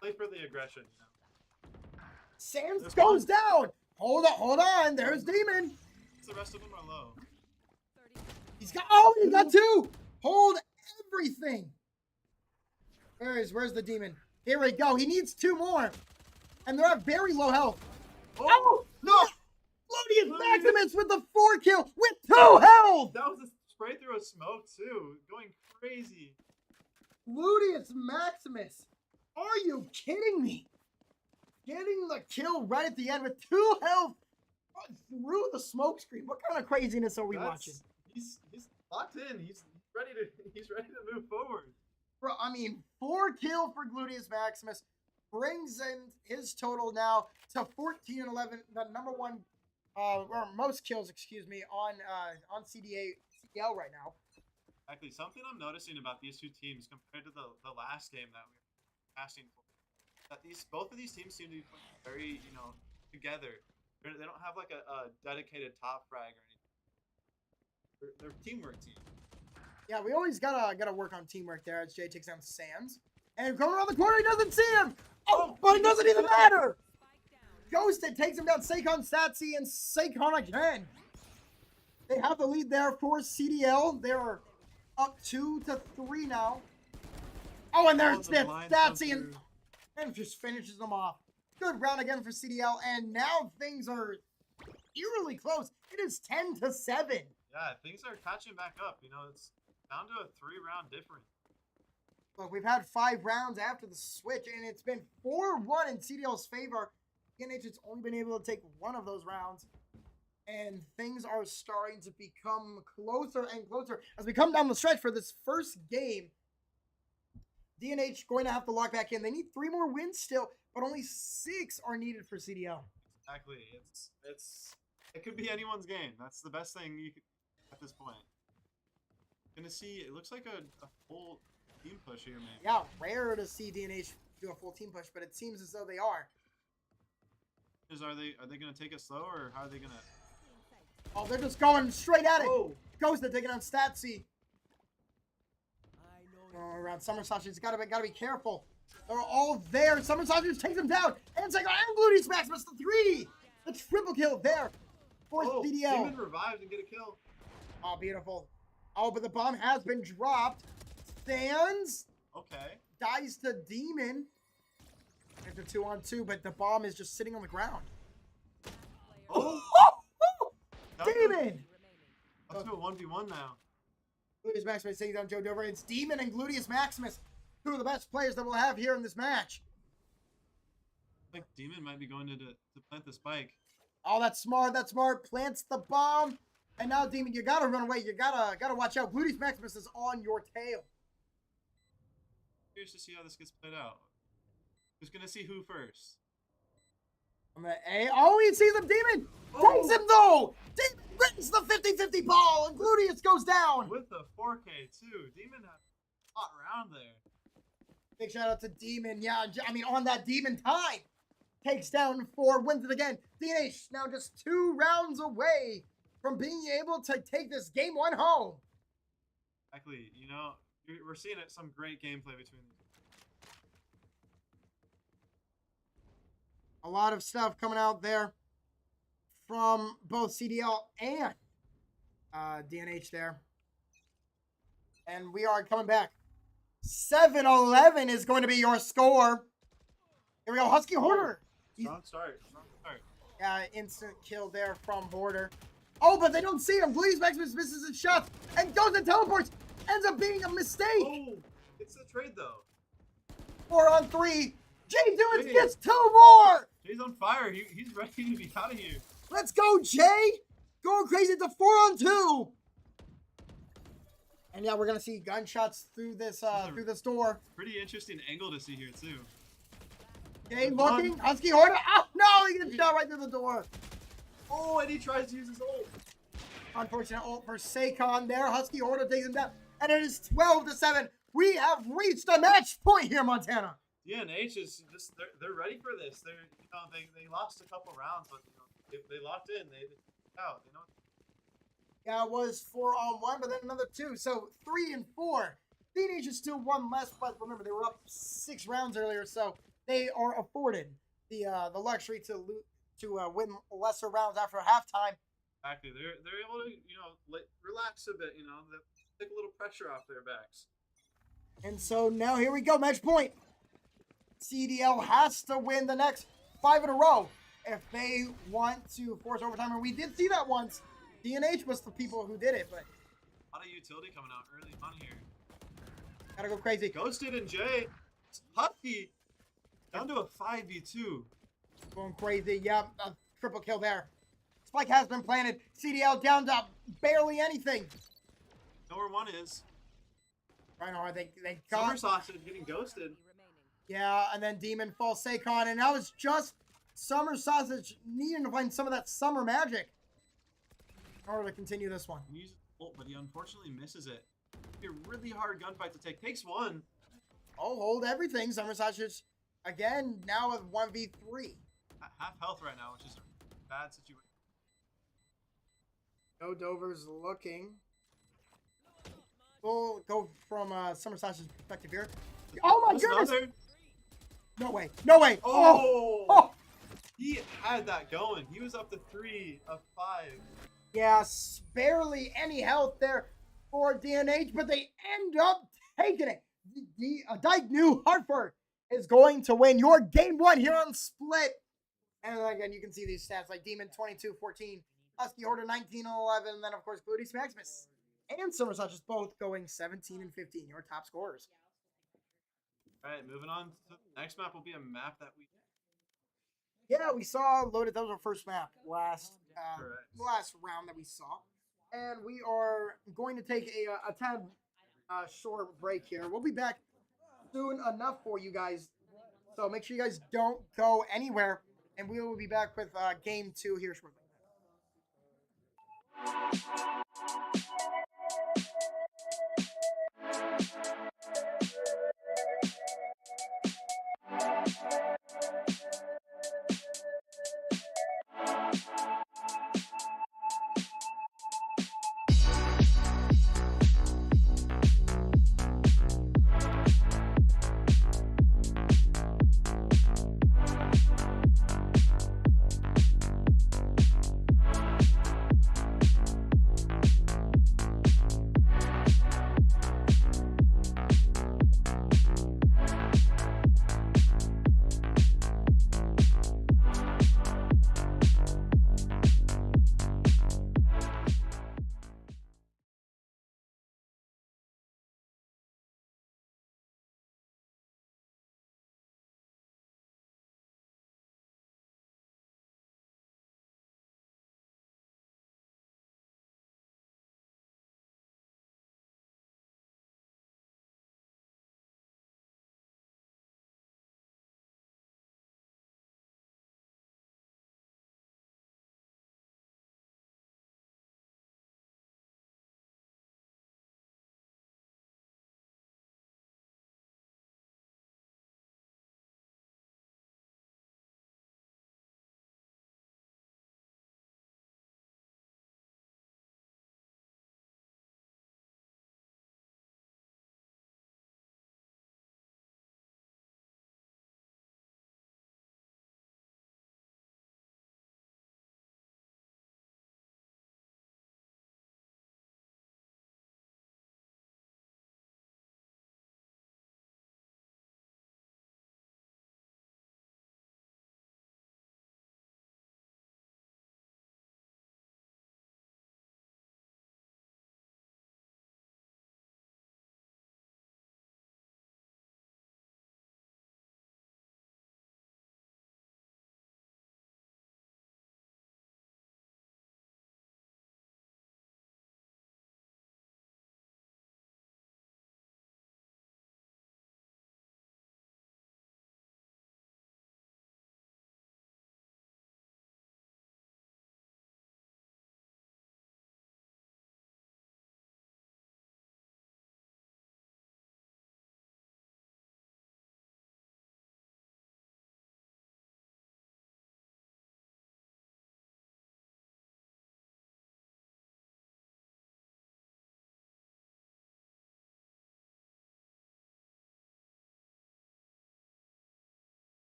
Play for the aggression, you know. Sands goes down! Hold on, there's Demon! The rest of them are low. He got 2! Hold everything! Where's the Demon? Here we go, he needs 2 more! And they're at very low health. Oh no! Gluteus Maximus with the 4 kill with 2 health! That was a spray through a smoke too, going crazy. Gluteus Maximus, are you kidding me? Getting the kill right at the end with 2 health through the smoke screen. What kind of craziness are we watching? He's locked in. He's ready to move forward. Bro, I mean, 4 kill for Gluteus Maximus brings in his total now to 14 and 11, the number 1 or most kills, excuse me, on CDL right now. Actually, something I'm noticing about these 2 teams compared to the last game that we were casting for, that both of these teams seem to be playing very, together. They don't have like a dedicated top frag or anything. They're a teamwork team. Yeah, we always gotta work on teamwork there as Jay takes down Sands. And going around the corner, he doesn't see him! Oh, but it doesn't even matter! Ghosted takes him down, Saquon, Satsy, and Saquon again. They have the lead there for CDL. They're up 2-3 now. Oh, and there's Satsy and just finishes them off. Good round again for CDL, and now things are eerily close. It is 10-7. Yeah, things are catching back up. You know, it's down to a 3-round difference. Look, we've had 5 rounds after the switch, and it's been 4-1 in CDL's favor. DNH has only been able to take one of those rounds, and things are starting to become closer and closer as we come down the stretch for this first game. DNH going to have to lock back in. They need 3 more wins still, but only 6 are needed for CDL. Exactly. It could be anyone's game. That's the best thing you could at this point. Gonna see. It looks like a full team push here, man. Yeah, rare to see DNH do a full team push, but it seems as though they are. Are they gonna take it slow, or how are they gonna? Oh, they're just going straight at it. Oh. Ghosted taking on Statsy. Oh, around Summer Sausage, gotta be careful. They're all there. Summer Sausage takes him down. And Saquon and Gluteus Maximus the 3. The triple kill there for CDL. Demon revived and get a kill. Oh, beautiful. Oh, but the bomb has been dropped. Sands. Okay. Dies to Demon. After 2-on-2, but the bomb is just sitting on the ground. Oh! Demon! Up to a 1v1 now. Gluteus Maximus taking down Joe Dover. It's Demon and Gluteus Maximus, 2 of the best players that we'll have here in this match. I think Demon might be going to plant the spike. Oh, that's smart. That's smart. Plants the bomb. And now, Demon, you gotta run away. You gotta watch out. Gluteus Maximus is on your tail. Curious to see how this gets played out. Who's gonna see who first? On the A. Oh, he sees him. Demon takes him, though. Demon wins the 50-50 ball, and Gluteus goes down. With the 4K, too. Demon had a hot round there. Big shout out to Demon. Yeah, I mean, on that Demon time. Takes down 4, wins it again. DNH now just 2 rounds away from being able to take this game 1 home. Exactly. You know, we're seeing some great gameplay between these. A lot of stuff coming out there from both CDL and DNH there. And we are coming back. 7-11 is going to be your score. Here we go, Husky Hoarder. Strong start. Instant kill there from Hoarder. Oh, but they don't see him. Gluteus Maximus misses his shots and goes and teleports. Ends up being a mistake. Oh, it's the trade though. 4-on-3. Jay Dewins gets 2 more. Jay's on fire. He's ready to be out of here. Let's go, Jay. Going crazy. It's a 4-on-2. And yeah, we're gonna see gunshots through this door. Pretty interesting angle to see here too. Jay looking. Husky Hoarder. Oh no, he gets shot right through the door. Oh, and he tries to use his ult. Unfortunate ult for Saquon there. Husky Hoarder takes him down. And it is 12-7. We have reached a match point here, Montana. DNH is just they're ready for this. They lost a couple rounds, but they locked in. They out. Yeah, it was 4-on-1, but then another 2. So 3 and 4. DNH is still 1 less, but remember they were up 6 rounds earlier, so they are afforded the luxury to win lesser rounds after halftime. Exactly. They're able to relax a bit. Take a little pressure off their backs. And so now here we go, match point. CDL has to win the next 5 in a row if they want to force overtime. And we did see that once. DNH was the people who did it, but a lot of utility coming out early on here. Gotta go crazy. Ghosted and Jay. Husky down to a 5v2. Going crazy. Yep, a triple kill there. Spike has been planted. CDL down to barely anything. Know where one is. I know, they got Summer Sausage getting ghosted. Yeah, and then Demon falls Saquon, and now it's just Summer Sausage needing to find some of that summer magic in order to continue this one. He uses ult, but he unfortunately misses it. Be a really hard gunfight to take. Takes 1. Oh, hold everything. Summer Sausage again now with 1v3. Half health right now, which is a bad situation. No Dover's looking. We'll go from Summer Sash's perspective here. Oh my goodness! Another. No way! No way! Oh! Oh! He had that going. He was up to 3 of 5. Yes, barely any health there for DNH, but they end up taking it. Dike-New Hartford is going to win your game 1 here on Split. And again, you can see these stats like Demon 22-14, Husky Hoarder 19-11, and then of course Gluteus Maximus and Summer Sash both going 17 and 15, your top scorers. All right, moving on to the next map will be a map that we. Yeah, we saw loaded. That was our first map last round that we saw, and we are going to take a tad short break here. We'll be back soon enough for you guys, so make sure you guys don't go anywhere, and we will be back with game 2 here shortly.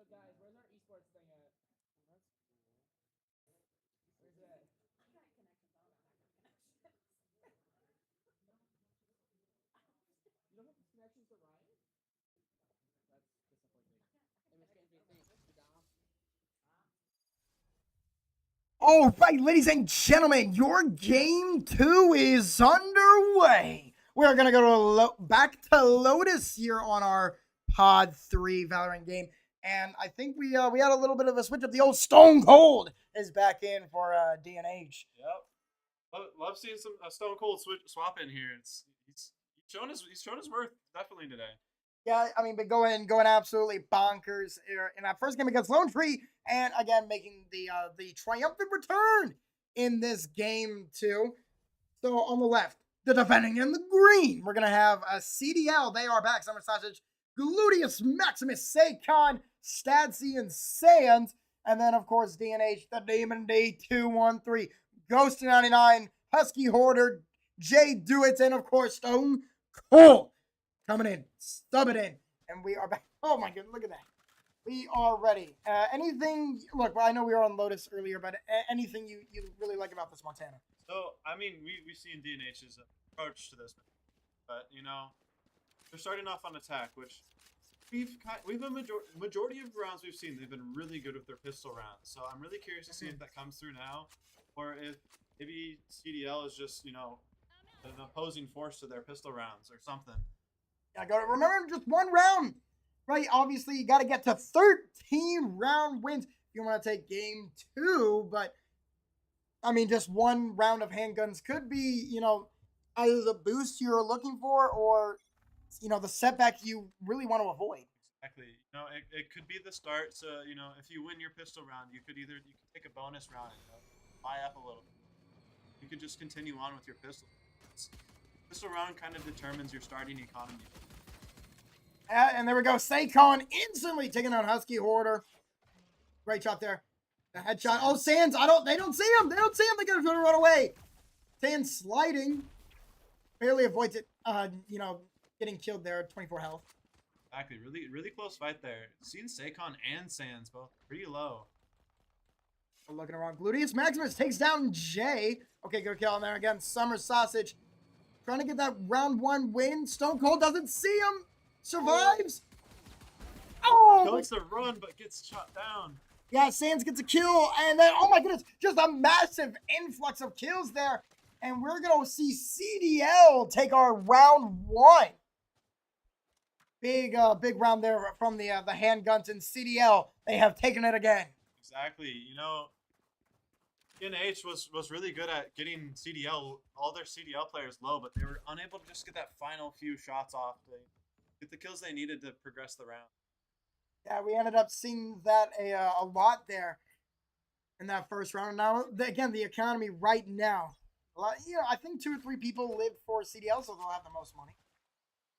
guys, where's our esports thing at? That's cool. Where's that? You don't have connections to Ryan? That's disappointing. Hey, Miss Kenzie, thanks. Dom. All right, ladies and gentlemen, your game 2 is underway. We're gonna go back to Lotus here on our Pod 3 Valorant game, and I think we had a little bit of a switch up. The old Stone Cold is back in for DNH. Yep. Love seeing some Stone Cold swap in here. He's shown his worth definitely today. Yeah, I mean, but going absolutely bonkers in that first game against Lone Tree, and again making the triumphant return in this game too. So on the left, the defending in the green, we're gonna have a CDL. They are back. Summer Sausage, Gluteus Maximus, Saquon, Stadsy, and Sands, and then of course DNH, the Demon Day 213, Ghost 99, Husky Hoarder, Jay Dewitt, and of course Stone Cold. Coming in, stub it in, and we are back. Oh my goodness, look at that. We are ready. Anything, look, I know we were on Lotus earlier, but anything you really like about this Montana? So, I mean, we've seen DNH's approach to this, but, you know, they're starting off on attack, which we've been majority of rounds we've seen, they've been really good with their pistol rounds. So I'm really curious to see if that comes through now, or if maybe CDL is just, you know, an opposing force to their pistol rounds or something. I got to remember just one round, right? Obviously, you got to get to 13 round wins if you want to take game 2. But I mean, just one round of handguns could be, you know, either the boost you're looking for or, you know, the setback you really want to avoid. Exactly. You know, it could be the start. So, you know, if you win your pistol round, you could take a bonus round and buy up a little bit. You could just continue on with your pistol. Pistol round kind of determines your starting economy. And there we go. Saquon instantly taking on Husky Hoarder. Great shot there. The headshot. Oh, Sands. They don't see him. They don't see him. They're going to run away. Sands sliding. Barely avoids it. You know, getting killed there at 24 health. Exactly. Really close fight there. Seeing Saquon and Sands both pretty low. We're looking around. Gluteus Maximus takes down Jay. Okay, good kill on there again. Summer Sausage trying to get that round 1 win. Stone Cold doesn't see him. Survives. Oh! Goes to run, but gets shot down. Yeah, Sands gets a kill. And then, oh my goodness, just a massive influx of kills there. And we're going to see CDL take our round 1. Big round there from the handguns, and CDL, they have taken it again. Exactly. You know, DNH was really good at getting all their CDL players low, but they were unable to just get that final few shots off to get the kills they needed to progress the round. Yeah, we ended up seeing that a lot there in that first round. Now, again, the economy right now, you know, I think 2 or 3 people live for CDL, so they'll have the most money.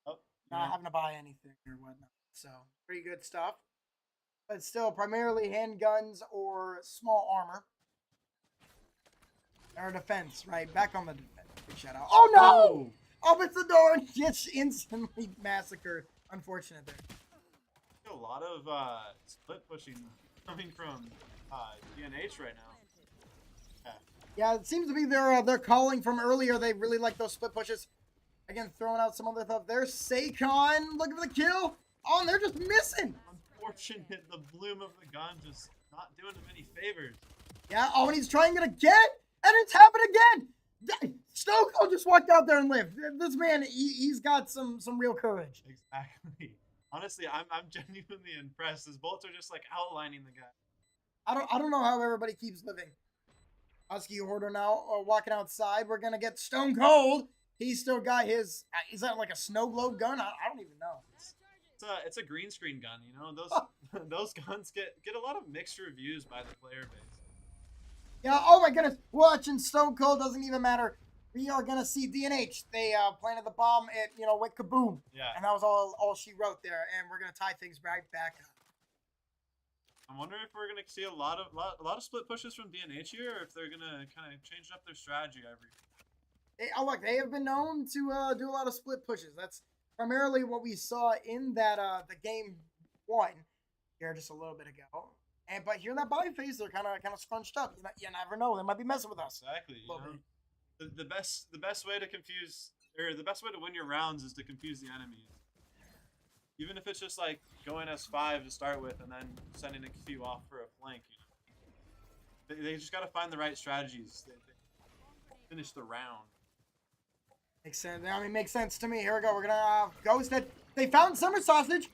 Oh, not having to buy anything or whatnot. So, pretty good stuff. But still, primarily handguns or small armor. Our defense, right? Back on the defense. Big shout out. Oh no! Opens the door and gets instantly massacred. Unfortunate there. A lot of split pushing coming from DNH right now. Yeah, it seems to be their calling from earlier. They really like those split pushes. Again, throwing out some other stuff. There's Saquon looking for the kill. Oh, and they're just missing. Unfortunate, the bloom of the gun just not doing him any favors. Yeah, oh, and he's trying it again, and it's happened again. Stone Cold just walked out there and lived. This man, he's got some real courage. Exactly. Honestly, I'm genuinely impressed. His bullets are just like outlining the guy. I don't know how everybody keeps living. Husky Hoarder now walking outside. We're gonna get Stone Cold. He's still got his. Is that like a snow globe gun? I don't even know. It's a green screen gun. You know those guns get a lot of mixed reviews by the player base. Yeah. Oh my goodness. Watching Stone Cold doesn't even matter. We are gonna see DNH. They planted the bomb at with kaboom. Yeah. And that was all she wrote there. And we're gonna tie things right back up. I wonder if we're gonna see a lot of split pushes from DNH here, or if they're gonna kind of change up their strategy every. Look, they have been known to do a lot of split pushes. That's primarily what we saw in that the game 1. here just a little bit ago. But here in that buy phase, they're kind of scrunched up. You never know. They might be messing with us. Exactly. The best way to confuse, or the best way to win your rounds is to confuse the enemies. Even if it's just like going S5 to start with and then sending a few off for a flank. They just got to find the right strategies. They finish the round. Makes sense. I mean, makes sense to me. Here we go. We're gonna ghost it. They found Summer Sausage.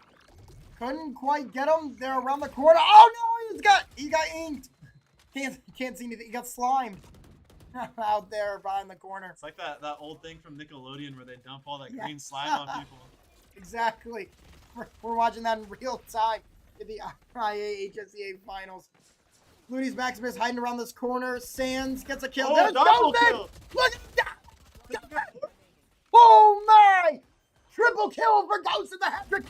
Couldn't quite get him. They're around the corner. Oh no! He got inked. Can't see anything. He got slimed out there behind the corner. It's like that old thing from Nickelodeon where they dump all that green slime on people. Exactly. We're watching that in real time in the Iahsea finals. Looney's Maximus hiding around this corner. Sands gets a kill. There's double Ghosted! kill! Look at that! Oh my! Triple kill for Ghost in the hat-trick.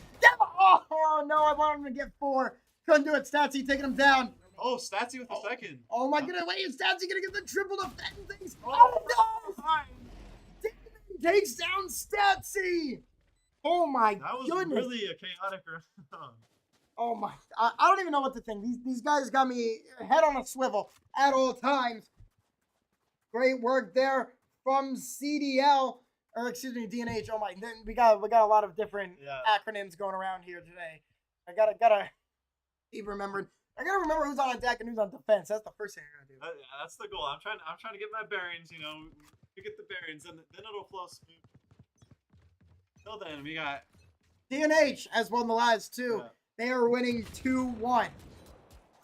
Oh no, I wanted him to get 4. Couldn't do it. Statsy taking him down. Oh, Statsy with a second. Oh my goodness, wait, is Statsy gonna get the triple defend things? Oh no! Takes down Statsy! Oh my that was goodness. Really a chaotic round. Oh my, I don't even know what to think. These guys got me head on a swivel at all times. Great work there from CDL, or excuse me, DNH. Oh my, we got a lot of different acronyms going around here today. I gotta keep remembering. I gotta remember who's on attack and who's on defense. That's the first thing I gotta do. That's the goal. I'm trying to get my bearings. You know, you get the bearings, and then it'll flow smooth. Till then, we got DNH has won the last 2. Yeah. They are winning 2-1.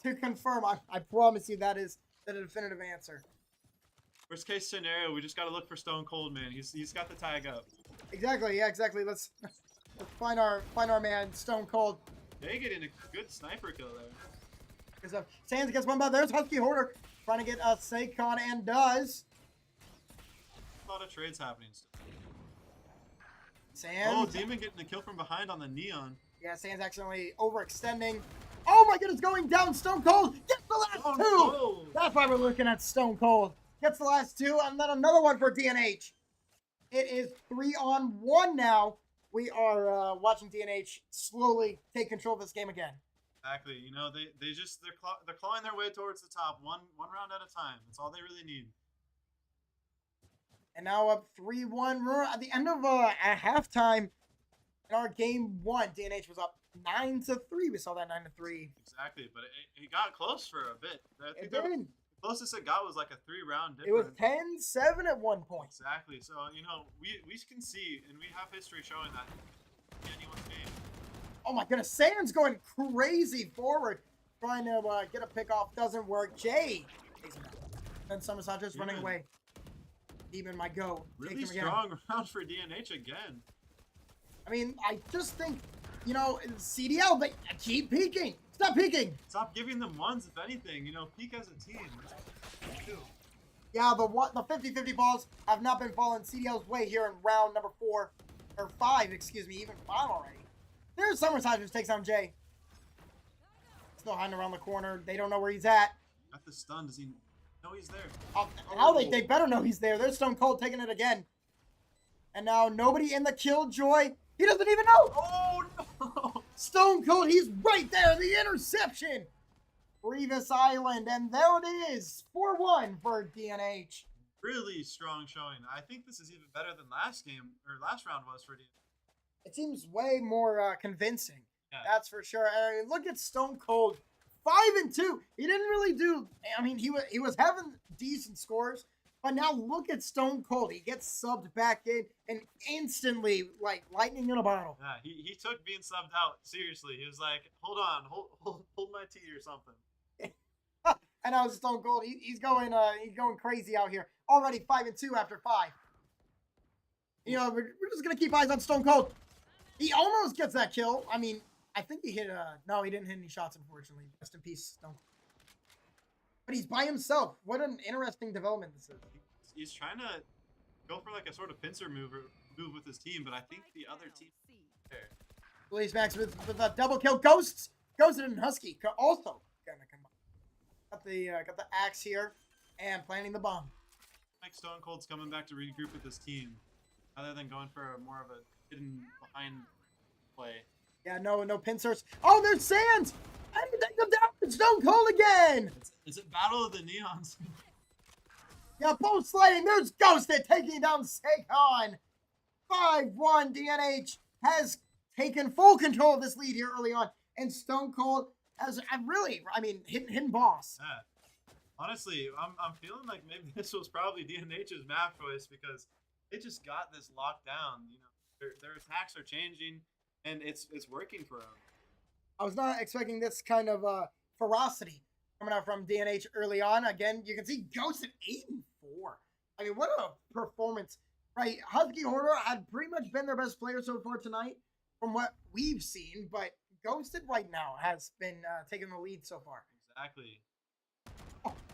To confirm, I promise you that is the definitive answer. Worst case scenario, we just gotta look for Stone Cold, man. He's got the tag up. Exactly, yeah, exactly. Let's find our man Stone Cold. They get in a good sniper kill there. Because Sands gets one by there's Husky Hoarder trying to get a Saquon and does. A lot of trades happening. Sands. Oh, Demon getting the kill from behind on the Neon. Yeah, Sands accidentally overextending. Oh my goodness, going down. Stone Cold gets the last 2. No. That's why we're looking at Stone Cold. Gets the last 2, and then another one for DNH. It is 3-on-1 now. We are watching DNH slowly take control of this game again. Exactly. You know, they're clawing their way towards the top, one round at a time. That's all they really need. And now up 3-1. At the end of a halftime in our game 1, DNH was up 9-3. We saw that 9-3. Exactly, but it got close for a bit. I think It did. the closest it got was like a 3-round difference. It was 10-7 at one point. Exactly. So, you know, we can see, and we have history showing that in anyone's game. Oh my goodness, Sands going crazy forward, trying to get a pick off. Doesn't work. Jay takes him down. Then Summer Sanchez running away. Demon, my go. Really strong round for DNH again. I mean, I just think, you know, CDL, but keep peeking. Stop peeking. Stop giving them ones, if anything. You know, peak as a team. Yeah, the 50-50 balls have not been falling CDL's way here in round number 4, or 5, excuse me, even 5 already. There's Summer Sanchez takes on Jay. Still hiding around the corner. They don't know where he's at. Got the stun. Does he know he's there? Now they better know he's there. There's Stone Cold taking it again. And now nobody in the Killjoy. He doesn't even know. Oh, no. Stone Cold, he's right there. The interception. Revis Island. And there it is. 4-1 for DNH. Really strong showing. I think this is even better than last round was for DNH. It seems way more convincing. Yeah. That's for sure. I mean, look at Stone Cold. 5-2. He didn't really do. I mean, he was having decent scores, but now look at Stone Cold. He gets subbed back in and instantly, like lightning in a bottle. Yeah, he took being subbed out seriously. He was like, "Hold on, hold my tea or something." And now Stone Cold. He's going crazy out here. Already 5-2 after 5. You know, we're just gonna keep eyes on Stone Cold. He almost gets that kill. I mean, I think he hit no, he didn't hit any shots, unfortunately. Rest in peace, Stone. But he's by himself. What an interesting development this is. He's trying to go for like a sort of pincer move with his team, but I think the other team there. Blaze Max with a double kill. Ghosted and Husky also gonna come up. Got the axe here and planting the bomb. Like Stone Cold's coming back to regroup with his team, rather than going for more of a hidden behind play. Yeah, no pincers. Oh, there's Sands! take them down. Stone Cold again. It's a battle of the neons. Yeah, both sliding. There's Ghosted taking down Sakon. 5-1. DNH has taken full control of this lead here early on. And Stone Cold has hidden boss. Yeah. Honestly, I'm feeling like maybe this was probably DNH's map choice because they just got this locked down. You know, their attacks are changing, and it's working for them. I was not expecting this kind of ferocity coming out from DNH early on. Again, you can see Ghosted 8-4. I mean, what a performance, right? Husky Hoarder had pretty much been their best player so far tonight from what we've seen, but Ghosted right now has been taking the lead so far. Exactly.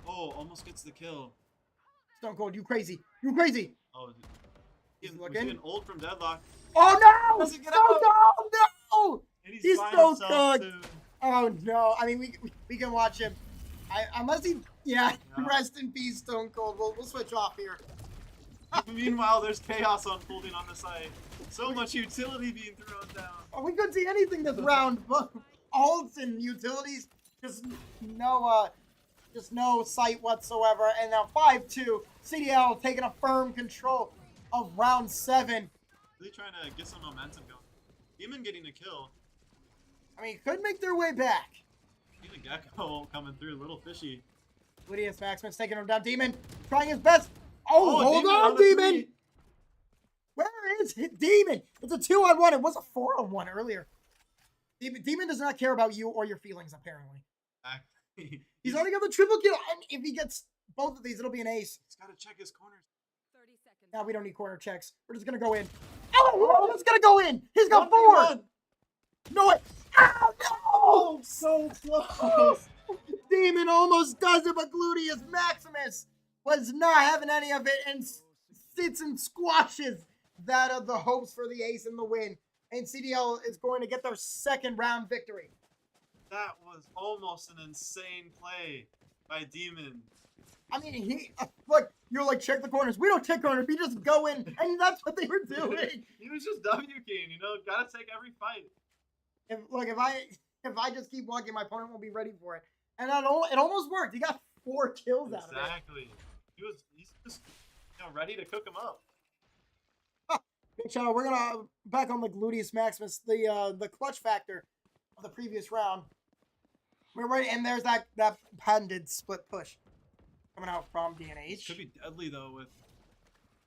Oh, almost gets the kill. Stone Cold, you crazy. You crazy. Oh, He's we're looking. getting old from deadlock. Oh, no! Doesn't get Stone out. Cold, no! And He's by so himself, cooked. too. Oh, no. I mean, we can watch him. Unless he... Yeah, Yeah. rest in peace, Stone Cold. We'll switch off here. Meanwhile, there's chaos unfolding on the site. So much utility being thrown down. Oh, we couldn't see anything this round, but ults and utilities, just no sight whatsoever. And now 5-2, CDL taking a firm control of round 7. Really trying to get some momentum going. Demon getting a kill. I mean, could make their way back. Even Gecko coming through, a little fishy. Lydius Maximus taking him down. Demon trying his best. Oh, hold Demon on, the Demon. three. Where is it? Demon? It's a 2-on-1. It was a 4-on-1 earlier. Demon does not care about you or your feelings, apparently. Exactly. He's already got the triple kill, and if he gets both of these, it'll be an ace. He's got to check his corners. 30 seconds. Now we don't need corner checks. We're just gonna go in. Oh, it's gonna go in. He's got 4. 1v1. No way. Oh, no. Oh, so close. Demon almost does it, but Gluteus Maximus was not having any of it and sits and squashes that of the hopes for the ace and the win. And CDL is going to get their second round victory. That was almost an insane play by Demon. I mean, look, you're like, check the corners. We don't check corners. We just go in, and that's what they were doing. He was just W-king, you know, gotta take every fight. If I just keep walking, my opponent won't be ready for it. And it almost worked. He got 4 kills out of it. Exactly. He's just ready to cook him up. Big shout out. We're gonna back on the Gluteus Maximus, the clutch factor of the previous round. We're ready, and there's that patented split push coming out from DNH. Could be deadly though with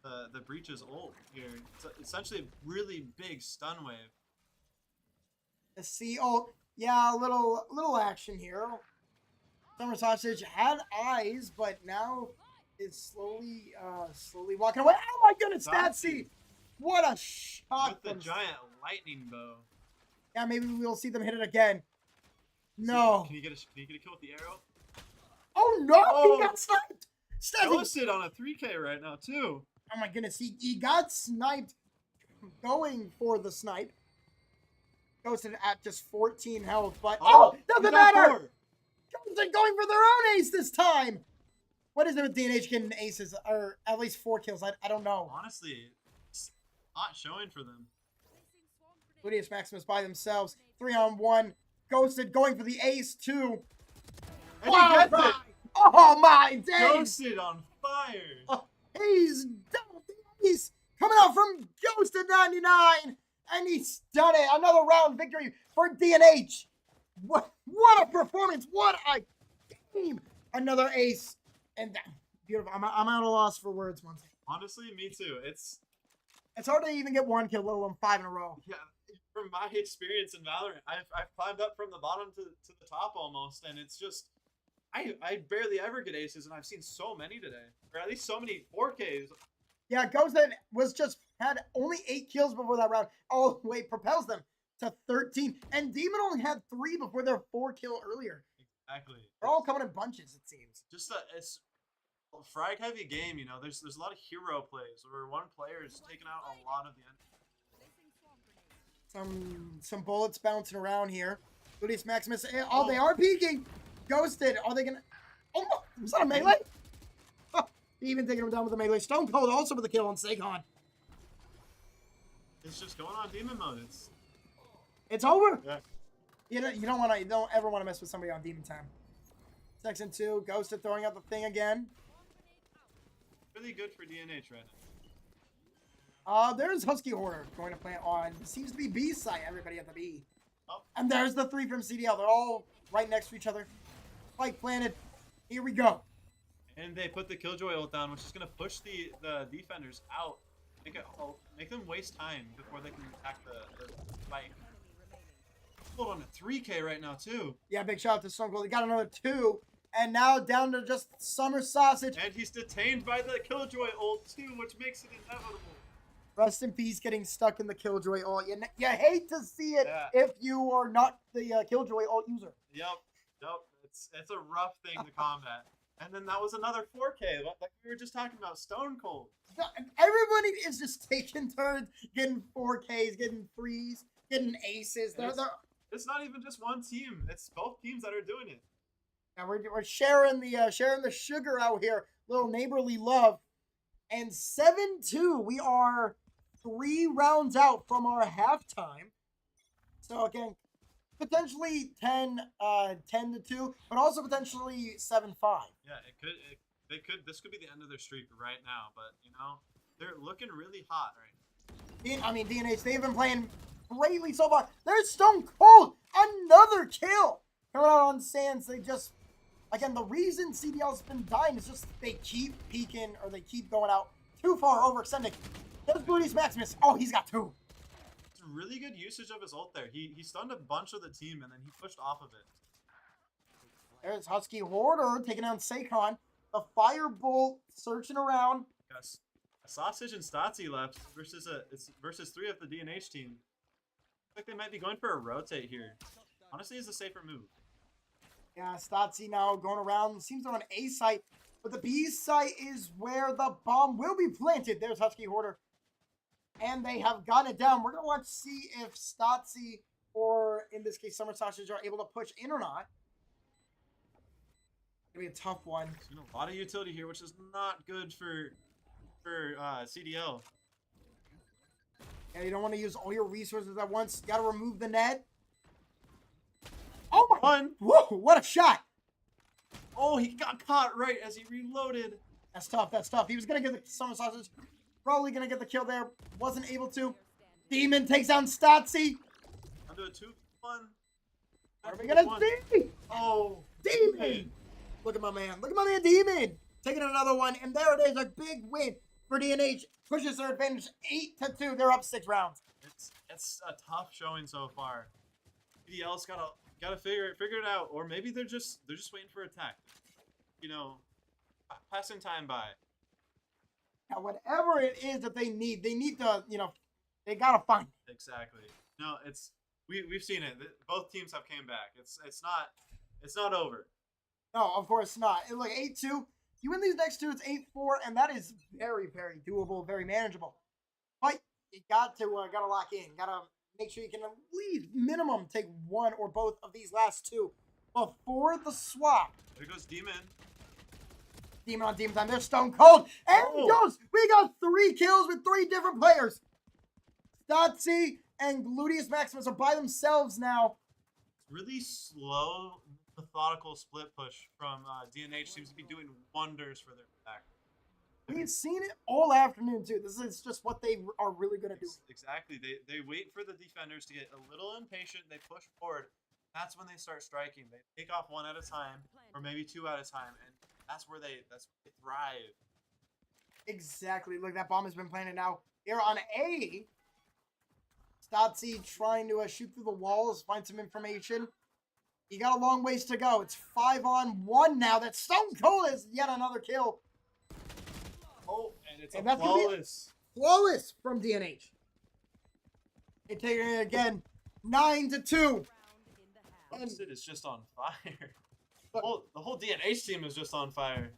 the breach's ult here. It's essentially a really big stun wave. The C ult, yeah, a little action here. Summer Sausage had eyes, but now is slowly walking away. Oh my goodness, Statsy! What a shot! With the giant lightning bow. Yeah, maybe we'll see them hit it again. No. Can you get a kill with the arrow? Oh no! Oh. He got sniped. Ghosted on a 3K right now too. Oh my goodness, he got sniped going for the snipe. Ghosted at just 14 health, but doesn't matter! Ghosted going for their own ace this time! What is it with DNH getting aces, or at least 4 kills? I don't know. Honestly, it's not showing for them. Gluteus Maximus by themselves. 3-on-1. Ghosted going for the ace too. And he gets it! Oh my days! Ghosted on fire! Oh, he's done the ace! Coming out from Ghosted 99! And he's done it! Another round victory for DNH! What a performance! What a game! Another ace. And that, beautiful. I'm at a loss for words, Monty. Honestly, me too. It's hard to even get 1 kill, let alone 5 in a row. Yeah, from my experience in Valorant, I've climbed up from the bottom to the top almost, and it's just I barely ever get aces, and I've seen so many today, or at least so many 4Ks. Yeah, Ghosted was had only 8 kills before that round. Oh wait, propels them to 13, and Demon only had 3 before their 4 kill earlier. Exactly. They're all coming in bunches, it seems. Just it's a frag heavy game, you know. There's a lot of hero plays where one player is taking out a lot of the enemy. Some bullets bouncing around here. Gluteus Maximus. Oh, they are peeking. Ghosted. Are they gonna? Oh, was that a melee? Oh, even taking him down with a melee. Stone Cold also with a kill on Sakon. It's just going on demon mode. It's over. Yeah. You don't ever want to mess with somebody on demon time. Section 2, Ghosted throwing out the thing again. Really good for DNH right now. There's Husky Hoarder going to plant on. Seems to be B site. Everybody at the B. Oh. And there's the 3 from CDL. They're all right next to each other. Spike planted. Here we go. And they put the Killjoy ult down, which is going to push the defenders out. Make them waste time before they can attack the spike. Hold on a 3K right now, too. Yeah, big shout out to Stone Cold. He got another 2. And now down to just Summer Sausage. And he's detained by the Killjoy ult, too, which makes it inevitable. Rest in peace getting stuck in the Killjoy ult. You hate to see it if you are not the Killjoy ult user. Yep. It's a rough thing to combat. And then that was another 4K, like we were just talking about, Stone Cold. Everybody is just taking turns, getting 4Ks, getting 3s, getting aces. It's not even just one team. It's both teams that are doing it. And we're sharing the sugar out here, little neighborly love. And 7-2, we are 3 rounds out from our halftime. So again, potentially 10-2, but also potentially 7-5. Yeah, this could be the end of their streak right now, but they're looking really hot right now. I mean, DNH, they've been playing greatly so far. There's Stone Cold, another kill. Coming out on Sands, they just, again, the reason CDL's been dying is just they keep peeking or they keep going out too far, overextending. There's Booty's Maximus. Oh, he's got 2. It's a really good usage of his ult there. He stunned a bunch of the team and then he pushed off of it. There's Husky Hoarder taking down Saquon. The Firebolt searching around. Yes. Sausage and Stotzy left versus 3 of the DNH team. Looks like they might be going for a rotate here. Honestly, it's a safer move. Yeah, Stotzy now going around. Seems they're on A site, but the B site is where the bomb will be planted. There's Husky Hoarder. And they have gotten it down. We're going to want to see if Stotzy, or in this case, Summer Sausage, are able to push in or not. Gonna be a tough one. A lot of utility here, which is not good for CDL. Yeah, you don't want to use all your resources at once. You gotta remove the net. Oh my! Whoa! What a shot! Oh, he got caught right as he reloaded. That's tough. That's tough. He was gonna get the Summer Sausage. Probably gonna get the kill there. Wasn't able to. Demon takes down Stotzy. I'll do a 2-1. What are we gonna see? Oh, Demon! Look at my man. Look at my man, Demon. Taking another one, and there it is. A big win for DNH. Pushes their advantage 8-2. They're up 6 rounds. It's a tough showing so far. PDL's gotta figure it out, or maybe they're just waiting for attack. Passing time by. Now, whatever it is that they need to, they gotta find it. Exactly. No, we've seen it. Both teams have came back. It's not over. No, of course not. Look, 8-2. You win these next 2, it's 8-4, and that is very, very doable, very manageable. But you got to lock in. Gotta make sure you can at least minimum take 1 or both of these last 2 before the swap. There goes Demon. Demon on Demon time. There's Stone Cold. And he goes. We got 3 kills with 3 different players. Stotzy and Gluteus Maximus are by themselves now. Really slow, methodical split push from DNH seems to be doing wonders for their attack. We've seen it all afternoon too. This is just what they are really good at doing. Exactly. They wait for the defenders to get a little impatient. They push forward. That's when they start striking. They take off 1 at a time, or maybe 2 at a time, and that's where they thrive. Exactly. Look, that bomb has been planted now. Here on A, Stotzy trying to shoot through the walls, find some information. He got a long ways to go. It's 5-on-1 now. That Stone Cold is yet another kill. Oh, and it's that's flawless. Flawless from DNH. They're taking it again. 9-2. Opposite is just on fire. The whole DNH team is just on fire.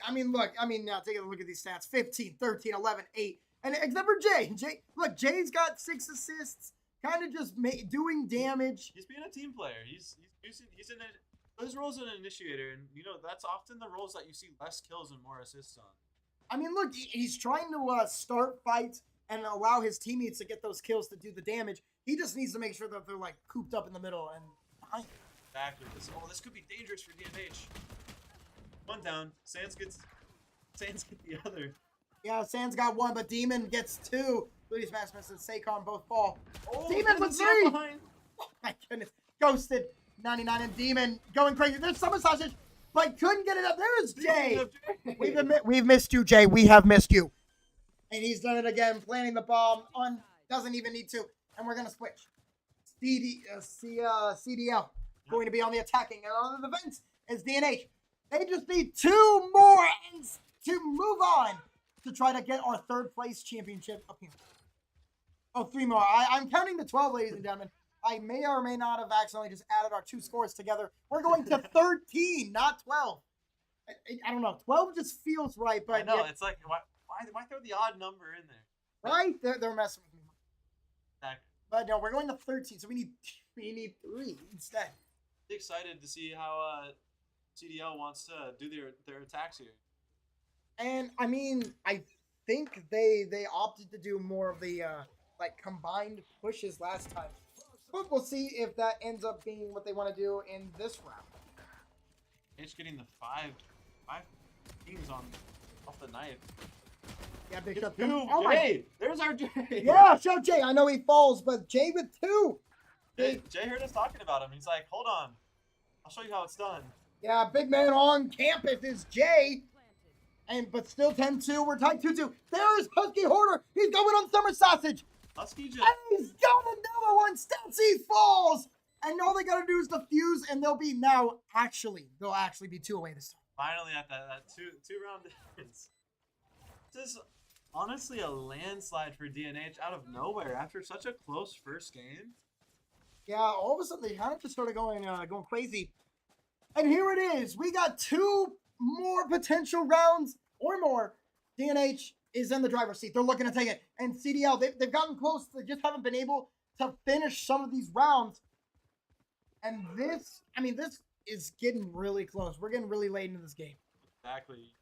I mean, now take a look at these stats. 15, 13, 11, 8. And except for Jay. Look, Jay's got 6 assists. Kind of just doing damage. He's being a team player. He's his role as an initiator, and that's often the roles that you see less kills and more assists on. I mean, look, he's trying to start fights and allow his teammates to get those kills to do the damage. He just needs to make sure that they're cooped up in the middle, and dying. Exactly. This could be dangerous for DNH. One down. Sans gets the other. Yeah, Sans got one, but Demon gets two. Ludius Maximus and Saquon both fall. Oh, Demon with Sans three! behind. Oh my goodness. Ghosted. 99 and Demon going crazy. There's Summer Sausage, but couldn't get it up. There's Jay. We've missed you, Jay. We have missed you. And he's done it again, planting the bomb on, doesn't even need to. And we're going to switch. CDL going to be on the attacking. And on the defense is DNH. They just need two more ends to move on to try to get our third place championship up here. Oh, three more. I'm counting the 12, ladies and gentlemen. I may or may not have accidentally just added our two scores together. We're going to 13, not 12. I don't know. 12 just feels right, but I know, yeah. it's like, why throw the odd number in there? Right? They're messing with me. Exactly. But no, we're going to 13, so we need 3 instead. Excited to see how CDL wants to do their attacks here. And I mean, I think they opted to do more of the like combined pushes last time. But we'll see if that ends up being what they want to do in this round. It's getting the five teams off the knife. Yeah, big shot. Two. Oh Jay, there's our Jay. Yeah, show Jay. I know he falls, but Jay with 2. Jay heard us talking about him. He's like, hold on, I'll show you how it's done. Yeah, big man on campus is Jay. But still 10-2. We're tied 2-2. There's Husky Hoarder. He's going on Summer Sausage. Husky just... And he's got another one. Statsy falls. And all they got to do is defuse, and they'll actually be 2 away this time. Finally at that two-round difference. This is honestly a landslide for DNH out of nowhere after such a close first game. Yeah, all of a sudden they kind of just started going crazy. And here it is. We got 2 more potential rounds or more. DNH is in the driver's seat. They're looking to take it. And CDL, they've gotten close. They just haven't been able to finish some of these rounds. And this is getting really close. We're getting really late into this game. Exactly.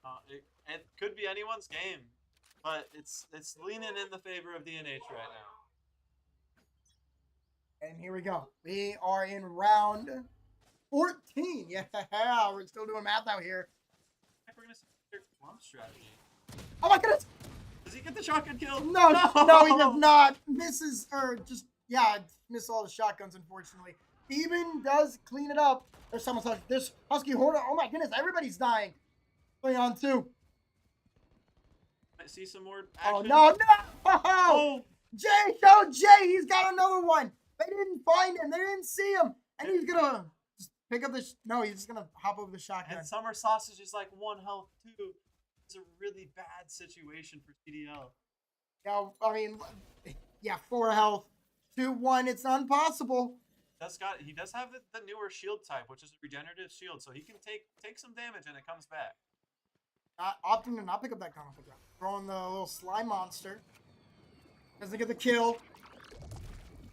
It could be anyone's game, but it's leaning in the favor of DNH right now. And here we go. We are in round 14. Yeah, we're still doing math out here. We're gonna see their clump strategy. Oh my goodness! Does he get the shotgun kill? No, he does not. Misses, or just, miss all the shotguns, unfortunately. Demon does clean it up. There's someone touch. There's Husky Hoarder. Oh my goodness, everybody's dying. 3 on 2. I see some more action. Oh, no! Oh! Jay, he's got another one. They didn't find him. They didn't see him. And he's going to just pick up he's just going to hop over the shotgun. And Summer Sausage is like 1 health too. It's a really bad situation for CDL. Yeah, I mean, 4 health. 2-1. It's not impossible. He does have the newer shield type, which is a regenerative shield, so he can take some damage and it comes back. Opting to not pick up that comic book. Throwing the little slime monster. Doesn't get the kill.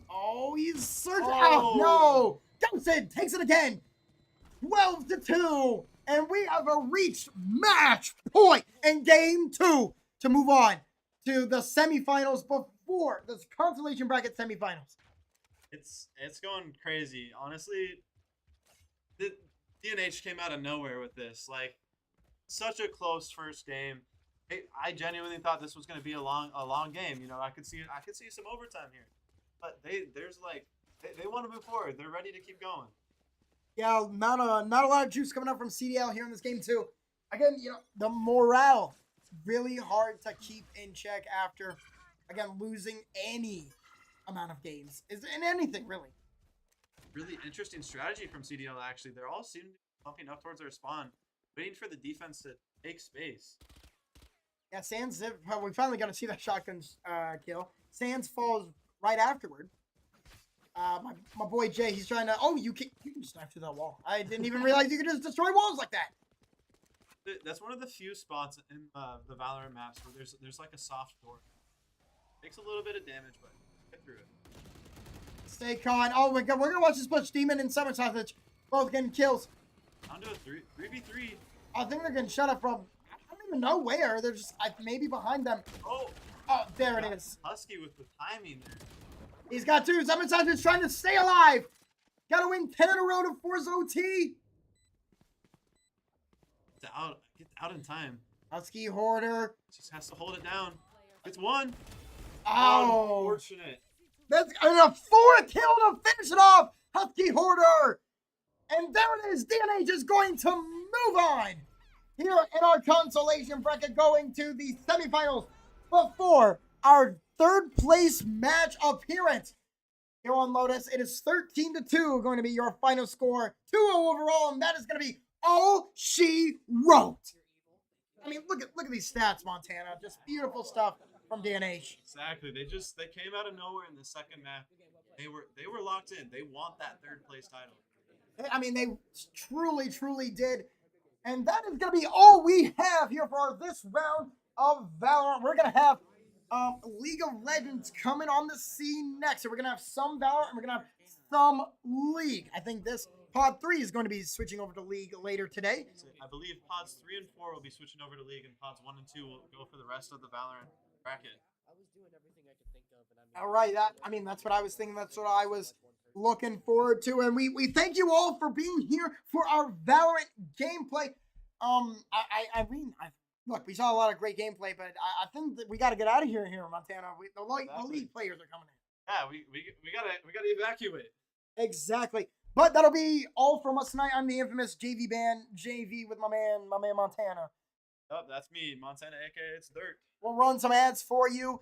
Oh, he's searching. Oh, no! Ghosted takes it again. 12-2. And we have reached match point in game 2 to move on to the semifinals before the consolation bracket semifinals. It's going crazy. Honestly, the DNH came out of nowhere with this. Like, such a close first game. I genuinely thought this was going to be a long game. You know, I could see some overtime here. But they want to move forward. They're ready to keep going. Yeah, not a lot of juice coming up from CDL here in this game too. Again, the morale really hard to keep in check after losing any amount of games is in anything really. Really interesting strategy from CDL actually. They're all seem to be pumping up towards their spawn, waiting for the defense to take space. Yeah, Sans, we finally got to see that shotgun kill. Sans falls right afterward. My boy Jay, he's trying to. Oh, you can just dive through that wall. I didn't even realize you could just destroy walls like that. That's one of the few spots in the Valorant maps where there's like a soft door. Takes a little bit of damage, but get through it. Stay con. Oh my god, we're gonna watch this push. Demon and Summer Sausage both getting kills. Onto a 3v3. I think they're getting shut up from. I don't even know where. They're just maybe behind them. Oh, there it is. Husky with the timing there. He's got 2. Summer Sausage trying to stay alive. Gotta win 10 in a row to force OT. Get out in time. Husky Hoarder. Just has to hold it down. It's one. Oh. Unfortunate. That's a 4 kill to finish it off. Husky Hoarder. And there it is. DNH is going to move on. Here in our consolation bracket, going to the semifinals before our third place match appearance. Here on Lotus, it is 13-2 going to be your final score. 2-0 overall, and that is going to be all she wrote. I mean, look at these stats, Montana. Just beautiful stuff from DNH. Exactly. They came out of nowhere in the second map. They were locked in. They want that third place title. I mean, they truly did. And that is going to be all we have here for this round of Valorant. We're going to have League of Legends coming on the scene next. So we're going to have some Valorant and we're going to have some League. I think this Pod 3 is going to be switching over to League later today. I believe Pods 3 and 4 will be switching over to League, and Pods 1 and 2 will go for the rest of the Valorant bracket. I was doing everything I could think of, and I mean, All right, that's what I was thinking. That's what I was looking forward to. And we thank you all for being here for our Valorant gameplay. Look, we saw a lot of great gameplay, but I think that we got to get out of here, Montana. The League players are coming in. Yeah, we gotta evacuate. Exactly. But that'll be all from us tonight. I'm the infamous JV Band, JV with my man Montana. Oh, that's me, Montana, aka It's Dirt. We'll run some ads for you.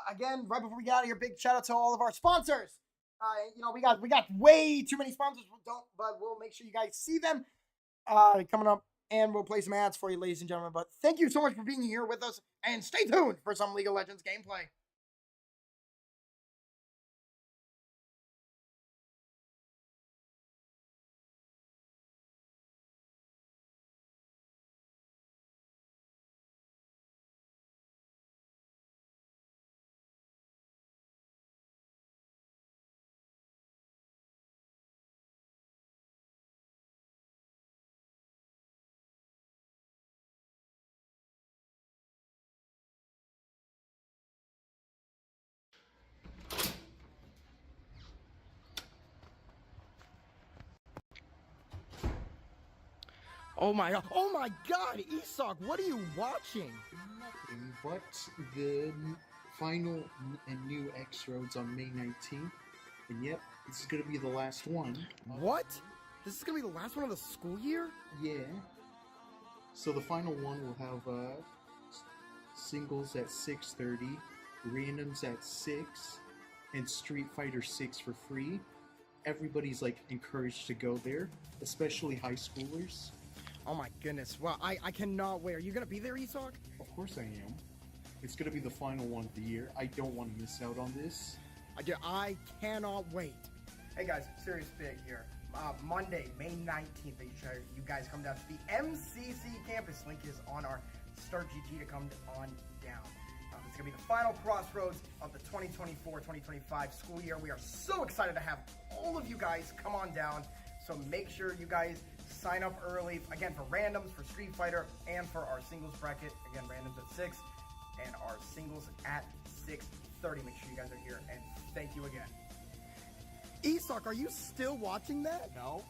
Again, right before we get out of here, big shout out to all of our sponsors. We got way too many sponsors, but we'll make sure you guys see them coming up, and we'll play some ads for you, ladies and gentlemen. But thank you so much for being here with us, and stay tuned for some League of Legends gameplay. Oh my god, Isak, what are you watching? Nothing but the final and new X Roads on May 19th. And yep, this is gonna be the last one. What? This is gonna be the last one of the school year? Yeah. So the final one will have singles at 6:30, randoms at 6, and Street Fighter 6 for free. Everybody's encouraged to go there, especially high schoolers. Oh my goodness, wow, I cannot wait. Are you gonna be there, Isak? Of course I am. It's gonna be the final one of the year. I don't want to miss out on this. I cannot wait. Hey guys, serious big here. Monday, May 19th, make sure you guys come down to the MCC campus. Link is on our Start GG to come on down. It's going to be the final crossroads of the 2024-2025 school year. We are so excited to have all of you guys come on down. So make sure you guys sign up early, again, for randoms, for Street Fighter, and for our singles bracket. Again, randoms at 6, and our singles at 6:30. Make sure you guys are here, and thank you again. Isak, are you still watching that? No.